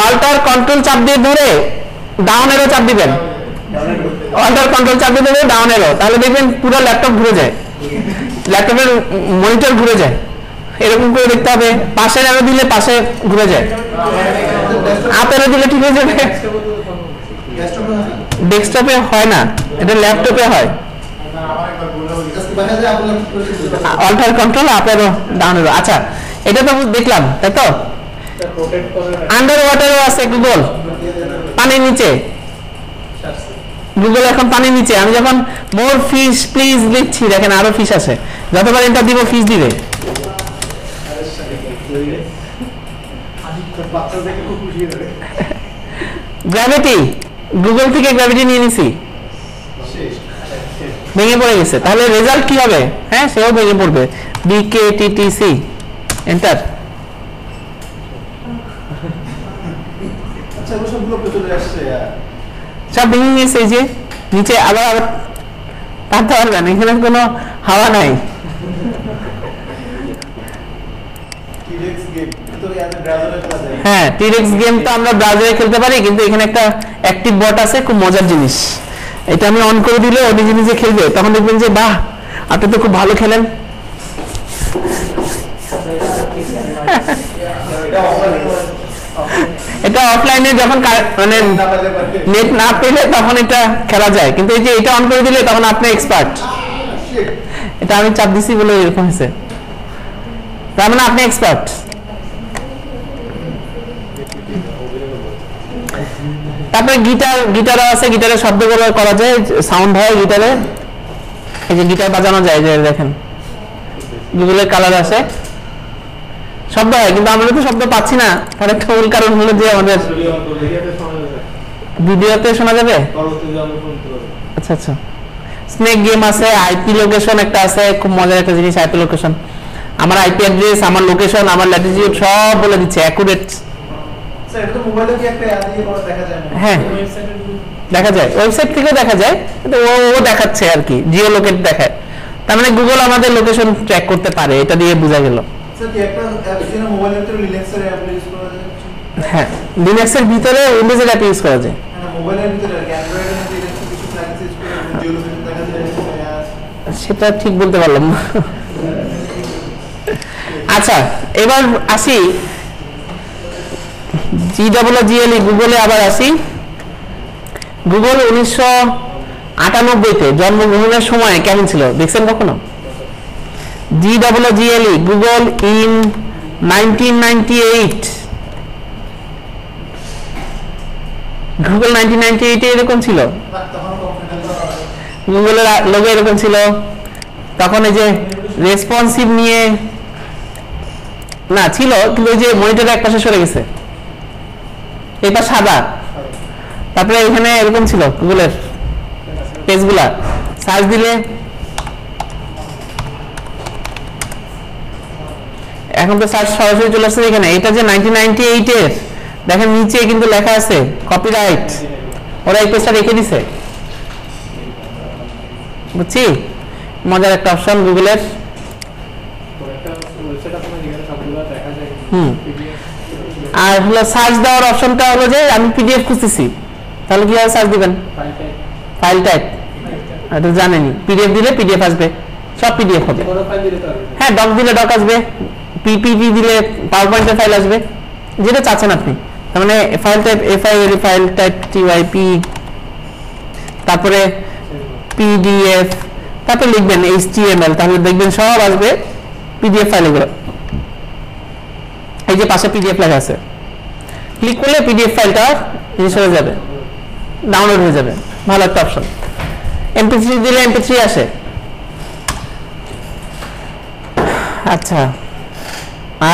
অল্টার কন্ট্রোল চাপ দিয়ে ধরে ডাউন এরো চাপ দিবেন অল্টার কন্ট্রোল চাপ দিয়ে ধরে ডাউন এরো তাহলে দেখবেন পুরো ল্যাপটপ ঘুরে যায় ল্যাপটপের মনিটর ঘুরে যায় এরকম করে দেখতে হবে পাশের এরো দিলে পাশে ঘুরে যায় আপ এরো দিলে ঠিক হয়ে যাবে ডেস্কটপে হয় না এটা ল্যাপটপে হয় অল্টার কন্ট্রোল আপ এরো ডাউন এরো আচ্ছা এটা তো দেখলাম তাই তো আন্ডার ওয়াটারও আছে গুগল পানির নিচে গুগল এখন পানির নিচে আমি যখন মোর ফিশ প্লিজ লিখছি দেখেন আরো ফিশ আছে যতবার এন্টার দিব ফিশ দিবে গ্র্যাভিটি গুগল থেকে গ্র্যাভিটি নিয়ে নিছি ভেঙে পড়ে গেছে তাহলে রেজাল্ট কি হবে হ্যাঁ সেও ভেঙে পড়বে BKTTC এন্টার সব ভেঙে গেছে এই যে নিচে আবার টানতে পারবেন এখানে কোনো হাওয়া নাই হ্যাঁ টিরেক্স গেম তো আমরা ব্রাউজারে খেলতে পারি কিন্তু এখানে একটা অ্যাক্টিভ বট আছে খুব মজার জিনিস এটা আমি অন করে দিলে ও নিজে নিজে খেলবে তখন দেখবেন যে বাহ আপনি তো খুব ভালো খেলেন এটা অফলাইনে যখন মানে নেট না পেলে তখন এটা খেলা যায় কিন্তু এই যে এটা অন করে দিলে তখন আপনি এক্সপার্ট এটা আমি চাপ দিছি বলে এরকম হয়েছে তার মানে আপনি এক্সপার্ট তারপরে গিটারও আছে গিটারের শব্দ করা যায় সাউন্ড হয় গিটারে এই যে গিটার বাজানো যায়, যে দেখেন গুগলের কালার আছে, শব্দ হয় কিন্তু আমরা তো শব্দ পাচ্ছি না। তার একটা মূল কারণ হলো যে আমাদের ভিডিওতে শোনা যাবে। আচ্ছা আচ্ছা, স্নেক গেম আছে, আইপি লোকেশন একটা আছে, খুব মজার একটা জিনিস আইপি লোকেশন। আমার আইপি অ্যাড্রেস, আমার লোকেশন, আমার ল্যাটিটিউড সব বলে দিচ্ছে, অ্যাকুরেট। স্যার এটা তো মোবাইলে কি একটা অ্যাড দিয়ে দেখা যায় না? হ্যাঁ দেখা যায়, ওয়েবসাইট থেকেও দেখা যায়, কিন্তু ও দেখাচ্ছে আর কি, জিও লোকেট দেখায়। তার মানে গুগল আমাদের লোকেশন ট্র্যাক করতে পারে, এটা দিয়ে বোঝা গেল। স্যার কি একটা অ্যাপ দিয়ে মোবাইলের ভিতরে লিনাক্সের অ্যাপ ইউজ করা যায়? হ্যাঁ, লিনাক্সের ভিতরে উইন্ডোজের অ্যাপ ইউজ করা যায়। না মোবাইলের ভিতরে আর অ্যান্ড্রয়েডের মধ্যে লিনাক্সের কিছু প্ল্যাগইনস ইউজ করে জিও লোকেশন দেখা যায়। সেটা ঠিক বলতে পারলাম না। আচ্ছা, এবার আসি GWGLE গুগলে, আবার আসি। গুগল 1998-তে জন্মগ্রহণের সময় কেমন ছিল দেখছেন কখনো? GWGLE গুগল ইন 1998, গুগল 1998 এরকম ছিল। তখন কম্পিউটার গুগলের লোগো এরকম ছিল। তখন এই যে রেসপন্সিভ নিয়ে না ছিল, কিন্তু ওই যে মনিটরের এক পাশে সরে গেছে, এটা সাদা। তারপরে এখানে এরকম ছিল গুগলের পেজগুলা, সার্চ দিলে এখন তো সার্চ সরাসরি চলে আসছে এখানে। এটা যে 1998-এর, দেখেন নিচে কিন্তু লেখা আছে কপিরাইট, ওরা এই পেজটা রেখে দিছে, বুঝছি। মজার একটা অপশন গুগলের। আর হলো সার্চ দেওয়ার অপশনটা হলো যে আমি পিডিএফ খুঁজতেছি, তাহলে কিভাবে সার্চ দিবেন? ফাইল টাইপ, এটা জানেনি। পিডিএফ দিলে পিডিএফ আসবে, সব পিডিএফ হবে। হ্যাঁ, ডক দিলে ডক আসবে, পিপিটি দিলে পাওয়ার পয়েন্টের ফাইল আসবে, যেটা চাচ্ছেন আপনি। তার মানে file type FIL, file type টিওয়াইপি, তারপরে পিডিএফ, তারপরে লিখবেন HTML, তাহলে দেখবেন সব আসবে পিডিএফ ফাইলগুলো। এই যে পাশে পিডিএফ লেখা আছে, ক্লিক করলে পিডিএফ ফাইলটা জিনিস হয়ে যাবে, ডাউনলোড হয়ে যাবে। ভালো একটা অপশন। MP3 দিলে MP3 আসে। আচ্ছা,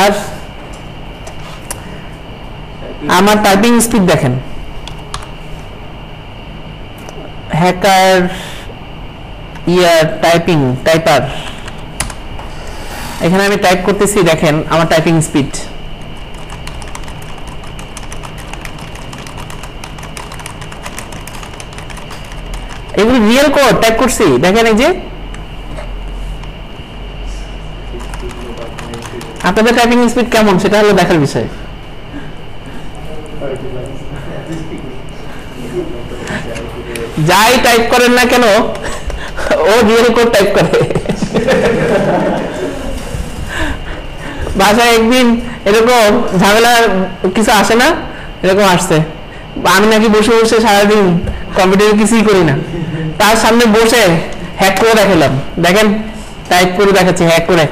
আর আমার টাইপিং স্পিড দেখেন, হ্যাকার টাইপার, এখানে আমি টাইপ করতেছি, দেখেন আমার টাইপিং স্পিড। এগুলো রিয়েল কোড টাইপ করছি, দেখেন এই যে। আপনাদের টাইপিং স্পিড কেমন সেটা হলো দেখার বিষয়। যাই টাইপ করেন না কেন, ও রিয়েল কোড টাইপ করে। বাসায় একদিন এরকম ঝামেলা কিছু আসে না, এরকম আসছে। আমি নাকি বসে বসে সারাদিন কম্পিউটারে কিছুই করি না, তার সামনে বসে হ্যাক করে দেখালাম, দেখেন টাইপ করে দেখাচ্ছে হ্যাক করে।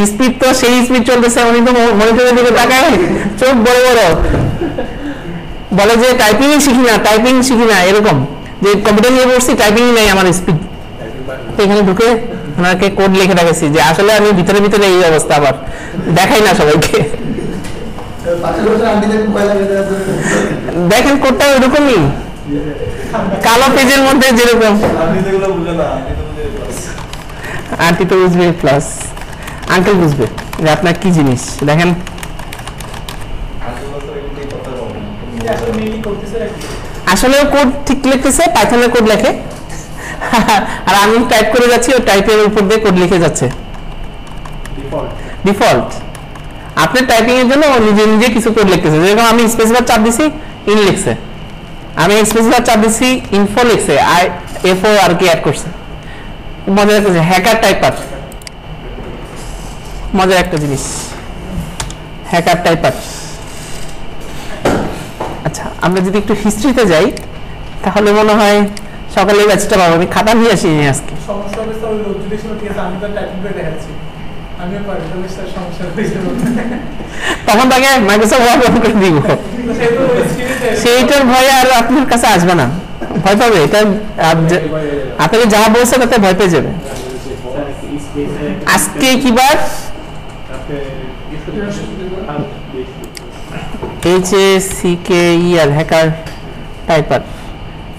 স্পিড তো সেই স্পিড চলতেছে, উনি তো মনিটরের দিকে তাকায় চোখ বড় বড়, বলে যে টাইপিং শিখি না, এরকম যে কম্পিউটার নিয়ে বসছি, টাইপিং নেই আমার স্পিড। এখানে ঢুকে ওনাকে কোড লিখে রাখেছি যে আসলে আমি ভিতরে ভিতরে এই অবস্থা, আবার দেখাই না সবাইকে। দেখেন কোডটা এরকমই, কালো পেজের মধ্যে যেরকম। আন্টি তো বুঝবে, প্লাস আঙ্কেল বুঝবে যে আপনার কি জিনিস। দেখেন আসলে কোড ঠিক লিখতেছে, পাইথনের কোড লেখে, আর আমি টাইপ করে যাচ্ছি, ও টাইপের উপর দিয়ে কোড লিখে যাচ্ছে ডিফল্ট। আপনার টাইপিং এর জন্য ও নিজে নিজে কিছু কোড লিখতেছে, যেরকম আমি স্পেসবার চাপ দিছি ইন লিখছে, আমি স্পেসবার চাপ দিছি ইনফো লিখছে, এফও আর কি অ্যাড করছে। মজার একটা হ্যাকার টাইপার, মজার একটা জিনিস হ্যাকার টাইপার। আচ্ছা, আমরা যদি একটু হিস্ট্রিতে যাই তাহলে মনে হয় সকালে ব্যাচটা পাবো। আমি খাতা নিয়ে আসি আজকে। সমস্যা হচ্ছে ওই যদি ছিল ঠিক আছে, আমি তো টাইপিং করে দেখাচ্ছি, আমিও পারি, তবে স্যার সমস্যা হয়েছে, তখন তাকে মাইক্রোসফট ওয়ার্ড ওপেন করে দিব, সেইটার ভয়ে আর আপনার কাছে আসবে না, ভয় পাবে। এটা আপনাকে যা বলছে তাতে ভয় পেয়ে যাবে। আজকে কি বার? HACKER হ্যাকার টাইপার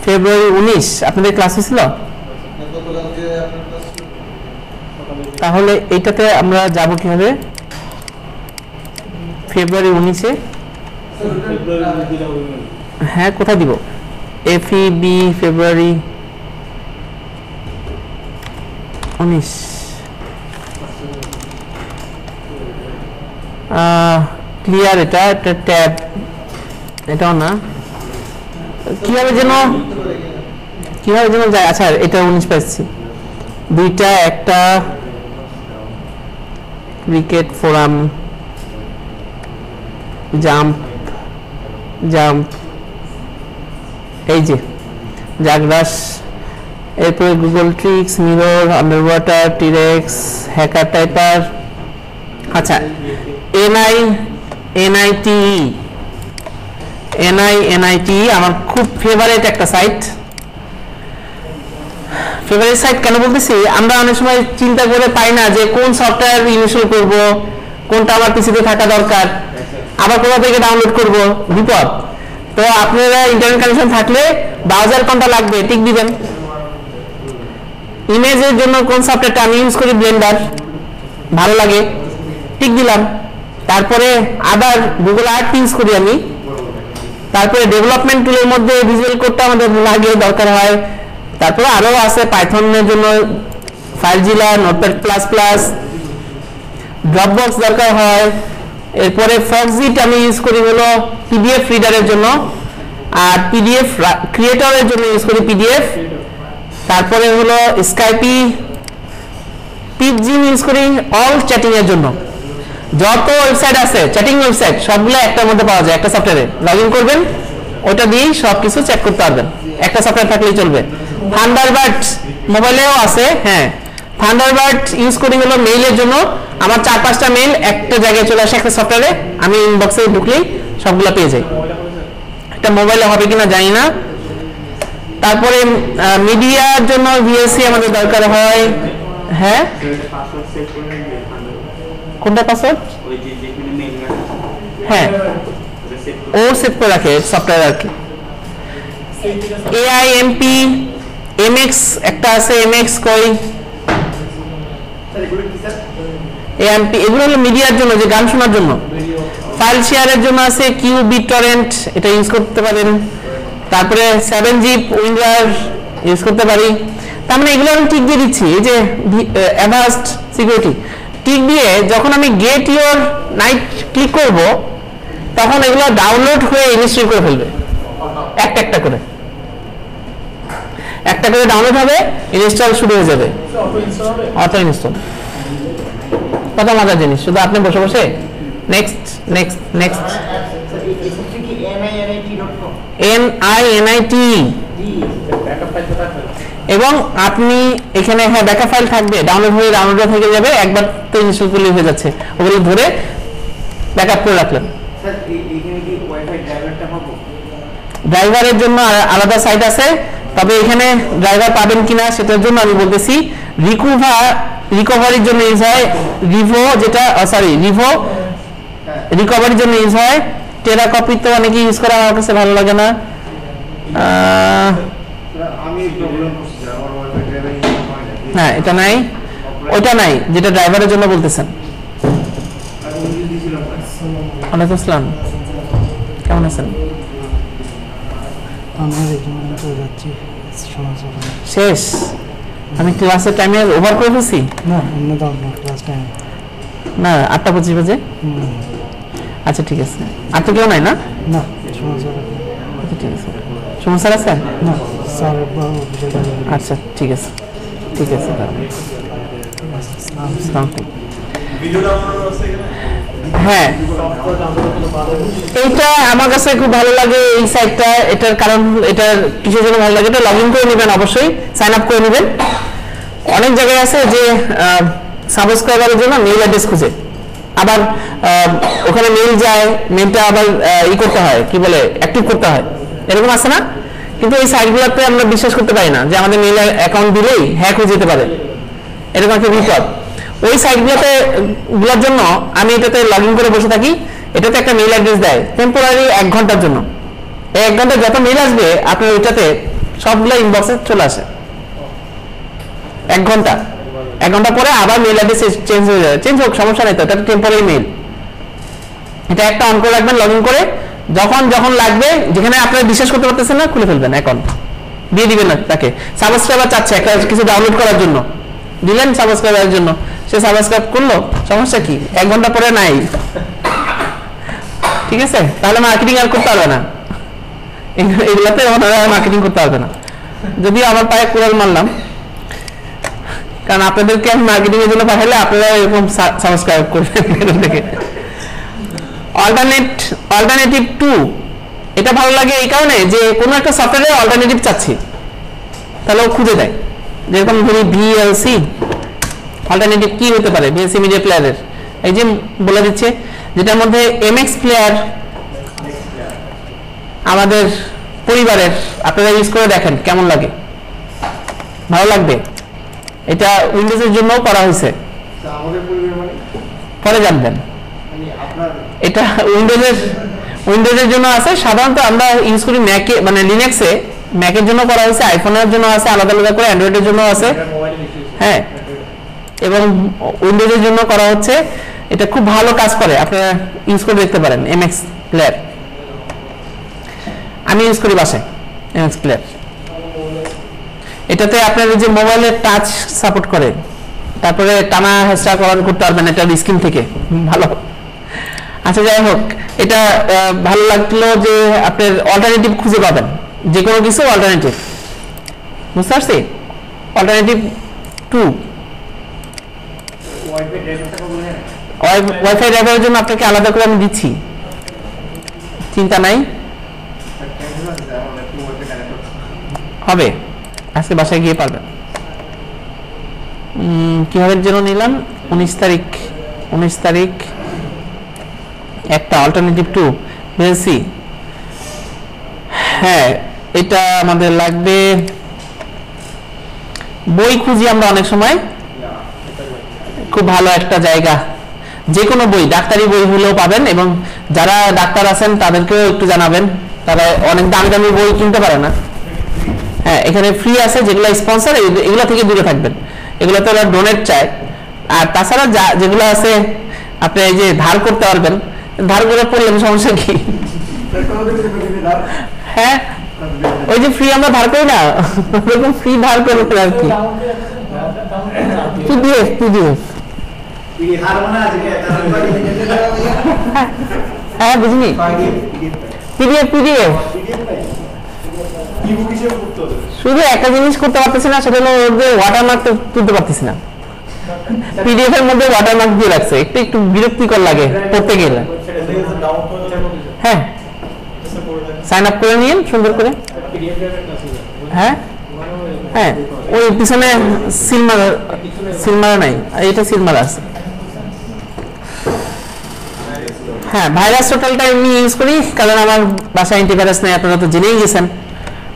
ফেব্রুয়ারি 19 আপনাদের ক্লাস হয়েছিল? তাহলে এইটাতে আমরা যাব কিভাবে? ফেব্রুয়ারি 19-এ হ্যাঁ কোথায় দিব? FEB ফেব্রুয়ারি 19 ক্লিয়ার। এটা ট্যাব এটাও না, কিভাবে যেন যায়। আচ্ছা এটা 19 পাচ্ছি, দুইটা, একটা ক্রিকেট ফোরাম, জাম্প এই যে জাগরাস, এরপরে Google tricks, mirror, underwater, T rex, hacker typer. আচ্ছা NITE আমার খুব ফেভারিট একটা সাইট। ফেভারিট সাইট কেন বলতেছি, আমরা অনেক সময় চিন্তা করে পাই না যে কোন সফটওয়্যার ইনস্টল করব, কোনটা আমার পিসিতে থাকা দরকার, আবার কোথা থেকে ডাউনলোড করব, বিপদ। তো আপনারা ইন্টারনেট কানেকশন থাকলে ব্রাউজার কোনটা লাগবে টিক দিবেন। ইমেজের জন্য কোন সফটওয়্যারটা আমি ইউজ করি, ব্লেন্ডার ভালো লাগে, টিক দিলাম। তারপরে আবার গুগল আর্ট ইউজ করি আমি। তারপরে ডেভেলপমেন্ট টুলের মধ্যে ভিজুয়াল কোডটা আমাদের লাগে, দরকার হয়। তারপরে আরো আছে পাইথনের জন্য ফাইলজিলা, নোটপ্যাড প্লাস প্লাস, ড্রপবক্স দরকার হয়। এরপরে ফক্সিট আমি ইউজ করি হলো পিডিএফ রিডারের জন্য, আর পিডিএফ ক্রিয়েটরের জন্য ইউজ করি পিডিএফ। তারপরে হলো স্কাইপি, পিপজিম ইউজ করি অল চ্যাটিং এর জন্য। যত ওয়েবসাইট আছে চ্যাটিং ওয়েবসাইট সবগুলো একটার মধ্যে পাওয়া যায়, একটা সফটওয়্যারে লগ ইন করবেন, ওটা দিয়েই সবকিছু চেক করতে পারবেন, একটা সফটওয়্যার থাকলেই চলবে। থান্ডারবার্ড মোবাইলেও আছে, হ্যাঁ থান্ডারবার্ড ইউজ করি হলো মেইলের জন্য। আমার 4-5টা মেইল একটা জায়গায় চলে আসে একটা সফটওয়্যারে, আমি ইনবক্সে ঢুকলেই সবগুলো পেয়ে যাই। এটা মোবাইলে হবে কিনা জানি না। তারপরে মিডিয়ার জন্য VLC আমাদের দরকার হয়। হ্যাঁ কোনটা পাসওয়ার্ড? হ্যাঁ ও সেভ করে রাখে সফটওয়্যার আর কি। AIMP, MX একটা আছে, MX কই AMP, এগুলো হলো মিডিয়ার জন্য, যে গান শোনার জন্য। ফাইল শেয়ারের জন্য আছে QBitTorrent, এটা ইউজ করতে পারেন। তারপরে 7zip উইন্ডার ইউজ করতে পারি। তার মানে এগুলো আমি টিক দিয়ে দিচ্ছি, এই যে অ্যাডভান্সড সিকিউরিটি টিক দিয়ে যখন আমি গেট ইওর নাইট ক্লিক করব, তখন এগুলো ডাউনলোড হয়ে ইনস্টল করে ফেলবে, একটা করে ডাউনলোড হবে, ইনস্টল শুরু হয়ে যাবে, অটো ইনস্টল। কত মজার জিনিস, শুধু আপনি বসে বসে নেক্সট NINIT এবং আপনি এখানে হ্যাঁ ব্যাকআপ ফাইল থাকবে, ডাউনলোড থেকে যাবে, একবার তো ইনস্টল করলে হয়ে যাচ্ছে, ওগুলো ধরে ব্যাকআপ করে রাখলেন। ড্রাইভারের জন্য আলাদা সাইট আছে, তবে এখানে ড্রাইভার পাবেন কিনা সেটার জন্য আমি বলতেছি রিকভারির জন্য ইউজ হয় রিভো, যেটা রিভো রিকভারির জন্য ইউজ হয়। টেরা কপি তো অনেকে ইউজ করে, আমার কাছে ভালো লাগে না। হ্যাঁ এটা নাই, ওইটা নাই যেটা ড্রাইভারের জন্য বলতেছেন। ওয়ালাইকুম আসসালাম, কেমন আছেন? শেষ? আমি ক্লাসের টাইমে ওভার করে ফেলছি না, 8:25 বাজে। আচ্ছা ঠিক আছে, আর তো কেউ নাই না? আচ্ছা ঠিক আছে, সমস্যা আছে? আচ্ছা ঠিক আছে হ্যাঁ এইটা আমার কাছে খুব ভালো লাগে এই সাইটটা। এটার কারণ এটার কিসের জন্য ভালো লাগে, এটা লগ ইন করে নেবেন, অবশ্যই সাইন আপ করে নেবেন। অনেক জায়গায় আছে যে সাবস্ক্রাইবারের জন্য মেইল অ্যাড্রেস খুঁজে, আবার ওখানে মেইল যায়, মেইলটা আবার করতে হয়, কি বলে অ্যাক্টিভ করতে হয়, এরকম আছে না? কিন্তু এই সাইটগুলোতে আমরা বিশ্বাস করতে পারি না যে আমাদের মেইল অ্যাকাউন্ট দিলেই হ্যাক হয়ে যেতে পারে, এরকম একটা বিপদ। ওই সাইটগুলোর জন্য আমি এটাতে লগ ইন করে বসে থাকি, এটাতে একটা মেইল অ্যাড্রেস দেয় টেম্পোরারি 1 ঘন্টার জন্য। এই 1 ঘন্টা যত মেইল আসবে আপনার ওইটাতে সবগুলো ইনবক্সে চলে আসে। 1 ঘন্টা পরে আবার মেইল অ্যাড্রেস চেঞ্জ হয়ে যাবে, চেঞ্জ হোক সমস্যা নেই তো, এটা টেম্পোরারি মেইল। এটা একটা অন করে রাখবেন লগ ইন করে, যখন লাগবে, যেখানে আপনারা বিশ্বাস করতে পারতেছেন না খুলে ফেলবেন, অ্যাকাউন্ট দিয়ে দিবেন না তাকে। সাবস্ক্রাইবার চাচ্ছে একটা কিছু ডাউনলোড করার জন্য, দিলেন সাবস্ক্রাইবারের জন্য, সে সাবস্ক্রাইব করলো, সমস্যা কি? 1 ঘন্টা পরে নাই, ঠিক আছে? তাহলে মার্কেটিং আর করতে পারবে না, এগুলাতে ওনারা মার্কেটিং করতে পারবে না। যদিও আমার পায়ে কুড়াল মারলাম, কারণ আপনাদেরকে আমি মার্কেটিং এর জন্য পাঠালে আপনারা এরকম সাবস্ক্রাইব করবেন দেখে। অল্টারনেটিভ 2 এটা ভালো লাগে এই কারণে যে কোনো একটা সফটওয়্যারে অল্টারনেটিভ চাচ্ছি, তাহলে ও খুঁজে দেয়। যেরকম ধরি ভিএলসি, অল্টারনেটিভ কি হতে পারে? ভিএলসি মিডিয়া প্লেয়ারের এই যে বলে দিচ্ছে, যেটার মধ্যে এমএক্স প্লেয়ার আমাদের পরিবারের, আপনারা ইউজ করে দেখেন কেমন লাগে, ভালো লাগবে। এটা উইন্ডোজের জন্য করা হয়েছে, আমাদের পরিবার মানে পরে জানবেন। এটা উইন্ডোজের জন্য আছে, সাধারণত আমরা ইউজ করি ম্যাকে, মানে লিনাক্সে, ম্যাকের জন্য করা হয়েছে, আইফোনের জন্য আছে আলাদা আলাদা করে, অ্যান্ড্রয়েডের জন্য আছে, হ্যাঁ, এবং উইন্ডোজের জন্য করা হচ্ছে। এটা খুব ভালো কাজ করে, আপনারা ইউজ করে দেখতে পারেন। এমএক্স প্লেয়ার আমি ইউজ করি বাসায়, এমএক্স প্লেয়ার। এটাতে আপনার যে মোবাইলের টাচ সাপোর্ট করে, তারপরে টানা হেঁচড়া করতে পারবেন এটা স্ক্রিন থেকে, ভালো। আচ্ছা যাই হোক, এটা ভালো লাগলো যে আপনার অল্টারনেটিভ খুঁজে পাবেন, যে কোনো কিছু অল্টারনেটিভ, বুঝতে পারছি? অল্টারনেটিভ 2 ওয়াইফাই ড্রাইভারের জন্য আপনাকে আলাদা করে আমি দিচ্ছি, চিন্তা নাই, হবে, আজকে বাসায় গিয়ে পারবেন। কিভাবে যেন নিলাম 19 তারিখ একটা অল্টারনেটিভ 2 ভিএলসি, হ্যাঁ এটা আমাদের লাগবে। বই খুঁজি আমরা অনেক সময়, খুব ভালো একটা জায়গা, যে কোনো বই, ডাক্তারি বই হলেও পাবেন, এবং যারা ডাক্তার আছেন তাদেরকেও একটু জানাবেন, তারা অনেক দামি দামি বই কিনতে পারে না। হ্যাঁ, এখানে ফ্রি আছে, যেগুলো স্পন্সর এগুলো থেকে দূরে থাকবেন, এগুলো তো ওরা ডোনেট চায়। আর তাছাড়া যেগুলো আছে আপনি এই যে ধার করতে পারবেন, ধার করে পড়লেন, সমস্যা কি? হ্যাঁ, ওই যে ফ্রি আমরা ধার করি না, ওরকম ফ্রি ধার করে আর কি, পিডিএফ। হ্যাঁ বুঝিনি, পিডিএফ শুধু একটা জিনিস করতে পারতেছি না, সেটা হলো ওদের ওয়াটারমার্ক তুলতে পারতেছি না। পিডিএফ এর মধ্যে ওয়াটারমার্ক দিয়ে রাখছে, একটু বিরক্তিকর লাগে পড়তে গেলে। হ্যাঁ, সাইন আপ করে নিন সুন্দর করে। হ্যাঁ হ্যাঁ, ওই পিছনে সিলমার নাই, এটা সিলমার আছে। হ্যাঁ, ভাইরাস টোটালটা এমনি ইউজ করি, কারণ আমার বাসায় অ্যান্টিভাইরাস নেই, আপনারা তো জেনেই গেছেন।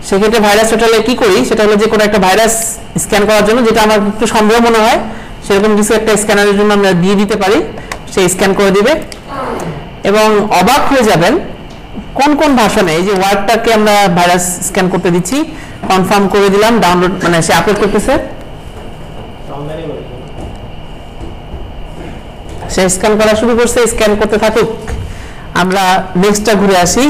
সেক্ষেত্রে ভাইরাস টোটালে কি করি, সেটা হলো যে কোনো একটা ভাইরাস স্ক্যান করার জন্য, যেটা আমার একটু সন্দেহ মনে হয়, সেরকম কিছু একটা স্ক্যানারের জন্য আমরা দিয়ে দিতে পারি, সে স্ক্যান করে দিবে। এবং অবাক হয়ে যাবেন কোন কোন ভাষণে, এই যে ওয়ার্ডটাকে আমরা ভাইরাস স্ক্যান করতে দিচ্ছি, কনফার্ম করে দিলাম, ডাউনলোড মানে সে আপলোড করতেছে, সে স্ক্যান করা শুরু করছে, স্ক্যান করতে থাকুক, আমরা নেক্সটটা ঘুরে আসি।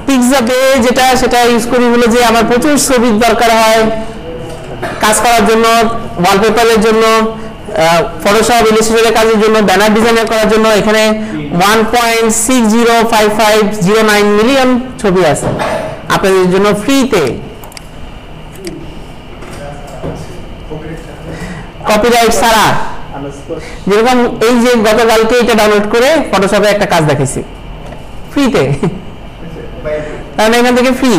পিক্সাবে যেটা, সেটা ইউজ করি হলো যে আমার প্রচুর ছবির দরকার হয় কাজ করার জন্য, ওয়ালপেপারের জন্য, ফটোশপ ইলাস্ট্রেটরের কাজের জন্য, ব্যানার ডিজাইন করার জন্য। এখানে 1.605509 মিলিয়ন ছবি আছে আপনাদের জন্য ফ্রিতে, কপিরাইট ছাড়া। যেরকম এই যে গতকালকে এটা ডাউনলোড করে ফটোশপে একটা কাজ দেখেছি ফ্রিতে, তার মানে এখান থেকে ফ্রি।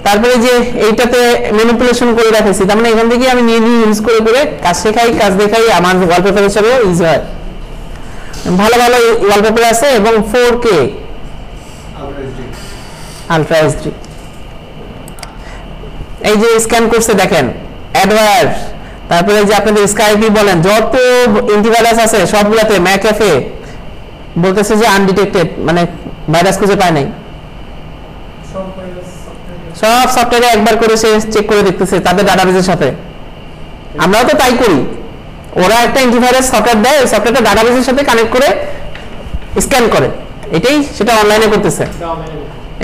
তারপরে যে এইটাতে ম্যানিপুলেশন করে রাখেছি, তার মানে এখান থেকে আমি নিয়ে ইউজ করে করে কাজ শেখাই, কাজ দেখাই, আমার ওয়ালপেপার হিসেবে ইউজ হয়। ভালো ভালো ওয়ালপেপার আছে এবং 4K আলট্রা এইচডি। এই যে স্ক্যান করছে দেখেন, অ্যাডওয়ার, তারপরে যে আপনাদের স্কাইপি বলেন যত অ্যান্টিভাইরাস আছে সবগুলোতে ম্যাকএফে বলতেছে যে আনডিটেক্টেড, মানে ভাইরাস খুঁজে পায় নাই। সব সফটওয়্যারে একবার করে সে চেক করে দেখতেছে তাদের ডাটাবেজের সাথে। আমরাও তো তাই করি, ওরা একটা অ্যান্টিভাইরাস সফটওয়্যার দেয়, ওই সফটওয়্যারটা ডাটাবেজের সাথে কানেক্ট করে স্ক্যান করে, এটাই সেটা অনলাইনে করতেছে।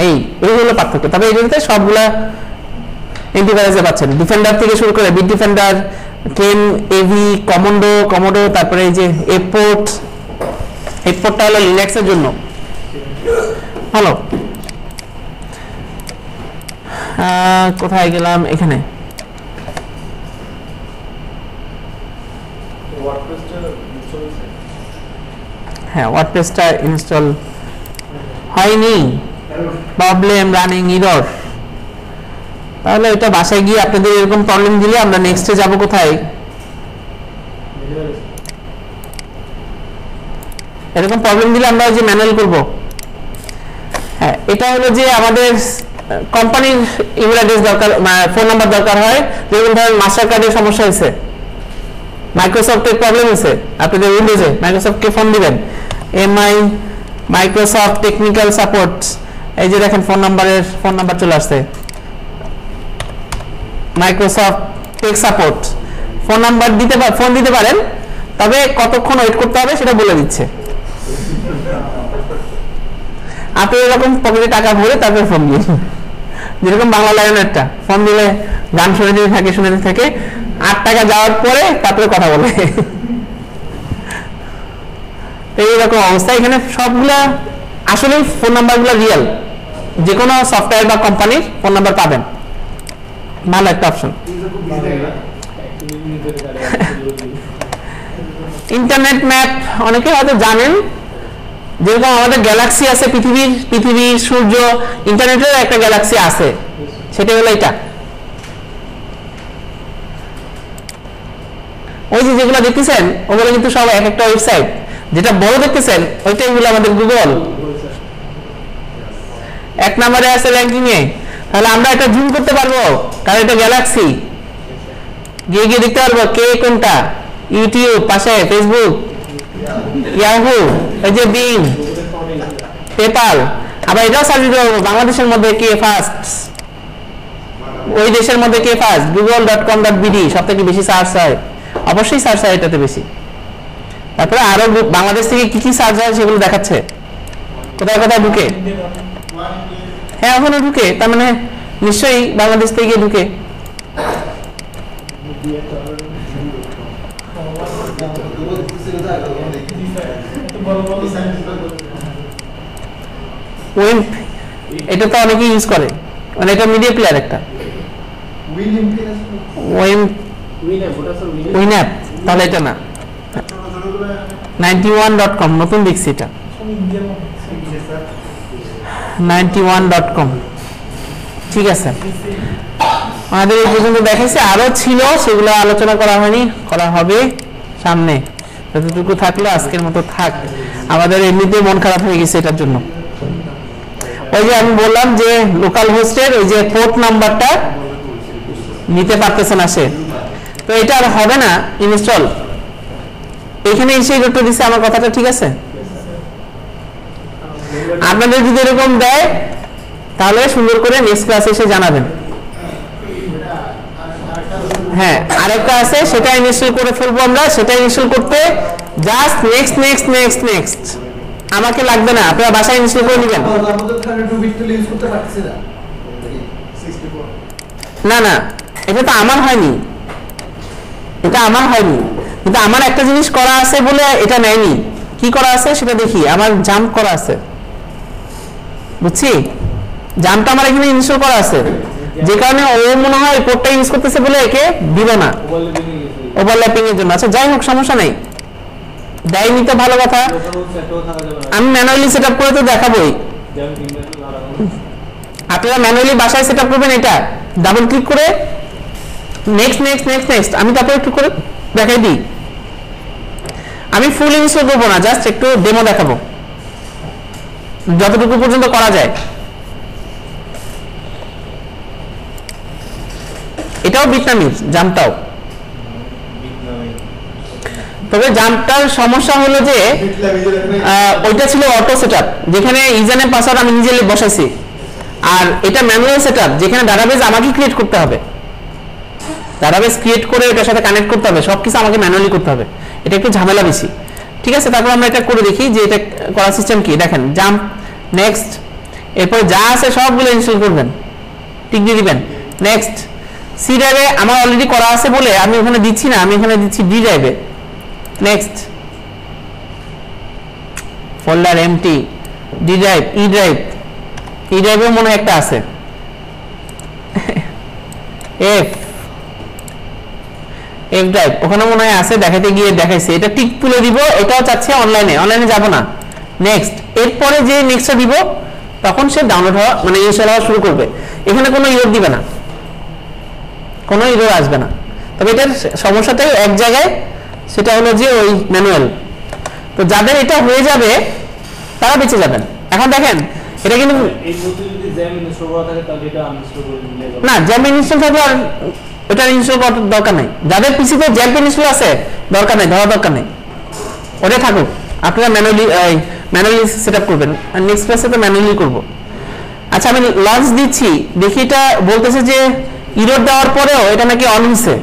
এই হলো পার্থক্য। তবে এটাতে সবগুলা অ্যান্টিভাইরাসে পাচ্ছেন, ডিফেন্ডার থেকে শুরু করে বিট ডিফেন্ডার, কেন, এভি, কমোডো, তারপরে এই যে এপোর্টটা হলো লিনাক্সের জন্য ভালো। কোথায় গেলাম, এখানে হ্যাঁ ওয়ার্ডপ্রেসটা ইনস্টল হয়নি, প্রবলেম রানিং এরর। তাহলে এটা বাসায় গিয়ে আপনাদের এরকম প্রবলেম দিলে আমরা নেক্সটে যাব কোথায়, এরকম প্রবলেম দিলে আমরা যে ম্যানুয়াল করব। হ্যাঁ এটা হলো যে আমাদের কোম্পানির ইমেল অ্যাড্রেস দরকার, ফোন নাম্বার দরকার হয়। যেমন ধরেন মাস্টার কার্ডের সমস্যা হয়েছে, মাইক্রোসফটের প্রবলেম হয়েছে, আপনাদের উইন্ডোজে মাইক্রোসফটকে ফোন দিবেন, এমআই মাইক্রোসফট টেকনিক্যাল সাপোর্ট, এই যে দেখেন ফোন নাম্বার চলে আসছে, মাইক্রোসফট টেক সাপোর্ট। ফোন দিতে পারেন, তবে কতক্ষণ ওয়েট করতে হবে সেটা বলে দিচ্ছে। আপনি এরকম পকেটে টাকা ভরে তারপরে ফোন দিন, যেরকম বাংলা লাইনেরটা ফোন দিলে গান শুনে থাকে 8 টাকা যাওয়ার পরে তারপরে কথা বলে। এইরকম অবস্থা। এখানে সবগুলা আসলে ফোন নাম্বারগুলো রিয়েল, যে কোনো সফটওয়্যার বা কোম্পানির ফোন নাম্বার পাবেন, ভালো একটা অপশন। ইন্টারনেট ম্যাপ অনেকে হয়তো জানেন, যেরকম আমাদের গ্যালাক্সি আছে, পৃথিবীর সূর্য, ইন্টারনেটের একটা গ্যালাক্সি আছে, সেটা হলো এটা। ওই যে যেগুলো দেখতেছেন ওগুলো কিন্তু সব এক একটা ওয়েবসাইট, যেটা বড় দেখতেছেন ওইটাই হলো আমাদের গুগল। 1 নম্বরে আছে র্যাঙ্কিং এ। তাহলে আমরা এটা জুম করতে পারবো, কারণ এটা গ্যালাক্সি, গিয়ে দেখতে পারবো কে কোনটা, ইউটিউব পাশে, ফেসবুক, ইয়াহু, এই যে বিং, পেপাল। আবার এটাও সার্চ দিতে পারবো বাংলাদেশের মধ্যে কে ফার্স্ট, ওই দেশের মধ্যে কে ফার্স্ট, google.com.bd সব থেকে বেশি সার্চ হয়, অবশ্যই সার্চ হয় এটাতে বেশি। তারপরে আরো বাংলাদেশ থেকে কি কি সার্চ হয় সেগুলো দেখাচ্ছে, কোথায় কোথায় ঢুকে। হ্যাঁ ওখানে ঢুকে, তার মানে নিশ্চয়ই বাংলাদেশ থেকে ঢুকে। এটা তো অনেকে ইউজ করে, মানে এটা মিডিয়া প্লেয়ার একটা উইনঅ্যাপ, তাহলে এটা না। 91.com নতুন দেখছি এটা, 91.com। ঠিক আছে, আমাদের এই পর্যন্ত দেখাইছে, আরো ছিল সেগুলো আলোচনা করা হয়নি, করা হবে সামনে। যতটুকু থাকলো আজকের মতো থাক, আমাদের এমনিতে মন খারাপ হয়ে গেছে এটার জন্য। ওই যে আমি বললাম যে লোকাল হোস্টের ওই যে পোর্ট নাম্বারটা নিতে পারতেছে না সে, তো এটা আর হবে না ইনস্টল। এখানে এসে করতে দিচ্ছে, আমার কথাটা ঠিক আছে? আপনাদের যদি এরকম দেয় তাহলে সুন্দর করে নেক্সট ক্লাসে এসে জানাবেন। হ্যাঁ আরেকটা আছে, সেটা ইনস্টল করে ফেলবো আমরা। সেটা ইনস্টল করতে জাস্ট নেক্সট আমাকে লাগবে না, আপনারা বাসায় ইনস্টল করে নেবেন। না এটা তো আমার হয়নি, কিন্তু আমার একটা জিনিস করা আছে বলে এটা নেয়নি। কি করা আছে সেটা দেখি, আমার জাম্প করা আছে, বুঝছি, জাম্পটা আমার এখানে ইনস্টল করা আছে, যে কারণে ও মনে হয় কোডটা ইউজ করতেছে বলে একে দিল না, ওভারল্যাপিং এর জন্য। আচ্ছা যাই হোক, সমস্যা নাই, দেয়নি তো ভালো কথা। আমি ম্যানুয়ালি সেটআপ করে তো দেখাবোই, আপনারা ম্যানুয়ালি বাসায় সেটআপ করবেন। এটা ডাবল ক্লিক করে নেক্সট আমি তারপরে একটু করে দেখাই দিই। আমি ফুল ইনস্টল করবো না, জাস্ট একটু ডেমো দেখাবো যতটুকু পর্যন্ত করা যায়। এটাও ভিয়েতনামিজ, জামটাও তবে জাম্পটার সমস্যা হলো যে ওইটা ছিল অটো সেটআপ, যেখানে ইউজারনেম পাসওয়ার্ড আমি নিজে বসাইছি, আর এটা ম্যানুয়াল সেটআপ যেখানে ডাটাবেস আমাকে ক্রিয়েট করতে হবে, ডাটাবেস ক্রিয়েট করে এটার সাথে কানেক্ট করতে হবে, সবকিছু আমাকে ম্যানুয়ালি করতে হবে, এটা একটু ঝামেলা বেশি। ঠিক আছে, তারপর আমরা এটা করে দেখি যে এটা করার সিস্টেম কি। দেখেন জাম্প, নেক্সট, এরপর যা আছে সবগুলো ইনস্টল করবেন, টিক দিয়ে দিবেন, নেক্সট। সি ড্রাইভে আমার অলরেডি করা আছে বলে আমি ওখানে দিচ্ছি না, আমি এখানে দিচ্ছি ডি ড্রাইভে, next. Folder empty, D drive, E drive, E ড্রাইভেও মনে হয় একটা আছে, এফ ড্রাইভ ওখানে মনে হয় আছে, দেখাতে গিয়ে দেখাইছে, এটা টিক তুলে দিব, এটাও চাচ্ছে অনলাইনে যাব না, নেক্সট। এরপরে যে নেক্সটটা দিব তখন সে ডাউনলোড হওয়া মানে ইনস্টল হওয়া শুরু করবে, এখানে কোনো ইরর দিবে না, কোনো ইরর আসবে না। তবে এটার সমস্যাটাই এক জায়গায়, সেটা হলো যে ওই ম্যানুয়াল। তো যাদের এটা হয়ে যাবে তারা বেঁচে যাবেন। এখন দেখেন এটা কিন্তু এই মধ্যে যদি জ্যাম ইনস্টল করা থাকে তাহলে এটা আনইনস্টল করে নিয়ে যাবে না, জ্যাম ইনস্টল থাকলে আর ওটা ইনস্টল করার দরকার নেই। যাদের পিসিতে জ্যাম ইনস্টল আছে দরকার নেই, ধরা দরকার নেই, ওটা থাকুক, আপনারা ম্যানুয়ালি সেটআপ করবেন। আর নেক্সট ক্লাসে তো ম্যানুয়ালি করব। আচ্ছা, আমি লঞ্চ দিচ্ছি, দেখি এটা বলতেছে যে ইরর দেওয়ার পরেও এটা নাকি অন হচ্ছে,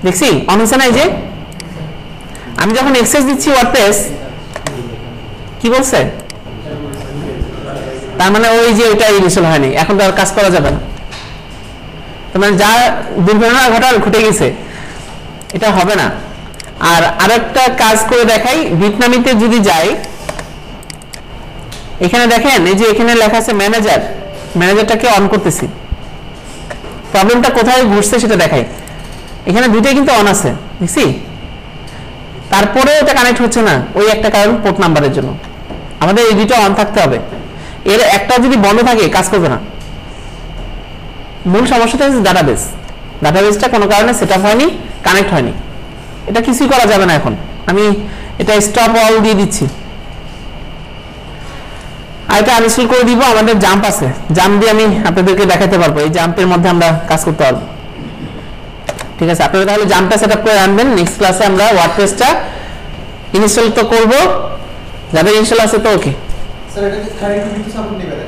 দেখছি অন হচ্ছে না। এই যে আমি যখন এক্সেস দিচ্ছি ওয়ার্ডপ্রেস, কি বলছে, তার মানে ওই যে ওইটা ইনস্টল হয়নি, এখন তো আর কাজ করা যাবে না। তার মানে যা দুর্ঘটনা ঘটে গেছে এটা হবে না। আর আরেকটা কাজ করে দেখাই, ভিয়েতনামিতে যদি যাই, এখানে দেখেন এই যে এখানে লেখা আছে ম্যানেজার, ম্যানেজারটাকে অন করতেছি, প্রবলেমটা কোথায় ঘুরছে সেটা দেখাই। এখানে দুইটাই কিন্তু অন আছে, দেখছি, তারপরে এটা কানেক্ট হচ্ছে না, ওই একটা কারণ পোর্ট নাম্বারের জন্য। আমাদের এই দুইটা অন থাকতে হবে, এর একটা যদি বন্ধ থাকে কাজ করবে না। মূল সমস্যাটা হচ্ছে ডাটাবেসটা কোনো কারণে সেটআপ হয়নি, কানেক্ট হয়নি, এটা কিছুই করা যাবে না। এখন আমি এটা স্টপ অল দিয়ে দিচ্ছি, আর এটা আনইনস্টল করে দিব। আমাদের জাম্প আছে, জাম্প দিয়ে আমি আপনাদেরকে দেখাতে পারবো, এই জাম্পের মধ্যে আমরা কাজ করতে পারবো। ঠিক আছে, আপনারা তাহলে জাম্পটা সেটআপ করে আনবেন। নেক্সট ক্লাসে আমরা ওয়ার্ডপ্রেসটা ইনস্টল তো করব, যাদের ইনস্টল আছে তো ওকে। স্যার এটা কি 32 বিট সাপোর্ট নেবে না?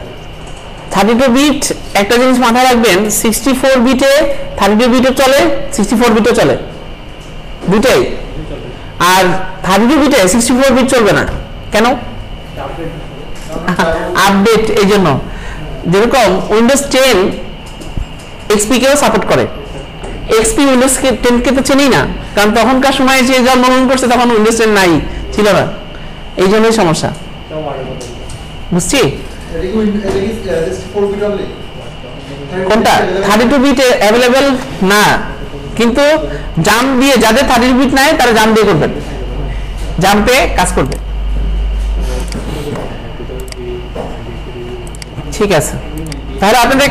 32 বিট একটা জিনিস মাথায় রাখবেন, 64 বিটে 32 বিটে চলে, 64 বিটে চলে দুটেই। আর 32 বিটে 64 বিট চলবে না, কেন? আপডেট। এই জন্য যেরকম উইন্ডোজ 10 এক্সপি কেও সাপোর্ট করে, এক্সপি উইন্ডোজ 10 কে তো চেনেই না, কারণ তখনকার সময় যে জন্মগ্রহণ করছে তখন উইন্ডোজ 10 নাই, ছিল না, এই জন্যই সমস্যা। বুঝছি? কোনটা 32 বিট অ্যাভেলেবেল না, কিন্তু জাম্প দিয়ে যাদের 32 বিট নাই তারা জাম্প দিয়ে করবেন, জাম্পে কাজ করবে। ঠিক আছে, তাহলে আপনাদের